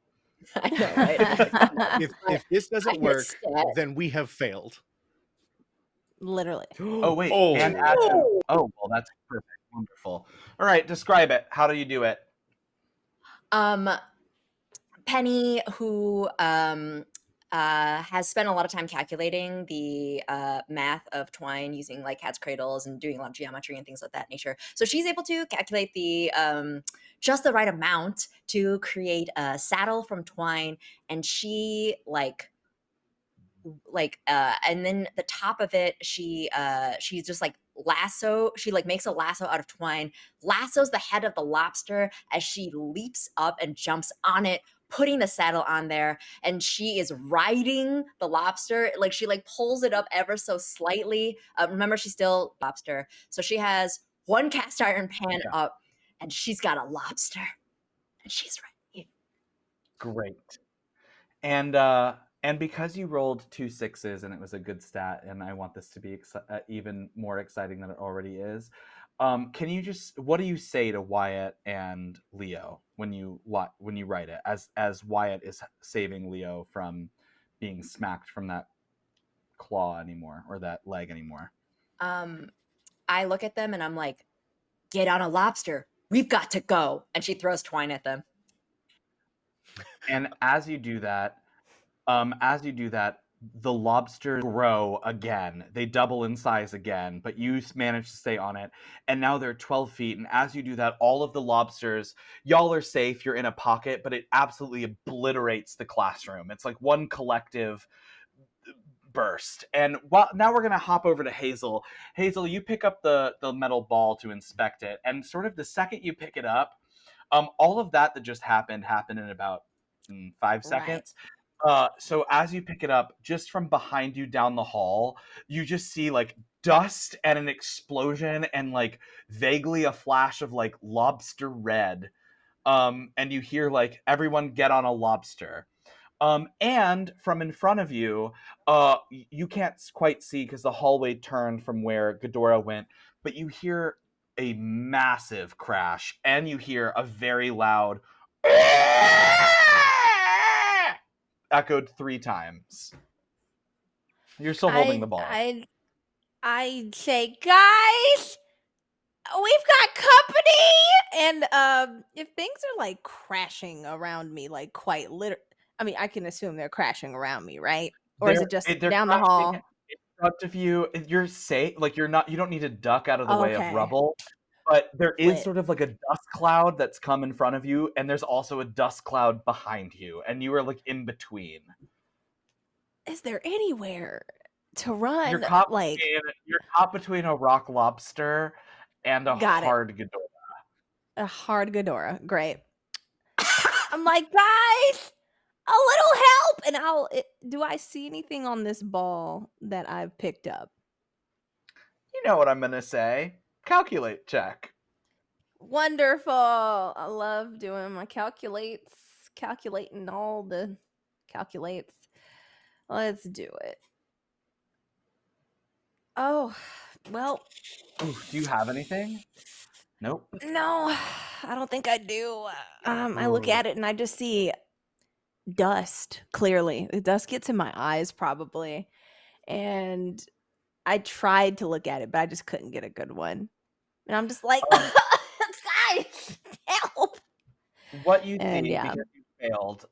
I know, right? If this doesn't I work, said- then we have failed. Literally. Oh wait. Oh. And add well, that's perfect. Wonderful. All right, describe it. How do you do it? Penny, who has spent a lot of time calculating the math of twine using like cat's cradles and doing a lot of geometry and things of that nature. So she's able to calculate the just the right amount to create a saddle from twine, and she and then the top of it, she's just like she like makes a lasso out of twine, lassos the head of the lobster as she leaps up and jumps on it, putting the saddle on there, and she is riding the lobster. Like she like pulls it up ever so slightly. Remember, she's still lobster, so she has one cast iron pan up, and she's got a lobster, and she's riding it. Great. And because you rolled 2 6s and it was a good stat, and I want this to be even more exciting than it already is, what do you say to Wyatt and Leo when you write it as Wyatt is saving Leo from being smacked from that claw anymore or that leg anymore. I look at them and I'm like, get on a lobster. We've got to go. And she throws twine at them. And as you do that, the lobsters grow again. They double in size again, but you manage to stay on it. And now they're 12 feet. And as you do that, all of the lobsters, y'all are safe. You're in a pocket, but it absolutely obliterates the classroom. It's like one collective burst. And now we're going to hop over to Hazel. Hazel, you pick up the metal ball to inspect it. And sort of the second you pick it up, all of that just happened in about 5 seconds. So as you pick it up, just from behind you down the hall, you just see like dust and an explosion and like vaguely a flash of like lobster red. And you hear like everyone get on a lobster. And from in front of you, you can't quite see because the hallway turned from where Ghidorah went, but you hear a massive crash and you hear a very loud echoed 3 times. You're still holding the ball. I say, guys, we've got company. And if things are like crashing around me, like quite literally, I mean, I can assume they're crashing around me, right? Or is it just they're down the crashing hall? in front of you. You're safe. Like you don't need to duck out of the way of Okay. rubble. But there is Lit. sort of like a dust cloud that's come in front of you, and there's also a dust cloud behind you, and you are like in between. Is there anywhere to run? You're caught between a rock lobster and a Got it. hard Ghidorah. A hard Ghidorah. Great. I'm like, guys, a little help. And do I see anything on this ball that I've picked up? You know what I'm gonna say. Calculate check. Wonderful. I love doing my calculating all the calculates. Let's do it. Oh, well. Ooh, do you have anything? Nope. No, I don't think I do. I look at it and I just see dust, clearly. The dust gets in my eyes probably. And I tried to look at it, but I just couldn't get a good one. And I'm just like, guys, help. What you And see, yeah. because you failed,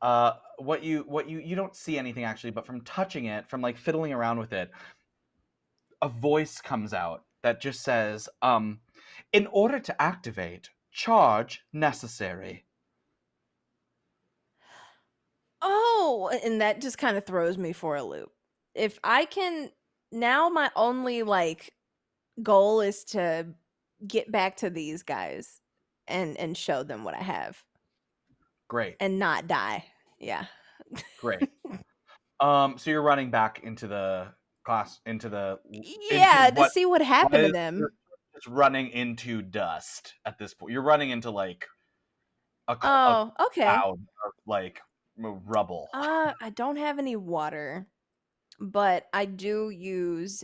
what you don't see anything actually, but from touching it, from like fiddling around with it, a voice comes out that just says, in order to activate, charge necessary. Oh, and that just kind of throws me for a loop. If I can now, my only like goal is to get back to these guys and show them what I have. Great. And not die. Yeah. Great. So you're running back into the class, Yeah, to see what happened to them. You're just running into dust at this point. You're running into like a okay. cloud of like rubble. I don't have any water, but I do use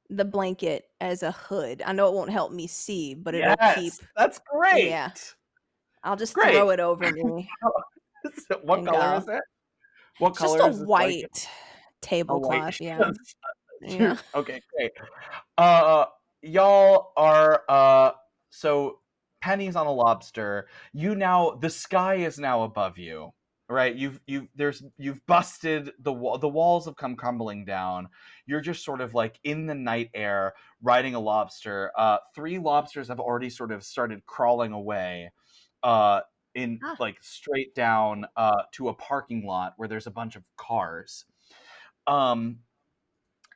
the blanket as a hood. I know it won't help me see, but it'll keep. That's great. Yeah. I'll just throw it over me. What color is it? What It's color just is a this white tablecloth. Yeah. Yeah. Okay, great. Y'all are so Penny's on a lobster. The sky is now above you. Right? You've busted the wall. The walls have come crumbling down. You're just sort of like in the night air riding a lobster. 3 lobsters have already sort of started crawling away. Like straight down to a parking lot where there's a bunch of cars. So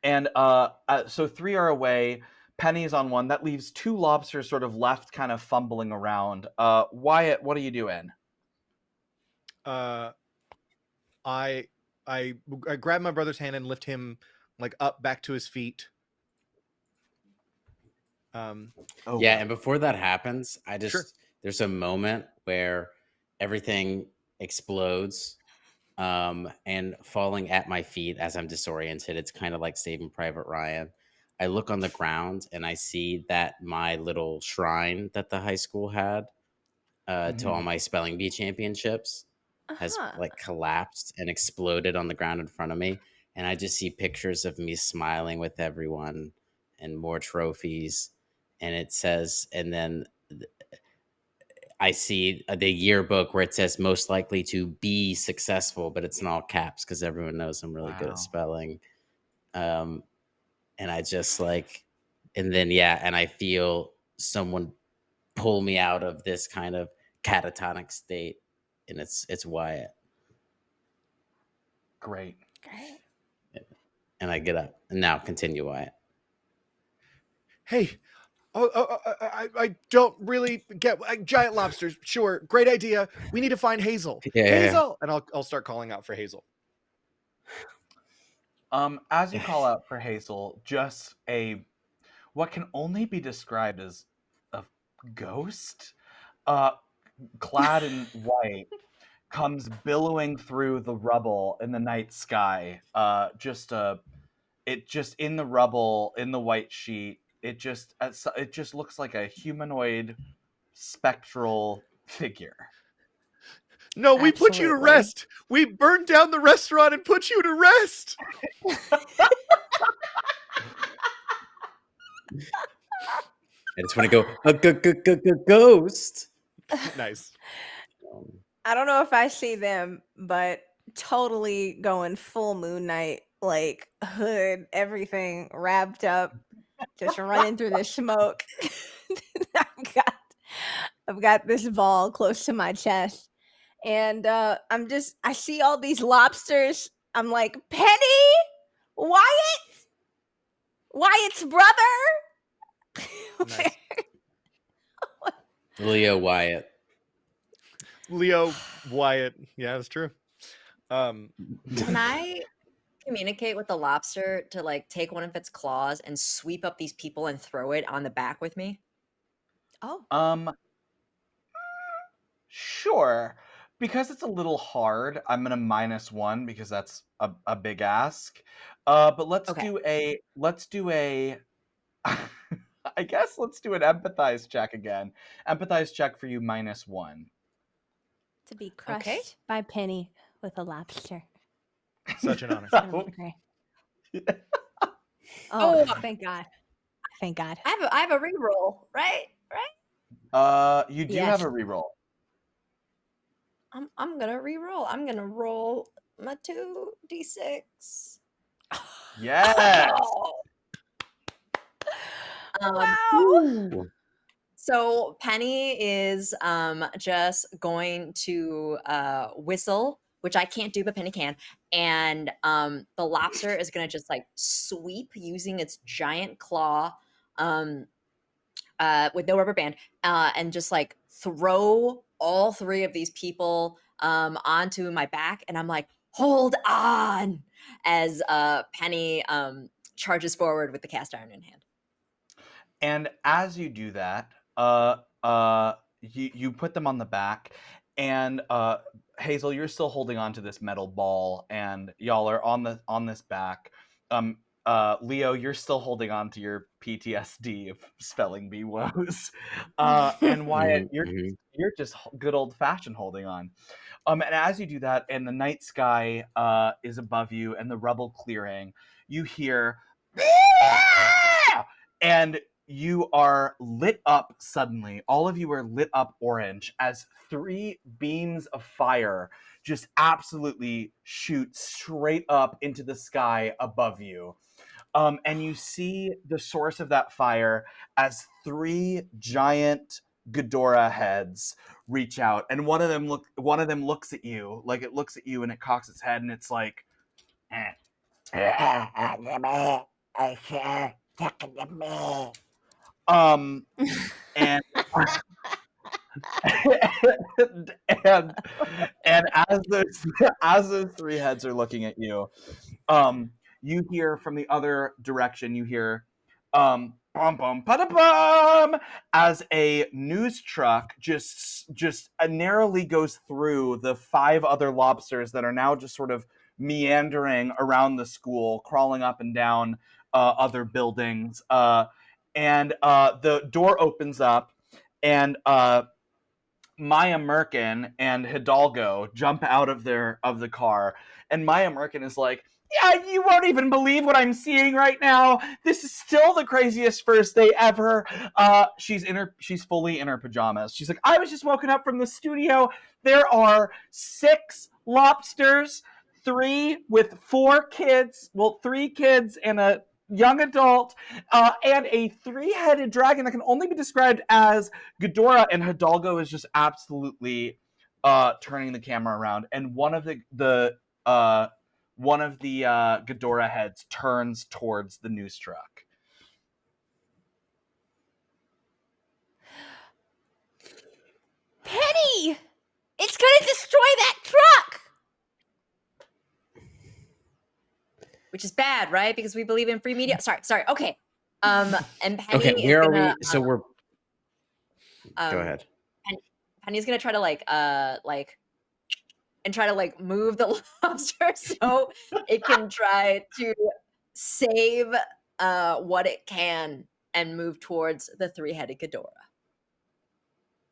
3 are away. Penny's on one. That leaves 2 lobsters sort of left kind of fumbling around. Wyatt, what are you doing? I grab my brother's hand and lift him like up back to his feet. And before that happens, there's a moment where everything explodes, and falling at my feet as I'm disoriented. It's kind of like Saving Private Ryan. I look on the ground and I see that my little shrine that the high school had to all my spelling bee championships has Uh-huh. like collapsed and exploded on the ground in front of me, and I just see pictures of me smiling with everyone and more trophies, and it says, and then I see the yearbook where it says most likely to be successful, but it's in all caps because everyone knows I'm really good at Wow. spelling. Um, and I just like, and then and I feel someone pull me out of this kind of catatonic state, and it's Wyatt. Great. Great. And I get up and now continue, Wyatt. Hey, I don't really get giant lobsters. Sure, great idea. We need to find Hazel. Yeah. Hazel, and I'll start calling out for Hazel. As you call out for Hazel, just what can only be described as a ghost, clad in white, comes billowing through the rubble in the night sky. It just in the rubble, in the white sheet. It just looks like a humanoid, spectral figure. No, we put you to Absolutely. rest. We burned down the restaurant and put you to rest. I just want to go a ghost. Nice. I don't know if I see them, but totally going full Moon Knight, like hood, everything wrapped up, just running through the smoke. I've got this ball close to my chest, and I see all these lobsters. I'm like, Penny, Wyatt's brother. Nice. Leo Wyatt. Leo Wyatt. Yeah, that's true. Can I communicate with the lobster to like take one of its claws and sweep up these people and throw it on the back with me? Oh, Sure. Because it's a little hard, I'm gonna -1 because that's a big ask. But Okay. let's do a I guess let's do an empathize check again. Empathize check for you -1. To be crushed Okay. by Penny with a lobster. Such an honor. It's gonna be great. Oh, thank God. Thank God. I have a reroll, right? Right? You do Yes. have a reroll. I'm gonna reroll. I'm gonna roll my 2d6. Yes. Wow. Ooh. So Penny is just going to whistle, which I can't do, but Penny can. And the lobster is gonna just like sweep using its giant claw with no rubber band and just like throw all three of these people onto my back. And I'm like, hold on, as Penny charges forward with the cast iron in hand. And as you do that, you put them on the back, and Hazel, you're still holding on to this metal ball, and y'all are on this back. Leo, you're still holding on to your PTSD of spelling bee woes, and Wyatt, you're just good old fashioned holding on. And as you do that, and the night sky is above you, and the rubble clearing, you hear, and you are lit up suddenly. All of you are lit up orange as 3 beams of fire just absolutely shoot straight up into the sky above you. And you see the source of that fire as 3 giant Ghidorah heads reach out, and one of them looks at you, like it looks at you, and it cocks its head, and it's like, and and as those 3 heads are looking at you, you hear from the other direction, you hear bum bum bum as a news truck just narrowly goes through the 5 other lobsters that are now just sort of meandering around the school, crawling up and down other buildings, and the door opens up, and Maya Merkin and Hidalgo jump out of the car, and Maya Merkin is like, "Yeah, you won't even believe what I'm seeing right now. This is still the craziest first day ever." She's fully in her pajamas. She's like, "I was just woken up from the studio. There are 6 lobsters, 3 with 4 kids. Well, 3 kids and a young adult, and a 3-headed dragon that can only be described as Ghidorah." And Hidalgo is just absolutely turning the camera around, and one of the Ghidorah heads turns towards the news truck. Penny! It's gonna destroy that truck! Which is bad, right? Because we believe in free media. Sorry. Okay. And Penny Okay, is where are gonna, we? So we're. Go um, ahead. Penny's gonna try to and try to move the lobster so it can try to save what it can and move towards the 3-headed Ghidorah.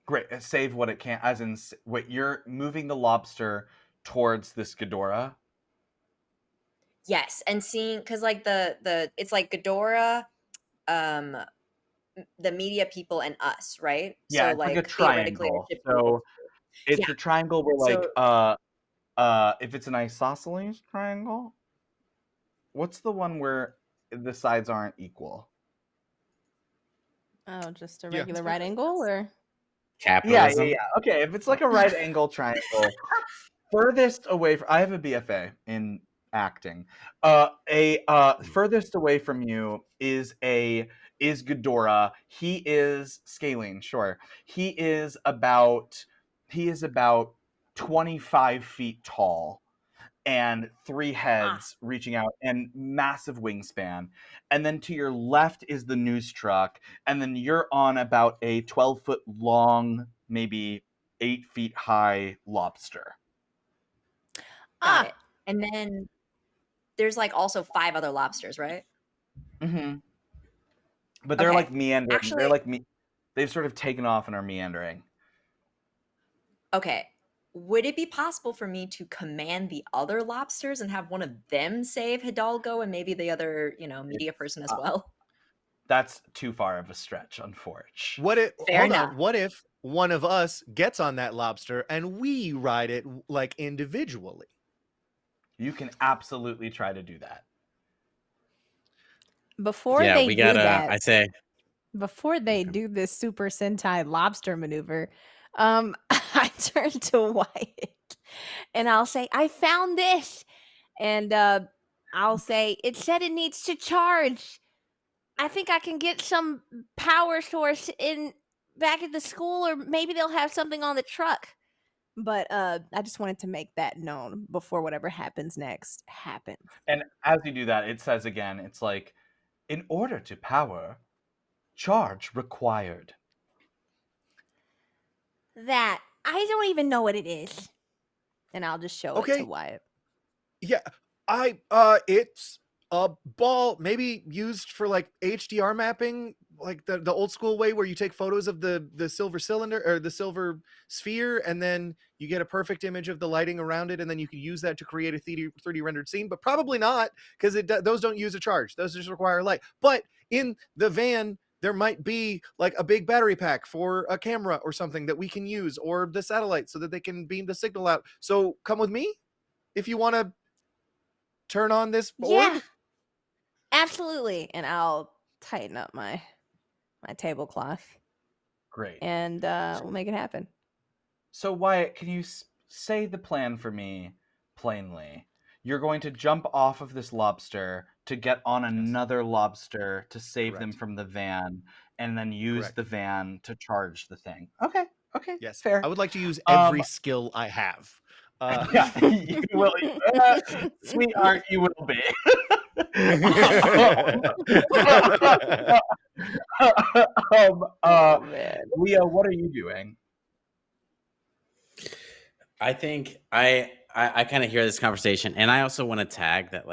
Great, save what it can, as in, wait, you're moving the lobster towards this Ghidorah? Yes, and seeing, because the it's like Ghidorah, the media people, and us, right? Yeah, So it's like a theoretically, it triangle. should be able So to. it's Yeah. a triangle where, So if it's an isosceles triangle, what's the one where the sides aren't equal? Oh, just a Yeah. regular right angle, or Capitalism. Yeah. Okay, if it's like a right angle triangle, furthest away from, I have a BFA in acting. Furthest away from you is Ghidorah. He is scalene, sure. He is about 25 feet tall and 3 heads reaching out and massive wingspan. And then to your left is the news truck, and then you're on about a 12-foot long, maybe 8 feet high lobster. got it. And then there's also 5 other lobsters, right? Mm-hmm. But they're Okay. meandering. Actually, They're they've sort of taken off and are meandering. okay. Would it be possible for me to command the other lobsters and have one of them save Hidalgo and maybe the other, media person as well? That's too far of a stretch, unfortunately. Fair Hold enough. on. What if one of us gets on that lobster and we ride it individually? You can absolutely try to do that. before Yeah, they we do gotta. that, I say. before they Okay. do this Super Sentai lobster maneuver, I turn to Wyatt and I'll say, "I found this," and I'll say, "It said it needs to charge. I think I can get some power source in back at the school, or maybe they'll have something on the truck." But I just wanted to make that known before whatever happens next happens. And as you do that, it says again, it's like, in order to power, charge required. That I don't even know what it is. And I'll just show it to Okay. Wyatt. Yeah. It's a ball maybe used for HDR mapping, like the old school way where you take photos of the silver cylinder or the silver sphere, and then you get a perfect image of the lighting around it, and then you can use that to create a 3D rendered scene. But probably not, because those don't use a charge. Those just require light. But in the van, there might be a big battery pack for a camera or something that we can use, or the satellite so that they can beam the signal out. So come with me if you want to turn on this board. Yeah, absolutely. And I'll tighten up my tablecloth. Great. And we'll make it happen. So Wyatt, can you say the plan for me plainly? You're going to jump off of this lobster to get on another lobster to save them Correct. from the van, and then use Correct. the van to charge the thing. Okay. Yes. Fair. I would like to use every skill I have. Yeah, you will. Sweetheart, you will be. Oh, man. Leo, what are you doing? I think I kind of hear this conversation, and I also want to tag that.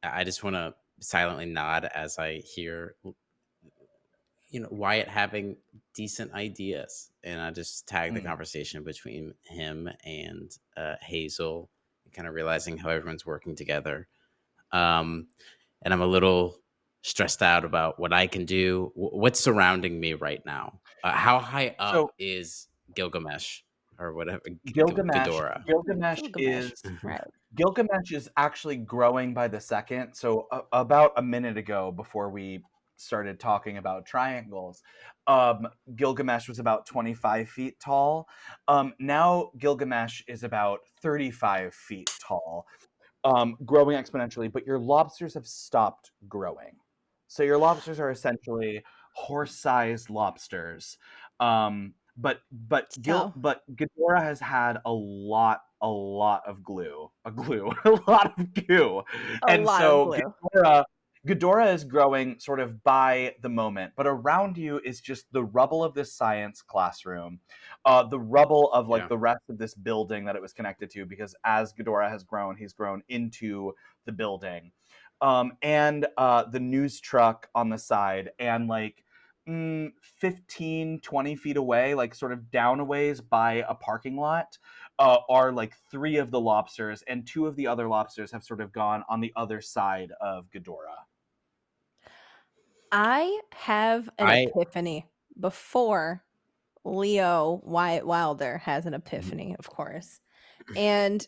I just want to silently nod as I hear, Wyatt having decent ideas. And I just tagged the Mm. conversation between him and Hazel, kind of realizing how everyone's working together. And I'm a little stressed out about what I can do. What's surrounding me right now? How high up So is Gilgamesh or whatever? Gilgamesh, Ghidorah. Gilgamesh, right? Gilgamesh is actually growing by the second. So about a minute ago, before we started talking about triangles, Gilgamesh was about 25 feet tall. Now Gilgamesh is about 35 feet tall, growing exponentially. But your lobsters have stopped growing. So your lobsters are essentially horse-sized lobsters. So But Ghidorah has had a lot of glue, a lot of goo, a and lot of so glue. Ghidorah is growing sort of by the moment, but around you is just the rubble of this science classroom, the rubble of like Yeah. the rest of this building that it was connected to, because as Ghidorah has grown, he's grown into the building, and the news truck on the side, and like 15, 20 feet away, like sort of down a ways by a parking lot, are like 3 of the lobsters, and 2 of the other lobsters have sort of gone on the other side of Ghidorah. I have an I epiphany before Leo Wyatt Wilder has an epiphany, of course. And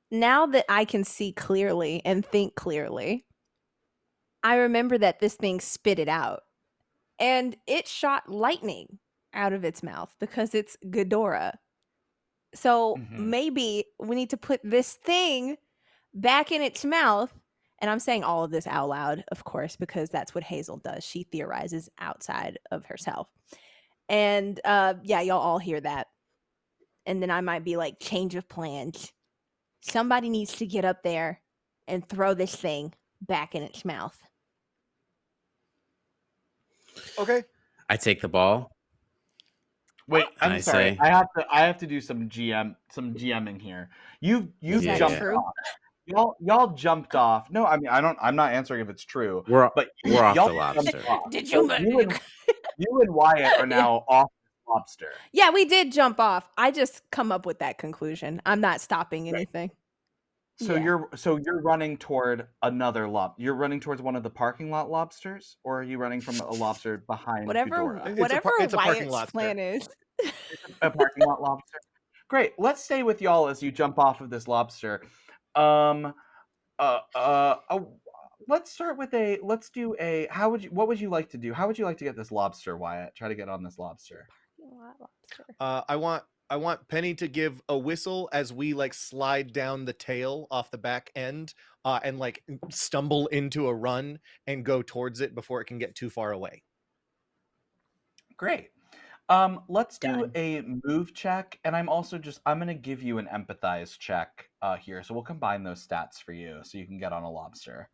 now that I can see clearly and think clearly, I remember that this thing spit it out and it shot lightning out of its mouth because it's Ghidorah. So Mhm. maybe we need to put this thing back in its mouth. And I'm saying all of this out loud, of course, because that's what Hazel does. She theorizes outside of herself. And yeah, y'all all hear that. And then I might be like, change of plans. Somebody needs to get up there and throw this thing back in its mouth. Okay. I take the ball. Wait, And I'm I sorry. say, I have to do some GMing here. You've Is that jumped true? off. Y'all jumped off. No, I mean I'm not answering if it's true, we're but we're off y'all the jumped lobster. off. Did So you? you and Wyatt are Yeah. now off the lobster. Yeah, we did jump off. I just come up with that conclusion. I'm not stopping Right. anything. So Yeah. you're running toward another You're running towards one of the parking lot lobsters, or are you running from a lobster behind Whatever Ghidorah? It's a parking Wyatt's lobster. plan is. A parking lot lobster. Great. Let's stay with y'all as you jump off of this lobster. Um. Let's start with a. Let's do a. What would you like to do? How would you like to get this lobster, Wyatt? Try to get on this lobster. I want Penny to give a whistle as we like slide down the tail off the back end, and like stumble into a run and go towards it before it can get too far away. Great. Let's do Done. a move check, and I'm gonna give you an empathize check here. So we'll combine those stats for you, so you can get on a lobster,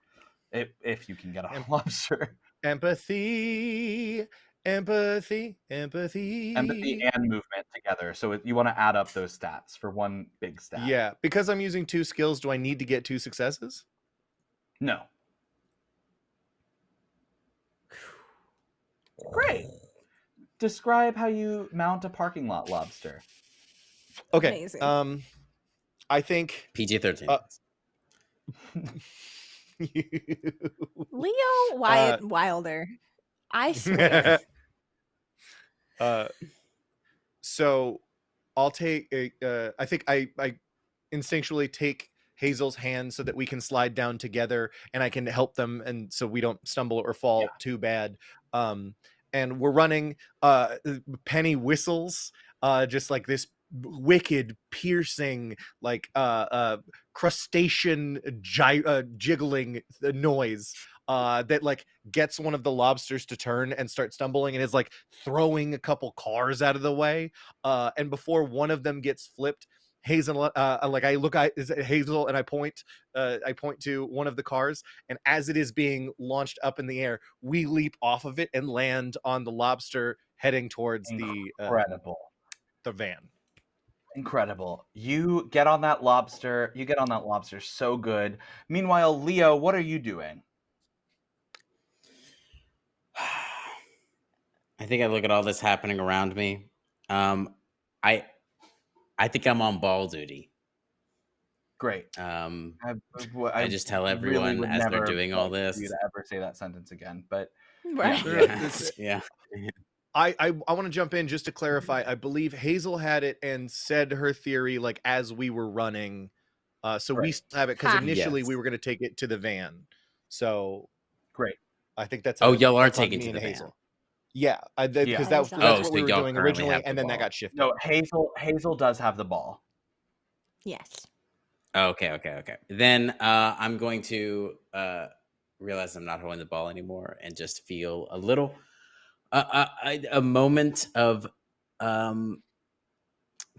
if you can get on a lobster. Empathy, empathy, Empathy empathy. and movement together. So you want to add up those stats for one big stat. Yeah, because I'm using 2 skills, do I need to get 2 successes? No. Great. Describe how you mount a parking lot lobster. Okay. Amazing. I think PG-13. Leo Wyatt Wilder. I swear. So I'll take I think I instinctually take Hazel's hand so that we can slide down together and I can help them, and so we don't stumble or fall too bad. And we're running. Penny whistles just like this wicked piercing like crustacean jiggling noise that like gets one of the lobsters to turn and start stumbling, and is like throwing a couple cars out of the way, and before one of them gets flipped, Hazel, like I look at Hazel and I point to one of the cars, and as it is being launched up in the air, we leap off of it and land on the lobster heading towards the van. Incredible. You get on that lobster. You get on that lobster so good. Meanwhile, Leo, what are you doing? I think I look at all this happening around me. Um, I I think I'm on ball duty. Great. Um, I I just tell really everyone would as they're never doing all like for you this. to ever say that sentence again. But yeah, Right. No, no, Yeah. I want to jump in just to clarify. I believe Hazel had it and said her theory like as we were running. So we Great. still have it because Ha. initially we Yes. were going to take it to the van. So Great. I think that's Oh, y'all are that's on taking me to and the van. Hazel. Yeah, Yeah. because That is that's Oh, what so we were y'all doing currently originally, have the and then that ball. got shifted. No, Hazel does have the ball. Yes. Okay. Then I'm going to realize I'm not holding the ball anymore and just feel a little, a moment of um,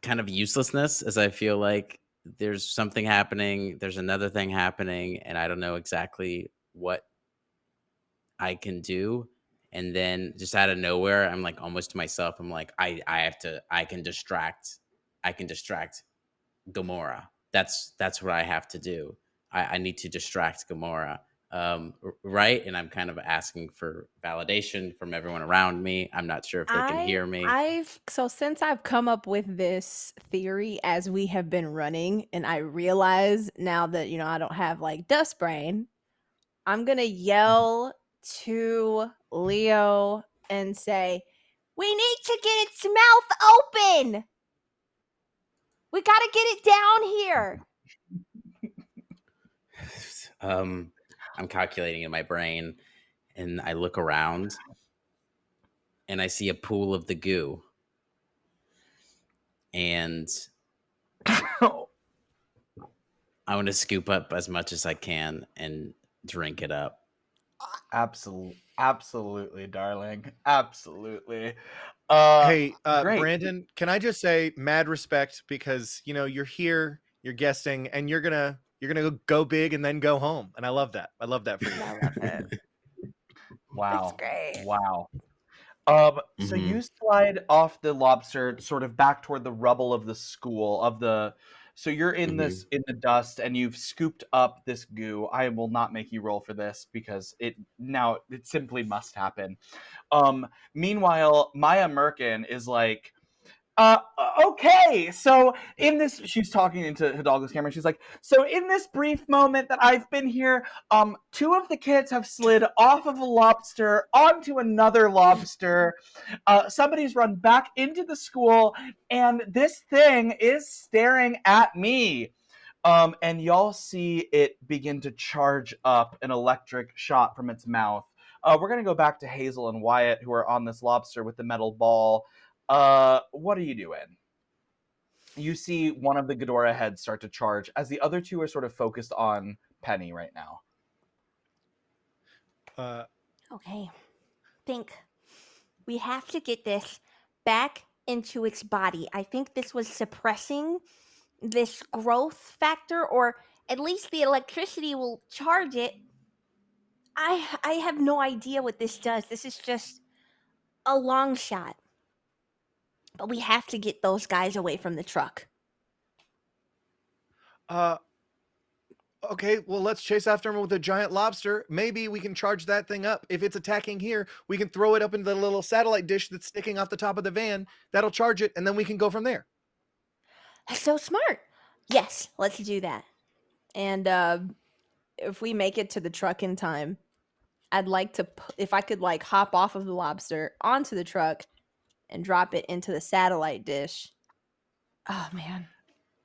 kind of uselessness as I feel like there's something happening, there's another thing happening, and I don't know exactly what I can do. And then just out of nowhere, I'm like almost to myself. I'm like, I can distract Gamora. That's what I have to do. I need to distract Gamora. Right? And I'm kind of asking for validation from everyone around me. I'm not sure if they can hear me. Since I've come up with this theory as we have been running, and I realize now that I don't have like dust brain, I'm gonna yell to Leo and say, "We need to get its mouth open. We gotta get it down here." I'm calculating in my brain, and I look around, and I see a pool of the goo, and I want to scoop up as much as I can and drink it up. Absolutely, darling. Absolutely. Hey, Great. Brandon, can I just say mad respect because you're here, you're guesting, and you're gonna go big and then go home, and I love that. I love that for you. I love it. It's Wow. great. Wow. So Hmm. you slide off the lobster sort of back toward the rubble of the school of the so you're in Hmm. in the dust and you've scooped up this goo. I will not make you roll for this because it simply must happen. Meanwhile, Maya Merkin is like, okay, so in this, she's talking into Hidalgo's camera. She's like, so in this brief moment that I've been here, two of the kids have slid off of a lobster onto another lobster. Somebody's run back into the school, and this thing is staring at me. And y'all see it begin to charge up an electric shot from its mouth. We're gonna go back to Hazel and Wyatt, who are on this lobster with the metal ball. What are you doing? You see one of the Ghidorah heads start to charge as the other two are sort of focused on Penny right now. Uh, Okay. Think we have to get this back into its body. I think this was suppressing this growth factor, or at least the electricity will charge it. I have no idea what this does. This is just a long shot. But we have to get those guys away from the truck. uh, okay, well, let's chase after him with a giant lobster. Maybe we can charge that thing up. If it's attacking here, we can throw it up into the little satellite dish that's sticking off the top of the van. That'll charge it, and then we can go from there. That's so smart. Yes, let's do that. And if we make it to the truck in time, I'd like to, if I could like hop off of the lobster onto the truck and drop it into the satellite dish. Oh man,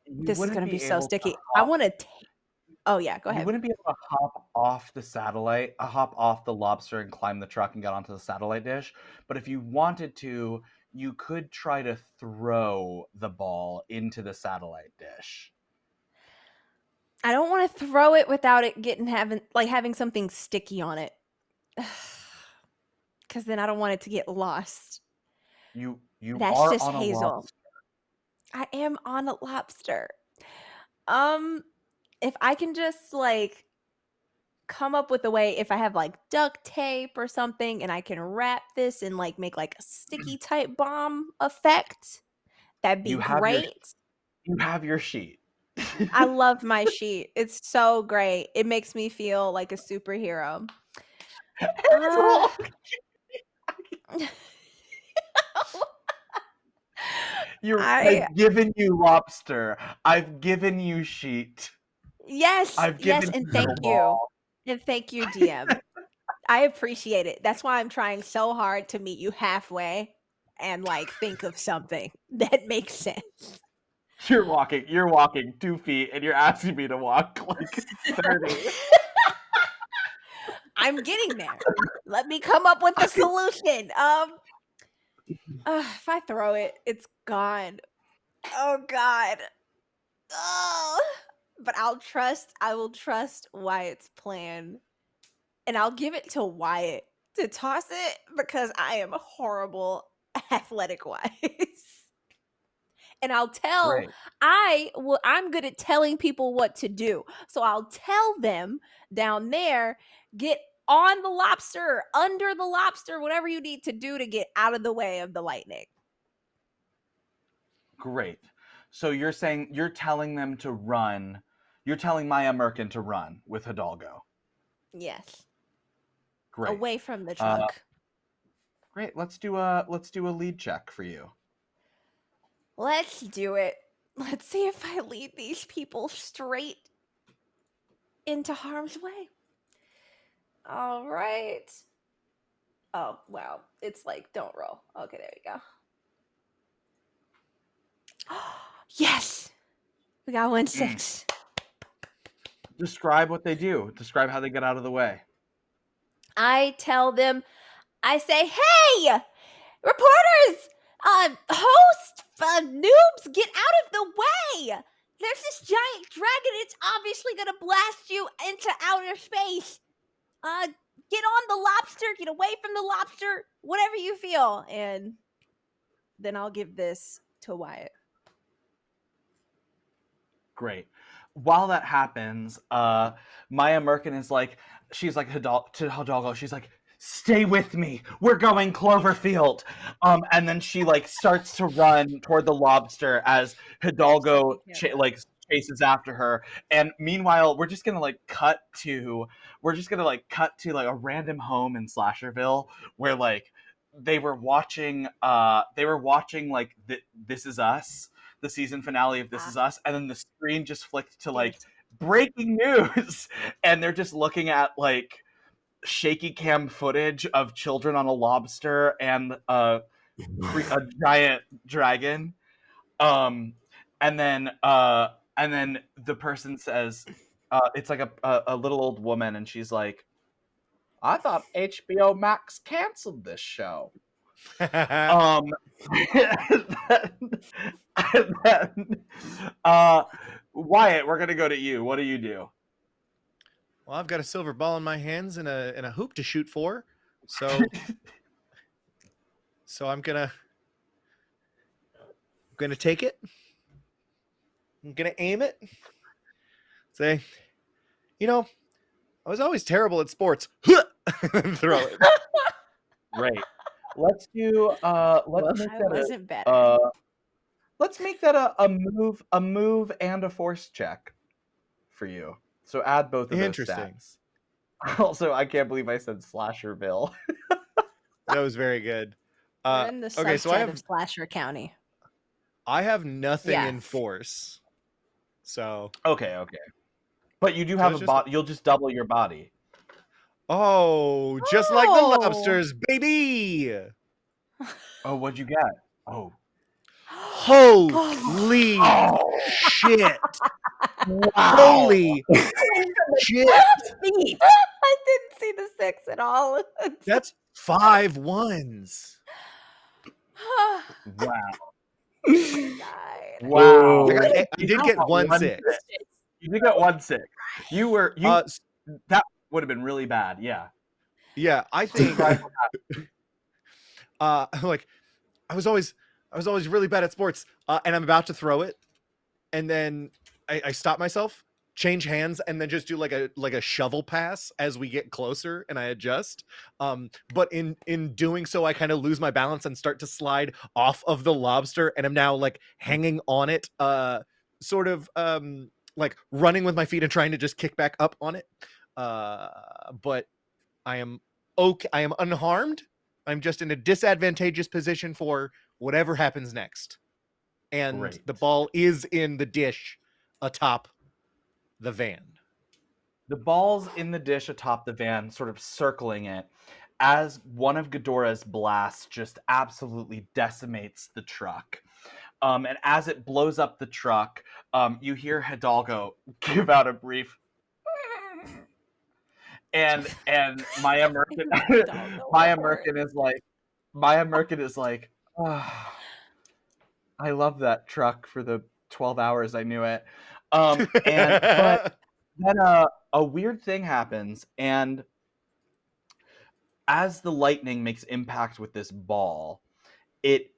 You this is wouldn't gonna be be so able to sticky. I want to take. Oh yeah, go you ahead. wouldn't be able to hop off the lobster and climb the truck and get onto the satellite dish. But if you wanted to, you could try to throw the ball into the satellite dish. I don't want to throw it without it having something sticky on it, because then I don't want it to get lost. You That's are just on a Hazel. lobster. I am on a lobster. Um, if I can just like come up with a way, if I have like duct tape or something, and I can wrap this and like make like a sticky type bomb effect, that'd be You have your great. you have your sheet. I love my sheet. It's so great. It makes me feel like a superhero. Uh, Hazel! I I've given you lobster. I've given you sheet. yes, I've yes, given and you thank the you. wall. And thank you, DM. I appreciate it. That's why I'm trying so hard to meet you halfway and like think of something that makes sense. You're walking 2 feet, and you're asking me to walk like 30. I'm getting there. Let me come up with a solution. If I throw it, it's gone. Oh God. Oh. But I will trust Wyatt's plan. And I'll give it to Wyatt to toss it because I am horrible athletic wise. And Great. I'm good at telling people what to do. So I'll tell them down there, get on the lobster, under the lobster, whatever you need to do to get out of the way of the lightning. Great. So you're telling them to run. You're telling Maya Merkin to run with Hidalgo. Yes. Great. Away from the truck. Great. Let's do a lead check for you. Let's do it. Let's see if I lead these people straight into harm's way. All right. Oh, wow. It's like, don't roll. Okay, there you go. Yes! We got 1-6. Describe what they do. Describe how they get out of the way. I tell them, I say, hey! Reporters! Host! Noobs, get out of the way! There's this giant dragon. It's obviously gonna blast you into outer space. Get on the lobster, get away from the lobster, whatever you feel. And then I'll give this to Wyatt. Great. While that happens, Maya Merkin is like, she's like to Hidalgo, she's like, stay with me. We're going Cloverfield. And then she like starts to run toward the lobster as Hidalgo chases after her. And meanwhile, we're just gonna cut to like a random home in Slasherville where like they were watching like This Is Us, the season finale of This Is Us, and then the screen just flicked to like breaking news, and they're just looking at like shaky cam footage of children on a lobster and a giant dragon. And then the person says, it's like a little old woman, and she's like, I thought HBO Max canceled this show. And then, Wyatt, we're gonna go to you. What do you do? Well, I've got a silver ball in my hands and a hoop to shoot for, so I'm gonna take it. I'm gonna aim it. Say, I was always terrible at sports. Throw it. Great. Let's do. Let's make that a move and a force check for you. So add both of those Interesting. stats. Also, I can't believe I said Slasherville. That was very good. We're in the Okay, so I have of Slasher County. I have nothing Yeah. in force. So Okay. But you do have a body. You'll just double your body. Oh, just like the lobsters, baby. Oh, what'd you get? Oh. Holy shit. Wow. Holy shit. I didn't see the 6 at all. That's 5 1s. Wow. God. Wow. I did get 1 6. You did get 1 6. That would have been really bad. Yeah. Yeah, I think like I was always really bad at sports, and I'm about to throw it, and then I stop myself, change hands, and then just do like a shovel pass as we get closer, and I adjust. But in doing so, I kind of lose my balance and start to slide off of the lobster, and I'm now like hanging on it, sort of like running with my feet and trying to just kick back up on it. But I am okay. I am unharmed. I'm just in a disadvantageous position for whatever happens next. and Great. the ball is in the dish atop the van. The ball's in the dish atop the van, sort of circling it, as one of Ghidorah's blasts just absolutely decimates the truck. And as it blows up the truck, you hear Hidalgo give out a brief, and Maya Merkin, Hidalgo Maya report. Merkin is like, oh, I love that truck for the 12 hours I knew it. But then a weird thing happens, and as the lightning makes impact with this ball, it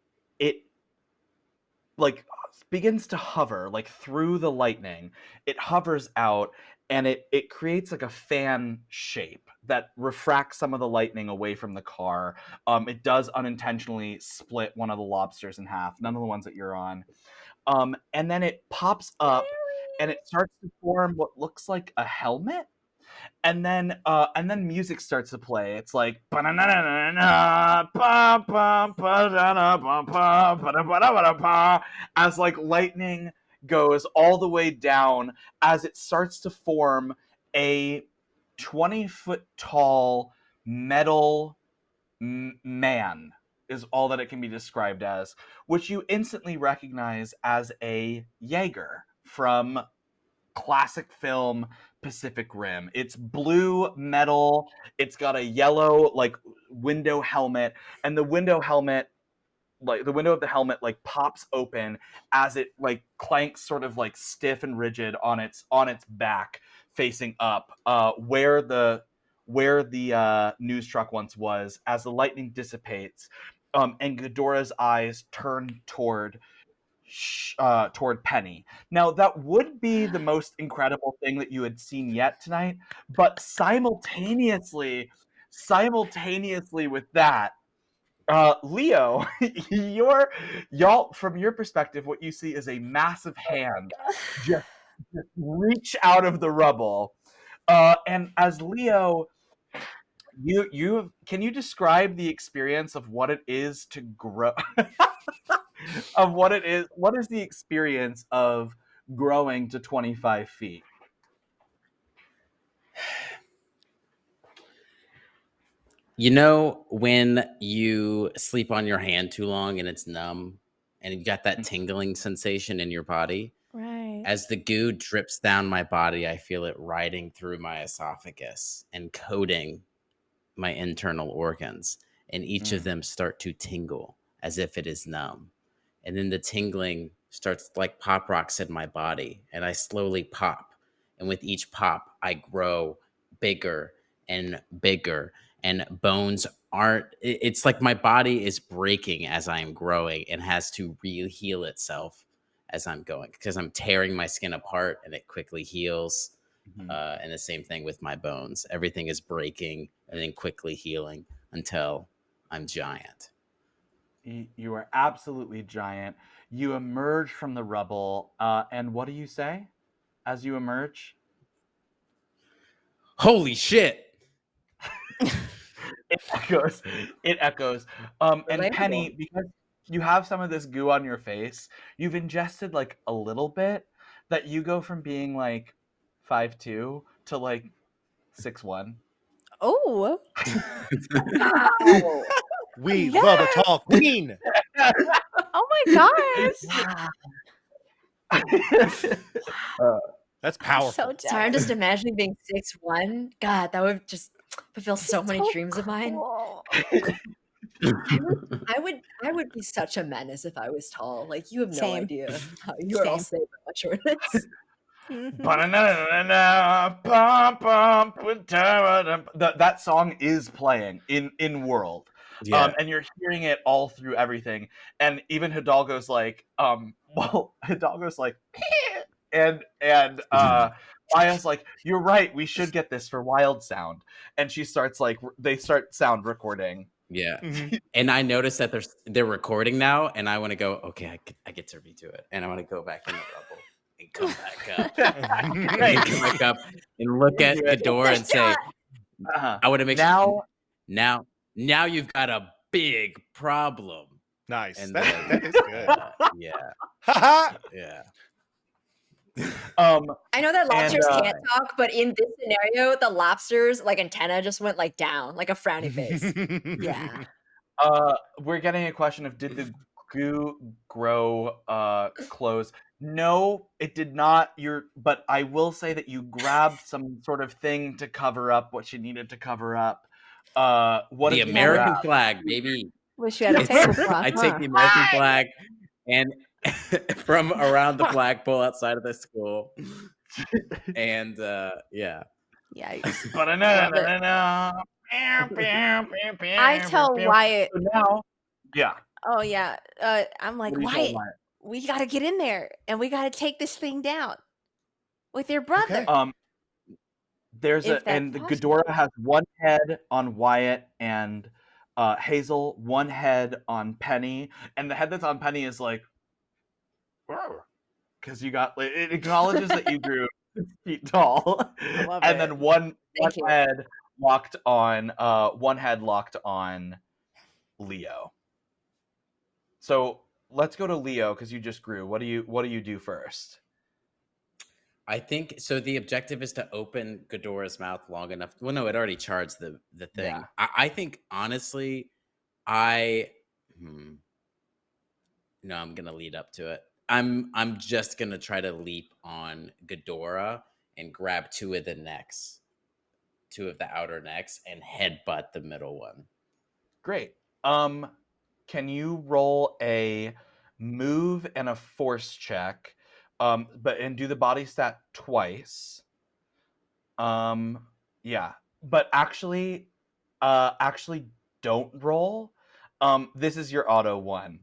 like begins to hover like through the lightning. It hovers out, and it creates like a fan shape that refracts some of the lightning away from the car. It does unintentionally split one of the lobsters in half, none of the ones that you're on. And then it pops up and it starts to form what looks like a helmet. And then music starts to play. It's like as like lightning goes all the way down as it starts to form a 20-foot tall metal man is all that it can be described as, which you instantly recognize as a Jaeger from classic film Pacific Rim. It's blue metal. It's got a yellow like window helmet, and the window helmet, like the window of the helmet, like pops open as it like clanks sort of like stiff and rigid on its back, facing up, where the news truck once was. As the lightning dissipates, and Ghidorah's eyes turn toward Penny. Now, that would be the most incredible thing that you had seen yet tonight, but simultaneously with that, Leo, y'all, from your perspective, what you see is a massive hand just reach out of the rubble. And as Leo, you can you describe the experience of what it is to grow of what is the experience of growing to 25 feet? You know when you sleep on your hand too long and it's numb and you got that tingling sensation in your body? Right. As the goo drips down my body, I feel it riding through my esophagus and coating my internal organs, and each of them start to tingle as if it is numb. And then the tingling starts like pop rocks in my body, and I slowly pop. And with each pop, I grow bigger and bigger, and bones aren't. It's like my body is breaking as I'm growing and has to re-heal itself as I'm going, because I'm tearing my skin apart and it quickly heals. And the same thing with my bones. Everything is breaking and then quickly healing until I'm giant. You are absolutely giant. You emerge from the rubble, and what do you say as you emerge? Holy shit! It echoes. It echoes. And Penny, Relatable. because you have some of this goo on your face, you've ingested like a little bit, that you go from being like 5'2" to like 6'1". Oh, Wow. We love a tall queen. oh my gosh. That's I'm powerful. so Sorry, I'm jealous. just imagining being 6'1". God, that would just fulfill so many So dreams of mine. cool. I would be such a menace if I was tall. Like, you have no Same. idea how you are all Same. safe at my shortness. Mhm. That song is playing in world. Yeah. And you're hearing it all through everything. And even Hidalgo's like, Hidalgo's like, and Maya's like, you're right, we should get this for Wild Sound. And she starts like, they start sound recording. Yeah. Mhm. And I noticed that they're recording now, and I want to go, okay, I get to redo it. And I want to go back in the rubble and come back up. Great. And come back up and look at Redo it. Ghidorah and say, Uh-huh. I want to make Now, now you've got a big problem. Nice. And That then is good. Yeah. Haha. Yeah. I know that And, lobsters can't talk, but in this scenario, the lobster's like antenna just went like down, like a frowny face. Yeah. we're getting a question of did the goo grow clothes? No, it did not. But I will say that you grabbed some sort of thing to cover up what you needed to cover up. What The did you American grab? flag, baby. Wish you had a It's- tablecloth. I take huh? the American flag and from around the flagpole outside of the school. And yeah. Yikes. Ba-da-na-na-na-na. I tell Wyatt, So now, yeah. oh yeah, I'm like, What do you tell Wyatt, Wyatt? we got to get in there and we got to take this thing down with your brother. Okay. There's If that's and the possible. Ghidorah has one head on Wyatt and Hazel, one head on Penny, and the head that's on Penny is like, because you got it acknowledges that you grew 6 feet tall, I love and it. then one Thank you. head locked on Leo. So let's go to Leo because you just grew. What do you do first? I think so. The objective is to open Ghidorah's mouth long enough. Well, no, it already charged the thing. Yeah. I think honestly, I no, I'm gonna lead up to it. I'm just gonna try to leap on Ghidorah and grab two of the outer necks, and headbutt the middle one. Great. Can you roll a move and a force check? And do the body stat twice. Yeah. But actually don't roll. This is your auto one.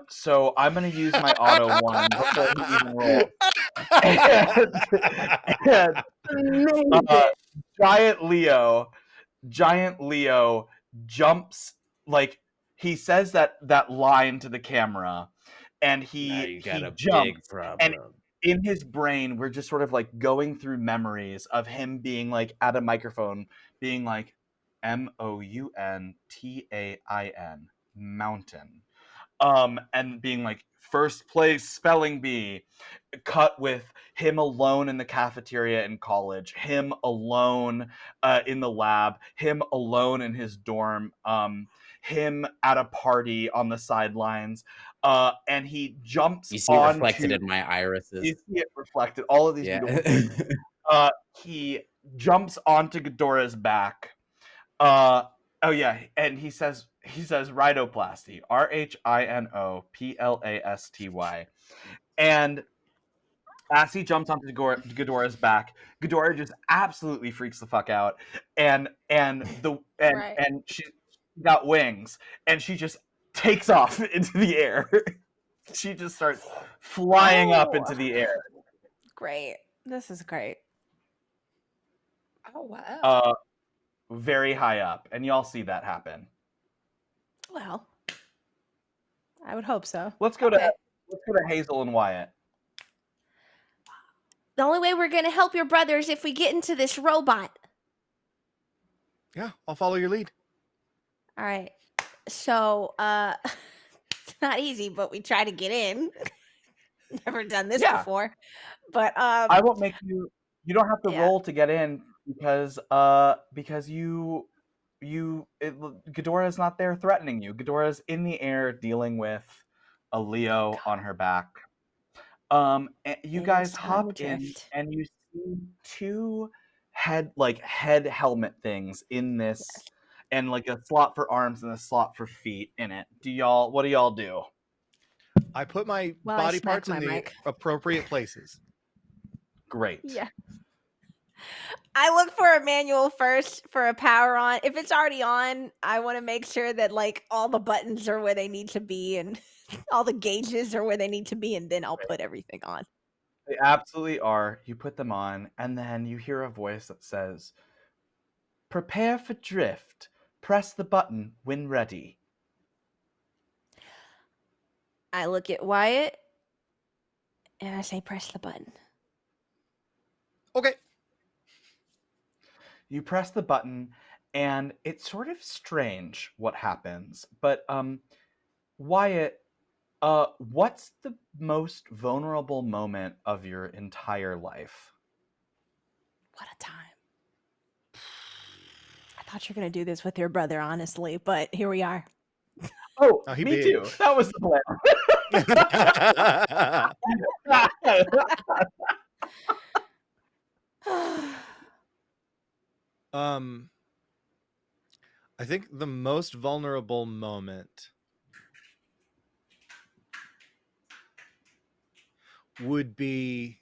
So I'm gonna use my auto one before he even rolls. And, giant Leo jumps, like he says that line to the camera, and Now he you got a jumps, big problem. and in his brain we're just sort of like going through memories of him being like at a microphone being like MOUNTAIN mountain, and being like first place spelling bee, cut with him alone in the cafeteria in college, him alone in the lab, him alone in his dorm, him at a party on the sidelines, and he jumps You see it reflected onto. in my irises. You see it reflected. All of these beautiful things. He jumps onto Ghidorah's back. Oh yeah, and he says rhinoplasty, RHINOPLASTY, and as he jumps onto Ghidorah's back, Ghidorah just absolutely freaks the fuck out, and Right. she got wings, and she just takes off into the air. She just starts flying up into the air. Great. This is great. Oh wow. Very high up, and y'all see that happen. Well, I would hope so. Let's go to Hazel and Wyatt. The only way we're going to help your brother is if we get into this robot. Yeah, I'll follow your lead. All right. So, it's not easy, but we try to get in. Never done this Yeah. before. But I won't make you. You don't have to Yeah. roll to get in because Ghidorah's not there threatening you. Ghidorah's in the air dealing with a Leo on her back. And you And guys it's time hop to in, drift. and you see two head helmet things in this, and like a slot for arms and a slot for feet in it. What do y'all do? I put my Well, I body smack parts in my the mic. appropriate places. Great. Yeah. I look for a manual first for a power on. If it's already on, I want to make sure that like all the buttons are where they need to be and all the gauges are where they need to be, and then I'll put everything on. They absolutely are. You put them on, and then you hear a voice that says, "Prepare for drift. Press the button when ready." I look at Wyatt and I say, press the button. Okay. You press the button, and it's sort of strange what happens. But Wyatt, What's the most vulnerable moment of your entire life? What a time. I thought you were going to do this with your brother, honestly, but here we are. Oh, Oh, he me big. too. That was the plan. I think the most vulnerable moment would be,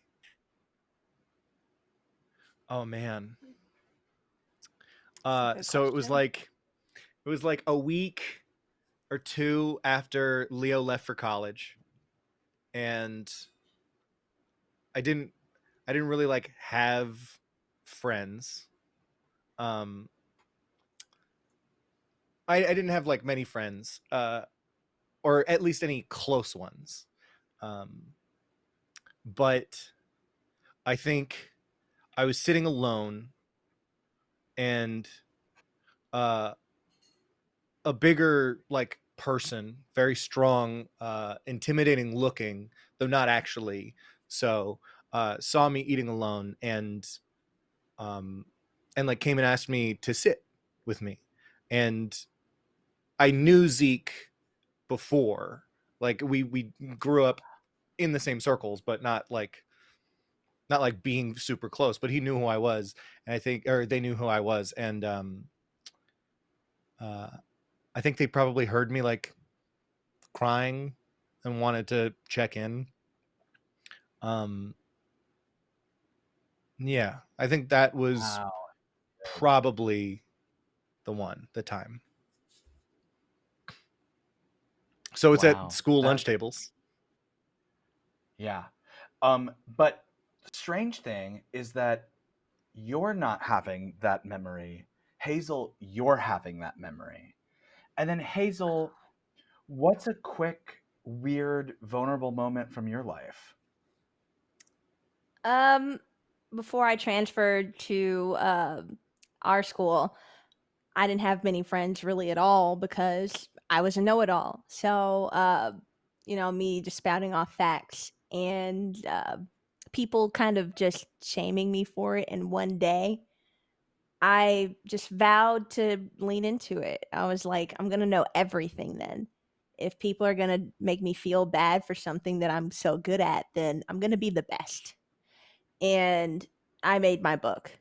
oh man. So it was like a week or two after Leo left for college, and I didn't really like have friends. I didn't have like many friends, or at least any close ones. But I think I was sitting alone, and a bigger like person, very strong, intimidating looking, though not actually, so saw me eating alone, and like came and asked me to sit with me. And I knew Zeke before, like we grew up in the same circles, but not like being super close, but he knew who I was, and I think, or they knew who I was, and I think they probably heard me like crying and wanted to check in. Yeah, I think that was Wow. probably the time. So it's Wow. at school lunch tables. Yeah. But strange thing is that you're not having that memory. Hazel, you're having that memory. And then Hazel, what's a quick, weird, vulnerable moment from your life? Before I transferred to our school, I didn't have many friends really at all because I was a know-it-all. So, me just spouting off facts and people kind of just shaming me for it. And one day, I just vowed to lean into it. I was like, I'm gonna know everything then. If people are gonna make me feel bad for something that I'm so good at, then I'm gonna be the best. And I made my book,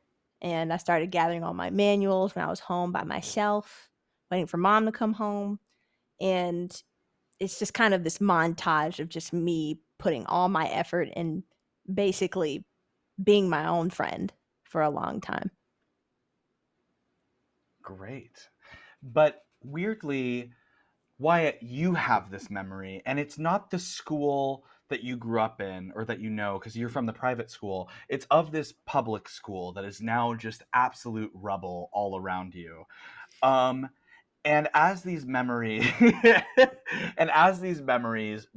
and I started gathering all my manuals when I was home by myself, waiting for mom to come home. And it's just kind of this montage of just me putting all my effort and basically being my own friend for a long time. Great. But weirdly, Wyatt, you have this memory, and it's not the school that you grew up in or that you know because you're from the private school. It's of this public school that is now just absolute rubble all around you. Um, and as these memories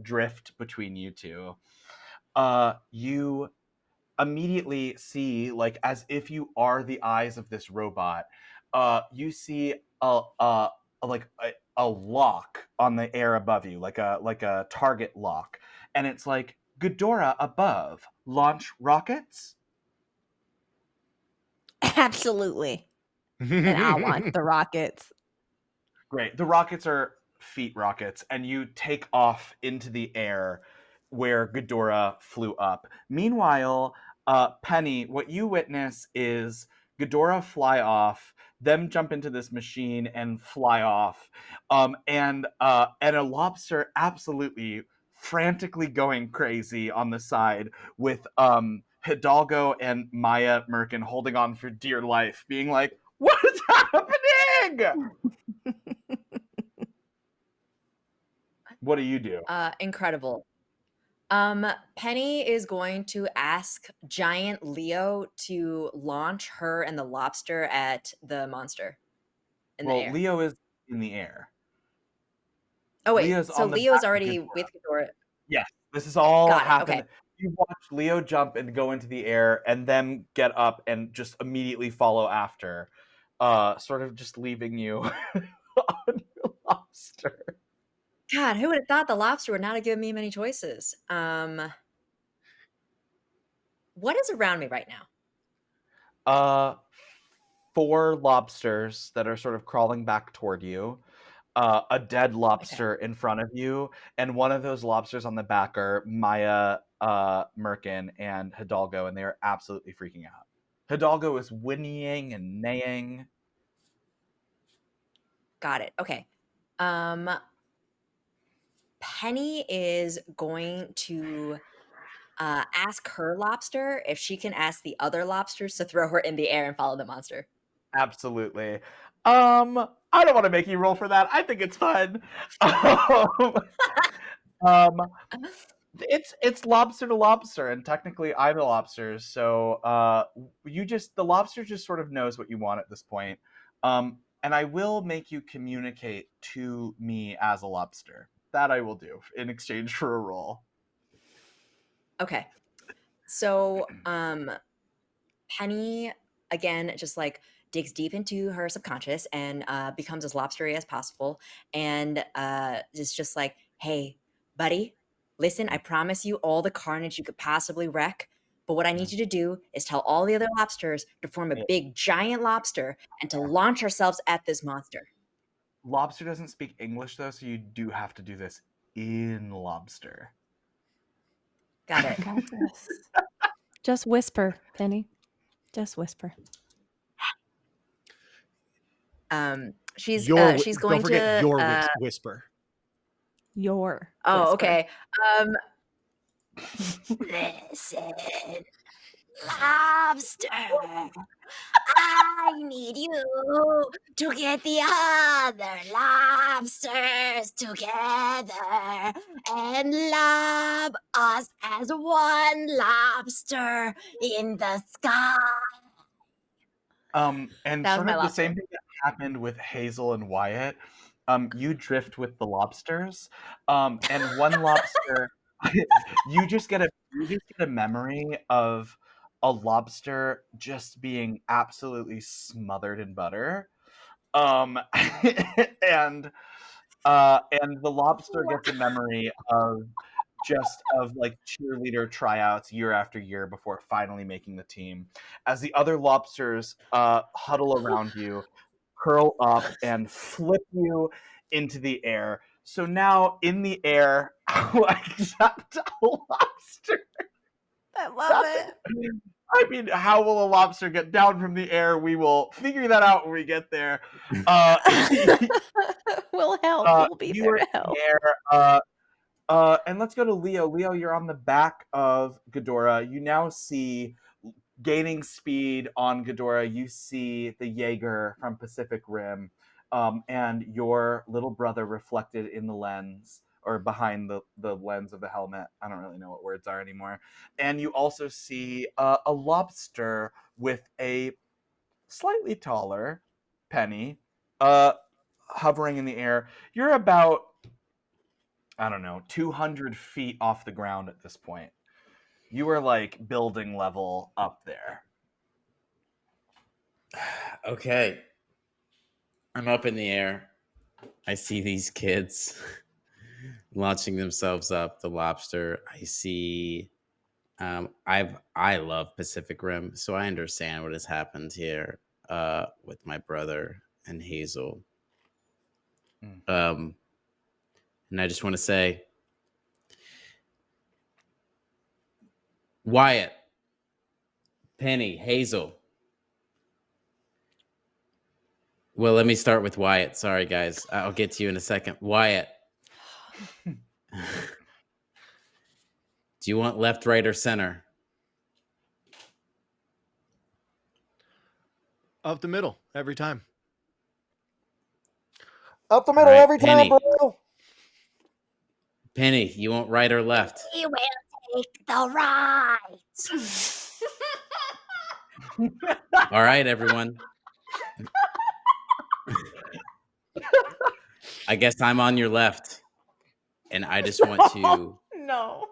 drift between you two, you immediately see, like, as if you are the eyes of this robot, you see a lock on the air above you, like a target lock, and it's like, Ghidorah above, launch rockets. Absolutely. And I'll launch the rockets. Great. The rockets are feet rockets, and you take off into the air where Ghidorah flew up. Meanwhile, Penny, what you witness is Ghidorah fly off, them jump into this machine and fly off, and a lobster absolutely frantically going crazy on the side with Hidalgo and Maya Merkin holding on for dear life, being like, "What is happening?" What do you do? Incredible. Penny is going to ask Giant Leo to launch her and the lobster at the monster in the Well, air. Leo is in the air. Oh wait, Leo's so on the Leo's back of already Ghidorah. with Ghidorah. Yes, this is all Got it. Okay. happened. You watch Leo jump and go into the air, and then get up and just immediately follow after, sort of just leaving you on your lobster. God, who would have thought the lobster would not have given me many choices? What is around me right now? 4 lobsters that are sort of crawling back toward you. A dead lobster in front of you, and one of those lobsters on the back are Maya, Merkin, and Hidalgo, and they are absolutely freaking out. Hidalgo is whinnying and neighing. Got it. Okay. Penny is going to ask her lobster if she can ask the other lobsters to throw her in the air and follow the monster. Absolutely. I don't want to make you roll for that. I think it's fun. um, it's lobster to lobster, and technically I'm the lobster, so the lobster just sort of knows what you want at this point. And I will make you communicate to me as a lobster. That I will do in exchange for a roll. Okay. So Penny again just like digs deep into her subconscious and becomes as lobstery as possible, and is just like, hey, buddy, listen, I promise you all the carnage you could possibly wreck, but what I need you to do is tell all the other lobsters to form a big giant lobster and to launch ourselves at this monster. Lobster doesn't speak English though, so you do have to do this in lobster. Got it. Got this. Just whisper, Penny. Just whisper. She's Don't going forget to your whisper. Your oh, whisper. okay. Listen, lobster, I need you to get the other lobsters together and lob us as one lobster in the sky. And That was sort my of the lobster. same thing that happened with Hazel and Wyatt. You drift with the lobsters, and one lobster, you just get a memory of a lobster just being absolutely smothered in butter, and the lobster gets a memory of like cheerleader tryouts year after year before finally making the team. As the other lobsters huddle around you, curl up, and flip you into the air. So now in the air, except a lobster. I love Nothing. I mean, how will a lobster get down from the air? We will figure that out when we get there. We'll help. We'll be You there are to in help. the air. And let's go to Leo. Leo, you're on the back of Ghidorah. You now see, gaining speed on Ghidorah, you see the Jaeger from Pacific Rim, and your little brother reflected in the lens, or behind the lens of the helmet. I don't really know what words are anymore. And you also see a lobster with a slightly taller Penny hovering in the air. You're about, I don't know, 200 feet off the ground at this point. You are like building level up there. Okay. I'm up in the air. I see these kids launching themselves up the lobster. I see I love Pacific Rim, so I understand what has happened here with my brother and Hazel. And I just want to say, Wyatt, Penny, Hazel. Well, let me start with Wyatt. Sorry, guys. I'll get to you in a second. Wyatt. Do you want left, right, or center? Up the middle every time. Up the middle right, every Penny. time, bro. Penny, you want right or left? We will take the right. All right, everyone. I guess I'm on your left. And I just want to No.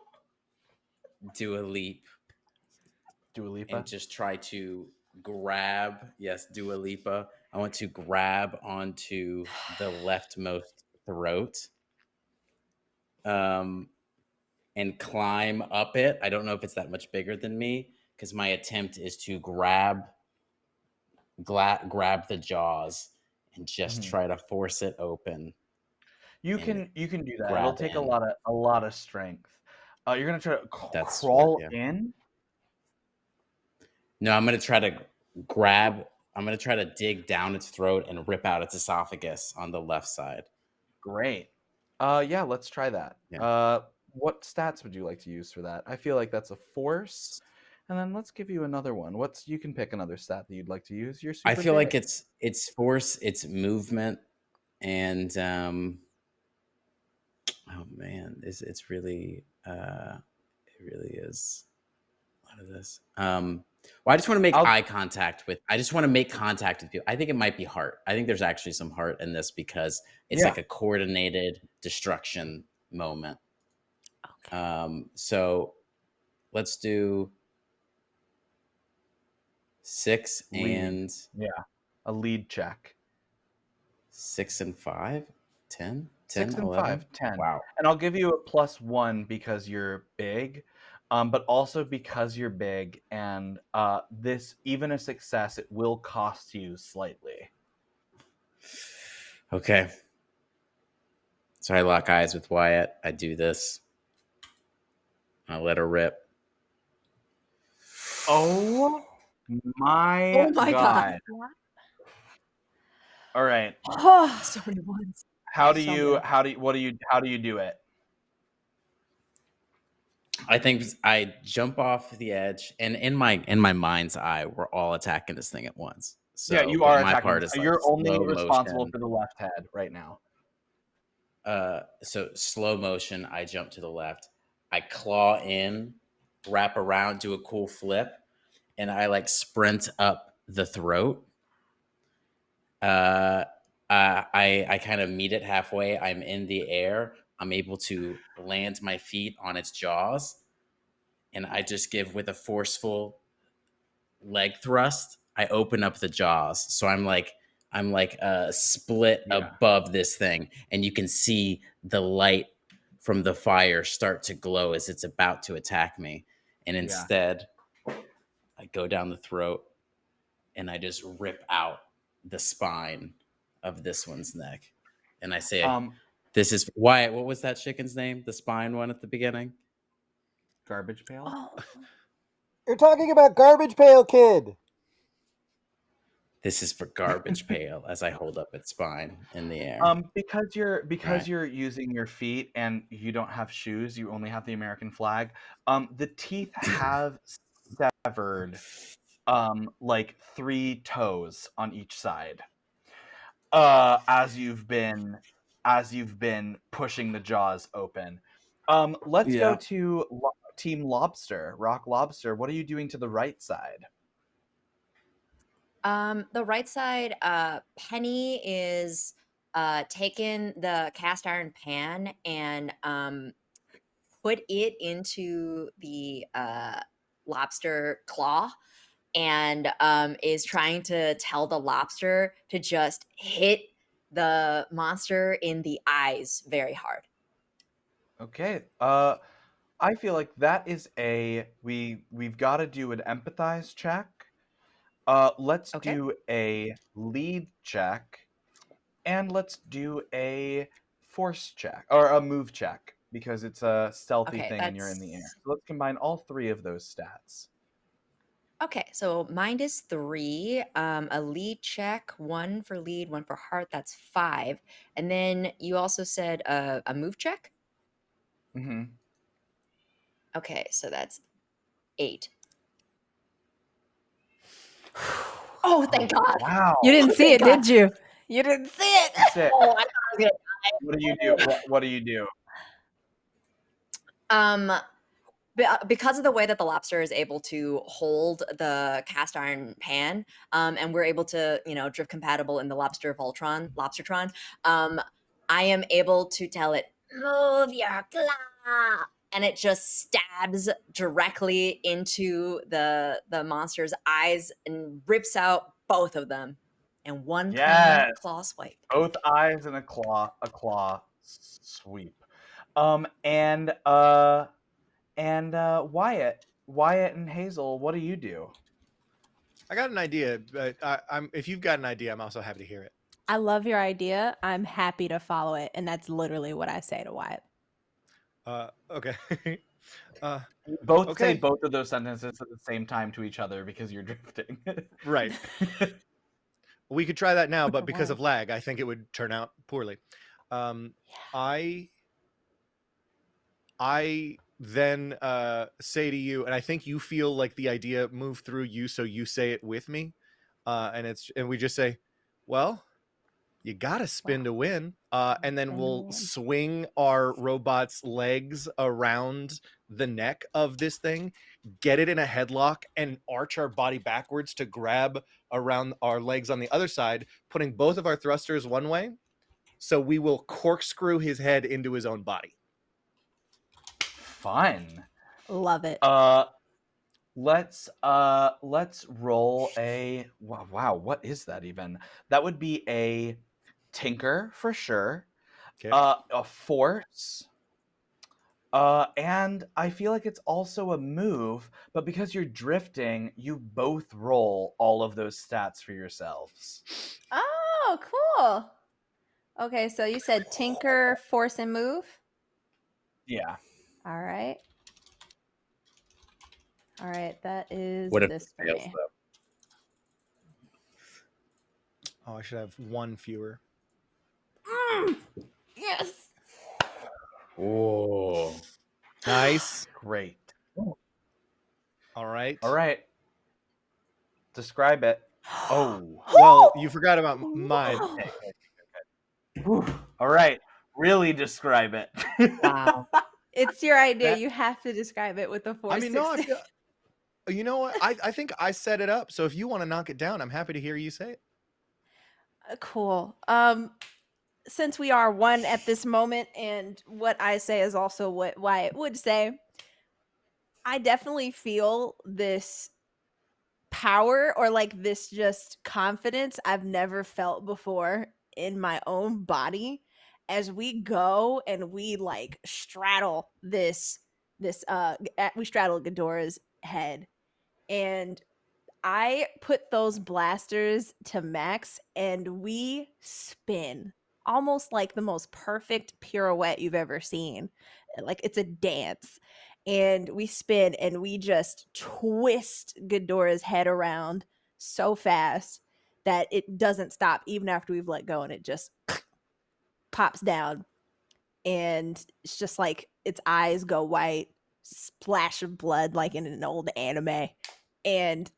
do a leap Dua Lipa. and just try to grab, yes, Dua Lipa. I want to grab onto the leftmost throat and climb up it. I don't know if it's that much bigger than me, because my attempt is to grab the jaws and just Mhm. try to force it open. You and can do that. It'll grab take in. a lot of strength. You're gonna try to That's smart, crawl yeah. in. No, I'm gonna try to grab. I'm gonna try to dig down its throat and rip out its esophagus on the left side. Great. Yeah, let's try that. Yeah. What stats would you like to use for that? I feel like that's a force. And then let's give you another one. You can pick another stat that you'd like to use. You're I super feel like big. it's force, it's movement, and oh man, it's really it really is a lot of this. Well, I just want to make I'll eye contact with. I just want to make contact with people. I think it might be heart. I think there's actually some heart in this, because it's Yeah. like a coordinated destruction moment. Okay. So let's do 6 lead. and Yeah. A lead check. 6 and 5, 10, 6 and 11. 5, 10. Wow. And I'll give you a +1 because you're big. But also because you're big, and this, even a success, it will cost you slightly. Okay. So I lock eyes with Wyatt. I do this. I let her rip. Oh my Oh my God. All right. So many ones. How do So you many. how do you do it? I think I jump off the edge, and in my mind's eye, we're all attacking this thing at once. So, Yeah, you but are my attacking. part is like You're only slow responsible motion. for the left head right now. So slow motion. I jump to the left. I claw in, wrap around, do a cool flip, and I like sprint up the throat. I kind of meet it halfway. I'm in the air. I'm able to land my feet on its jaws, and I just give with a forceful leg thrust. I open up the jaws, so I'm like split Yeah. above this thing, and you can see the light from the fire start to glow as it's about to attack me. And Yeah. instead, I go down the throat and I just rip out the spine of this one's neck. And I say, this is Wyatt. What was that chicken's name? The spine one at the beginning? Garbage pail. Oh. You're talking about Garbage Pail Kid. This is for Garbage Pail, as I hold up its spine in the air. Because you're using your feet and you don't have shoes, you only have the American flag. The teeth have severed like 3 toes on each side. As you've been pushing the jaws open. Let's go to Team Lobster, Rock Lobster. What are you doing to the right side? The right side, Penny is taking the cast iron pan and put it into the lobster claw, and is trying to tell the lobster to just hit the monster in the eyes very hard. Okay. I feel like that is we've got to do an empathize check. Let's Okay. do a lead check, and let's do a force check or a move check because it's a stealthy Okay, thing and you're in the air. So let's combine all 3 of those stats. Okay, so mine is 3. A lead check, 1 for lead, 1 for heart. That's 5. And then you also said a move check. Mm-hmm. Okay, so that's 8. Oh, thank God! Wow. You didn't see Thank it, God. did you? You didn't see it. Sick. Oh, I thought I was gonna What do you do? What do you do? Because of the way that the lobster is able to hold the cast iron pan, and we're able to, drift compatible in the Lobstertron, I am able to tell it, move your claw, and it just stabs directly into the monster's eyes and rips out both of them in one clean Yes. claw swipe. Both eyes and a claw sweep. And Wyatt and Hazel, what do you do? I got an idea, but if you've got an idea, I'm also happy to hear it. I love your idea. I'm happy to follow it, and that's literally what I say to Wyatt. Okay. Both say Okay. both of those sentences at the same time to each other because you're drifting. Right. We could try that now, but Or because one. of lag, I think it would turn out poorly. I then say to you, and I think you feel like the idea moved through you, so you say it with me, and we just say, "Well, you gotta spin to win," and then Spin to we'll win. swing our robot's legs around the neck of this thing, get it in a headlock, and arch our body backwards to grab around our legs on the other side, putting both of our thrusters one way. So we will corkscrew his head into his own body. Fun. Love it. Let's roll a wow, what is that even? That would be a tinker for sure. Okay. A force. And I feel like it's also a move, but because you're drifting, you both roll all of those stats for yourselves. Oh, cool. Okay, so you said tinker, force, and move. Yeah. All right. All right, that is What if this it for fails, me. Oh, I should have one fewer. Yes. though? Oh. Nice. Great. All right. All right. Describe it. Oh. Well, you forgot about mine. Whew. All right. Really describe it. Wow. It's your idea. That- You have to describe it with the force. I mean, no, I feel, you know what? I think I set it up. So if you want to knock it down, I'm happy to hear you say it. Cool. Since we are one at this moment, and what I say is also what Wyatt would say, I definitely feel this power, or like this just confidence I've never felt before in my own body as we go and we like straddle we straddle Ghidorah's head, and I put those blasters to max and we spin almost like the most perfect pirouette you've ever seen. Like it's a dance. And we spin and we just twist Ghidorah's head around so fast that it doesn't stop even after we've let go, and it just pops down. And it's just like its eyes go white, splash of blood like in an old anime. And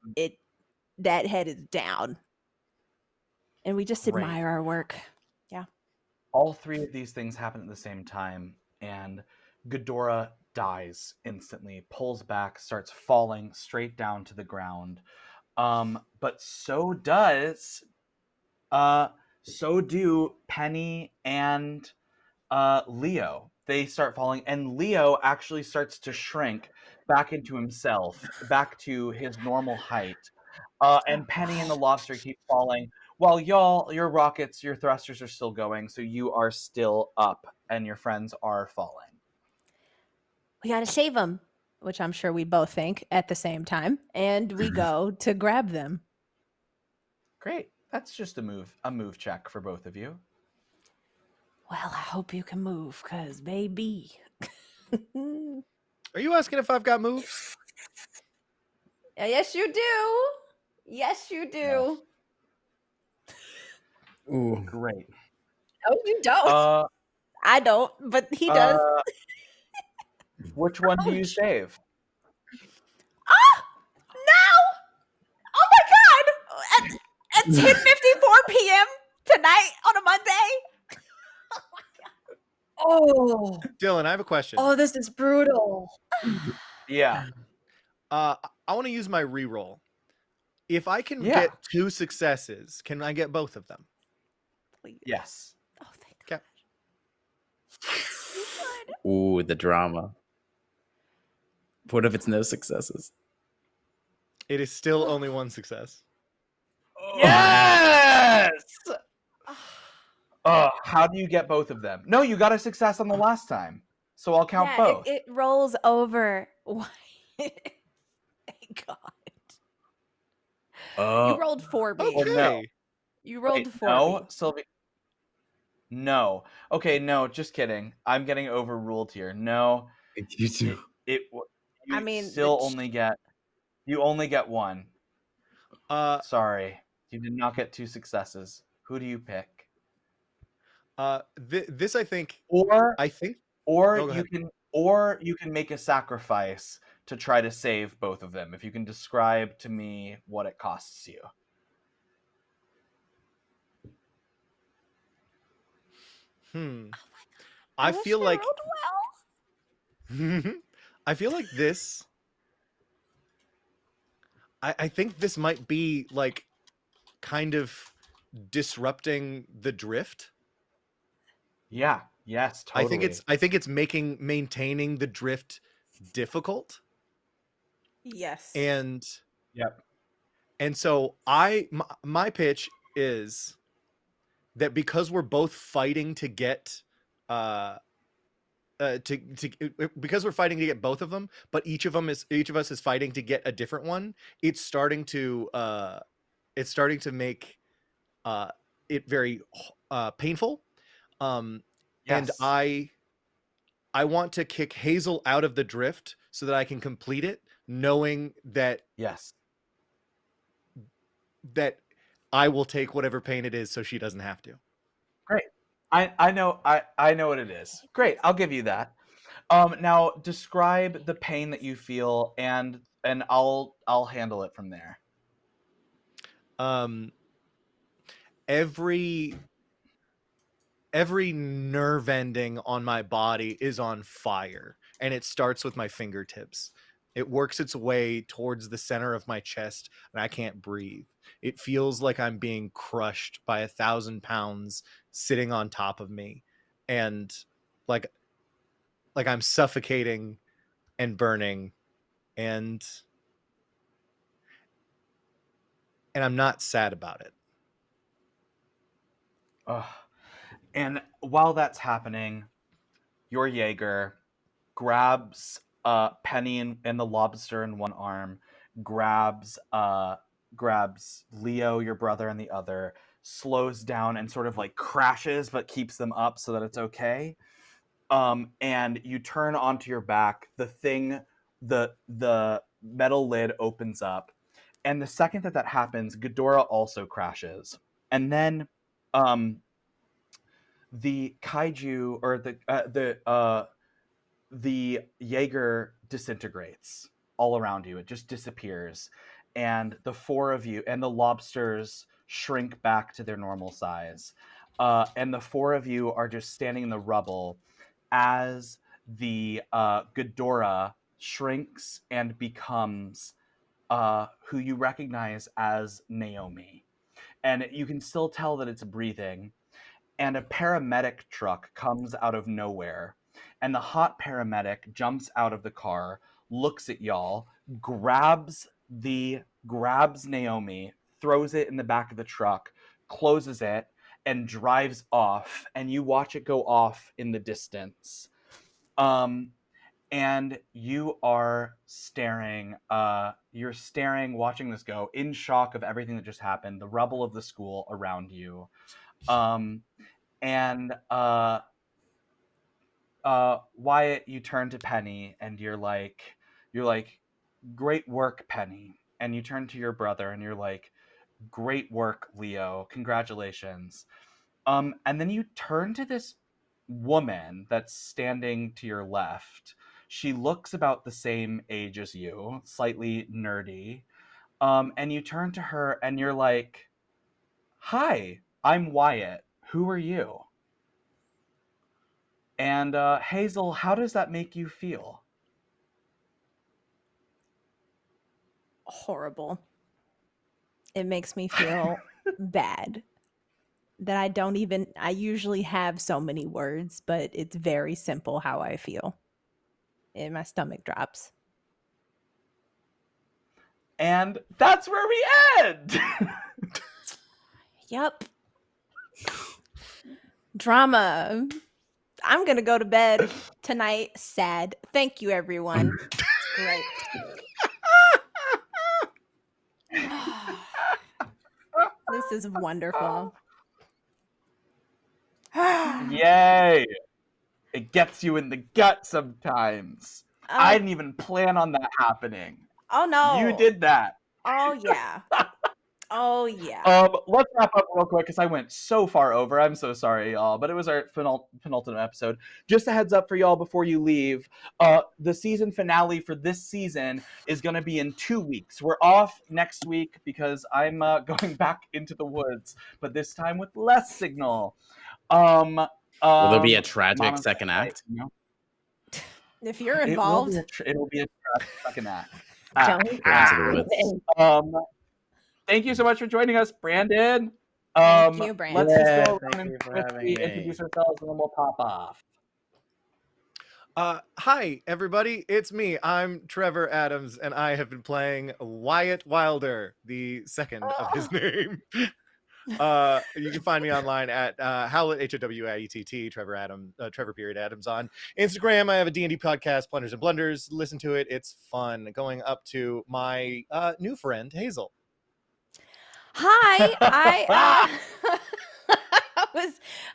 that head is down. And we just Great. admire our work. Yeah. All three of these things happen at the same time, and Ghidorah dies instantly, pulls back, starts falling straight down to the ground. But so do Penny and Leo. They start falling, and Leo actually starts to shrink back into himself, back to his normal height. And Penny and the lobster keep falling, while your rockets, your thrusters are still going, so you are still up, and your friends are falling. We got to save them, which I'm sure we both think at the same time. And we go to grab them. Great. That's just a move check for both of you. Well, I hope you can move, because baby. Are you asking if I've got moves? Yes, you do. Yes, you do. Ooh. Great. No, you don't. I don't, but he does. Which one do you save? No! Oh my god! At 10:54 p.m. tonight on a Monday. Oh, Dylan, I have a question. oh, this is brutal. Yeah. I want to use my reroll. If I can Yeah. get 2 successes, can I get both of them? Please. Yes. Oh, thank Okay. God. Ooh, the drama. What if it's no successes? It is still only 1 success. Yes! How do you get both of them? No, you got a success on the last time. So I'll count Yeah, both. it rolls over. Thank God. You rolled 4B. Well, no. Okay. You rolled Wait, 4B. no, Sylvie. No. Okay, no, just kidding. I'm getting overruled here. No, You too. I you mean, still only get one. Uh, Sorry, you did not get 2 successes. Who do you pick? this I think. Or I think. or Oh, go ahead. you can make a sacrifice to try to save both of them. If you can describe to me what it costs you. I wish feel I like rolled well. I feel like this. I think this might be like kind of disrupting the drift. Yeah. Yes. Totally. I think it's maintaining the drift difficult. Yes. And Yep. so my pitch is that because we're both fighting to get because we're fighting to get both of them, but each of us is fighting to get a different one. It's starting to make it very painful. And Yes. I want to kick Hazel out of the drift so that I can complete it, knowing that Yes. I will take whatever pain it is so she doesn't have to. Great. I know what it is. Great. I'll give you that. Now describe the pain that you feel, and I'll handle it from there. Every nerve ending on my body is on fire, and it starts with my fingertips. It works its way towards the center of my chest, and I can't breathe. It feels like I'm being crushed by 1,000 pounds sitting on top of me, and like I'm suffocating and burning, and I'm not sad about it. Ugh. And while that's happening, your Jaeger grabs Penny and the lobster in one arm, grabs Leo, your brother, in the other, slows down and sort of like crashes but keeps them up so that it's okay. And you turn onto your back. The metal lid opens up, and the second that happens, Ghidorah also crashes, and then the kaiju or the Jaeger disintegrates all around you. It just disappears, and the 4 of you and the lobsters shrink back to their normal size, and the 4 of you are just standing in the rubble as the Ghidorah shrinks and becomes who you recognize as Naomi. And you can still tell that it's breathing. And a paramedic truck comes out of nowhere. And the hot paramedic jumps out of the car, looks at y'all, grabs Naomi, throws it in the back of the truck, closes it, and drives off. And you watch it go off in the distance. And you are staring, watching this go, in shock of everything that just happened, the rubble of the school around you. And Wyatt, you turn to Penny and you're like, great work, Penny. And you turn to your brother and you're like, great work, Leo. Congratulations. And then you turn to this woman that's standing to your left. She looks about the same age as you, slightly nerdy. And you turn to her and you're like, hi, I'm Wyatt. Who are you? And Hazel, how does that make you feel? Horrible. It makes me feel bad that I usually have so many words, but it's very simple how I feel. And my stomach drops. And that's where we end. Yep. Drama. I'm gonna go to bed tonight. Sad. Thank you, everyone. Great. This is wonderful. Yay! It gets you in the gut sometimes. I didn't even plan on that happening. Oh no. You did that. Oh yeah. Oh yeah. Let's wrap up real quick because I went so far over. I'm so sorry, y'all, but it was our penultimate episode. Just a heads up for y'all before you leave. The season finale for this season is going to be in 2 weeks. We're off next week because I'm going back into the woods, but this time with less signal. Will there be a tragic Mama's second right, act? you know? If you're involved, it'll be a tragic second act. Don't Into the woods. Thank you so much for joining us, Brandon. Thank you, Brandon. Let's just go Thank around you and for having quickly me. introduce ourselves and then we'll pop off. Hi, everybody. It's me. I'm Trevor Adams, and I have been playing Wyatt Wilder, the second of his name. You can find me online at Howlett, HOWIETT, Trevor Adams on Instagram. I have a D&D podcast, Blunders and Blunders. Listen to it. It's fun. Going up to my new friend, Hazel. hi.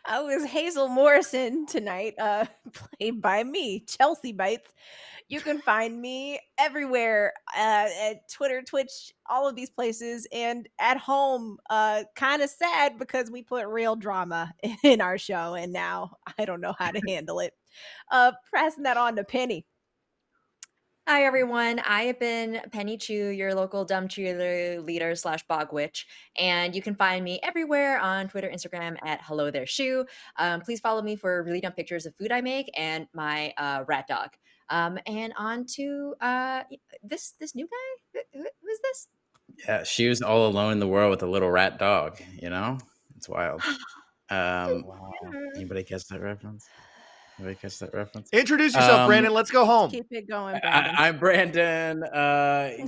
I was Hazel Morrison tonight, played by me, Chelsea Bites. You can find me everywhere, at Twitter, Twitch, all of these places, and at home. Kind of sad because we put real drama in our show, and now I don't know how to handle it. Passing that on to Penny. Hi, everyone. I have been Penny Chu, your local dumb cheerleader / bog witch. And you can find me everywhere on Twitter, Instagram at Hello There Shoe. Please follow me for really dumb pictures of food I make and my rat dog. And on to this new guy. Who is this? Yeah, she was all alone in the world with a little rat dog. You know, it's wild. Anybody catch that reference? Introduce yourself, Brandon. Let's go home. Keep it going, Brandon. I'm Brandon.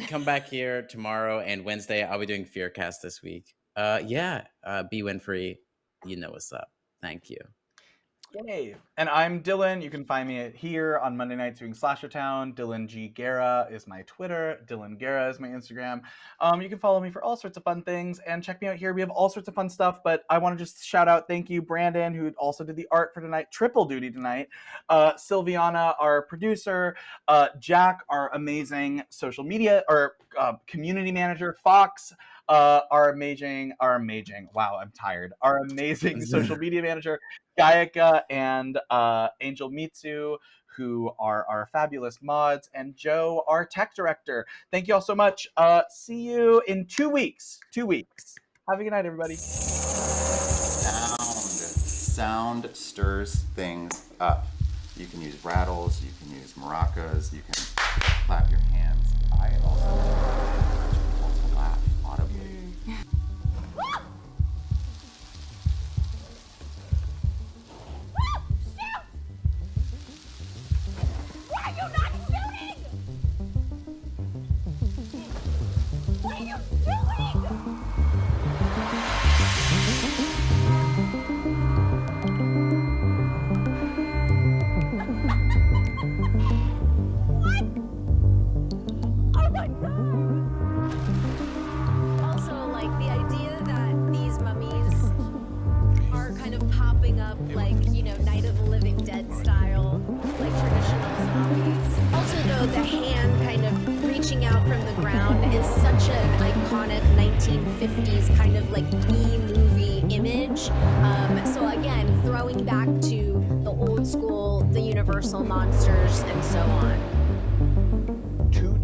Come back here tomorrow and Wednesday. I'll be doing Fearcast this week. B Winfrey. You know what's up. Thank you. Yay. And I'm Dylan. You can find me here on Monday nights doing Slasher Town. Dylan G. Guerra is my Twitter. Dylan Guerra is my Instagram. You can follow me for all sorts of fun things and check me out here. We have all sorts of fun stuff, but I want to just shout out, thank you, Brandon, who also did the art for tonight, triple duty tonight. Silviana, our producer. Jack, our amazing social media or community manager. Fox, our amazing, wow, I'm tired. Our amazing social media manager, Gayaka, and Angel Mitsu, who are our fabulous mods, and Joe, our tech director. Thank you all so much. See you in 2 weeks. 2 weeks. Have a good night, everybody. Sound stirs things up. You can use rattles, you can use maracas, you can clap your hands. I also laugh audibly. Why are you not shooting? What are you doing? Oh my god! Also, like the idea that these mummies are kind of popping up like, you know, Night of the Living Dead style, like traditional zombies. Also, though, the hand kind of reaching out from the ground is such an iconic 1950s kind of like B-movie image. So again, throwing back to the old school, the Universal monsters, and so on. Two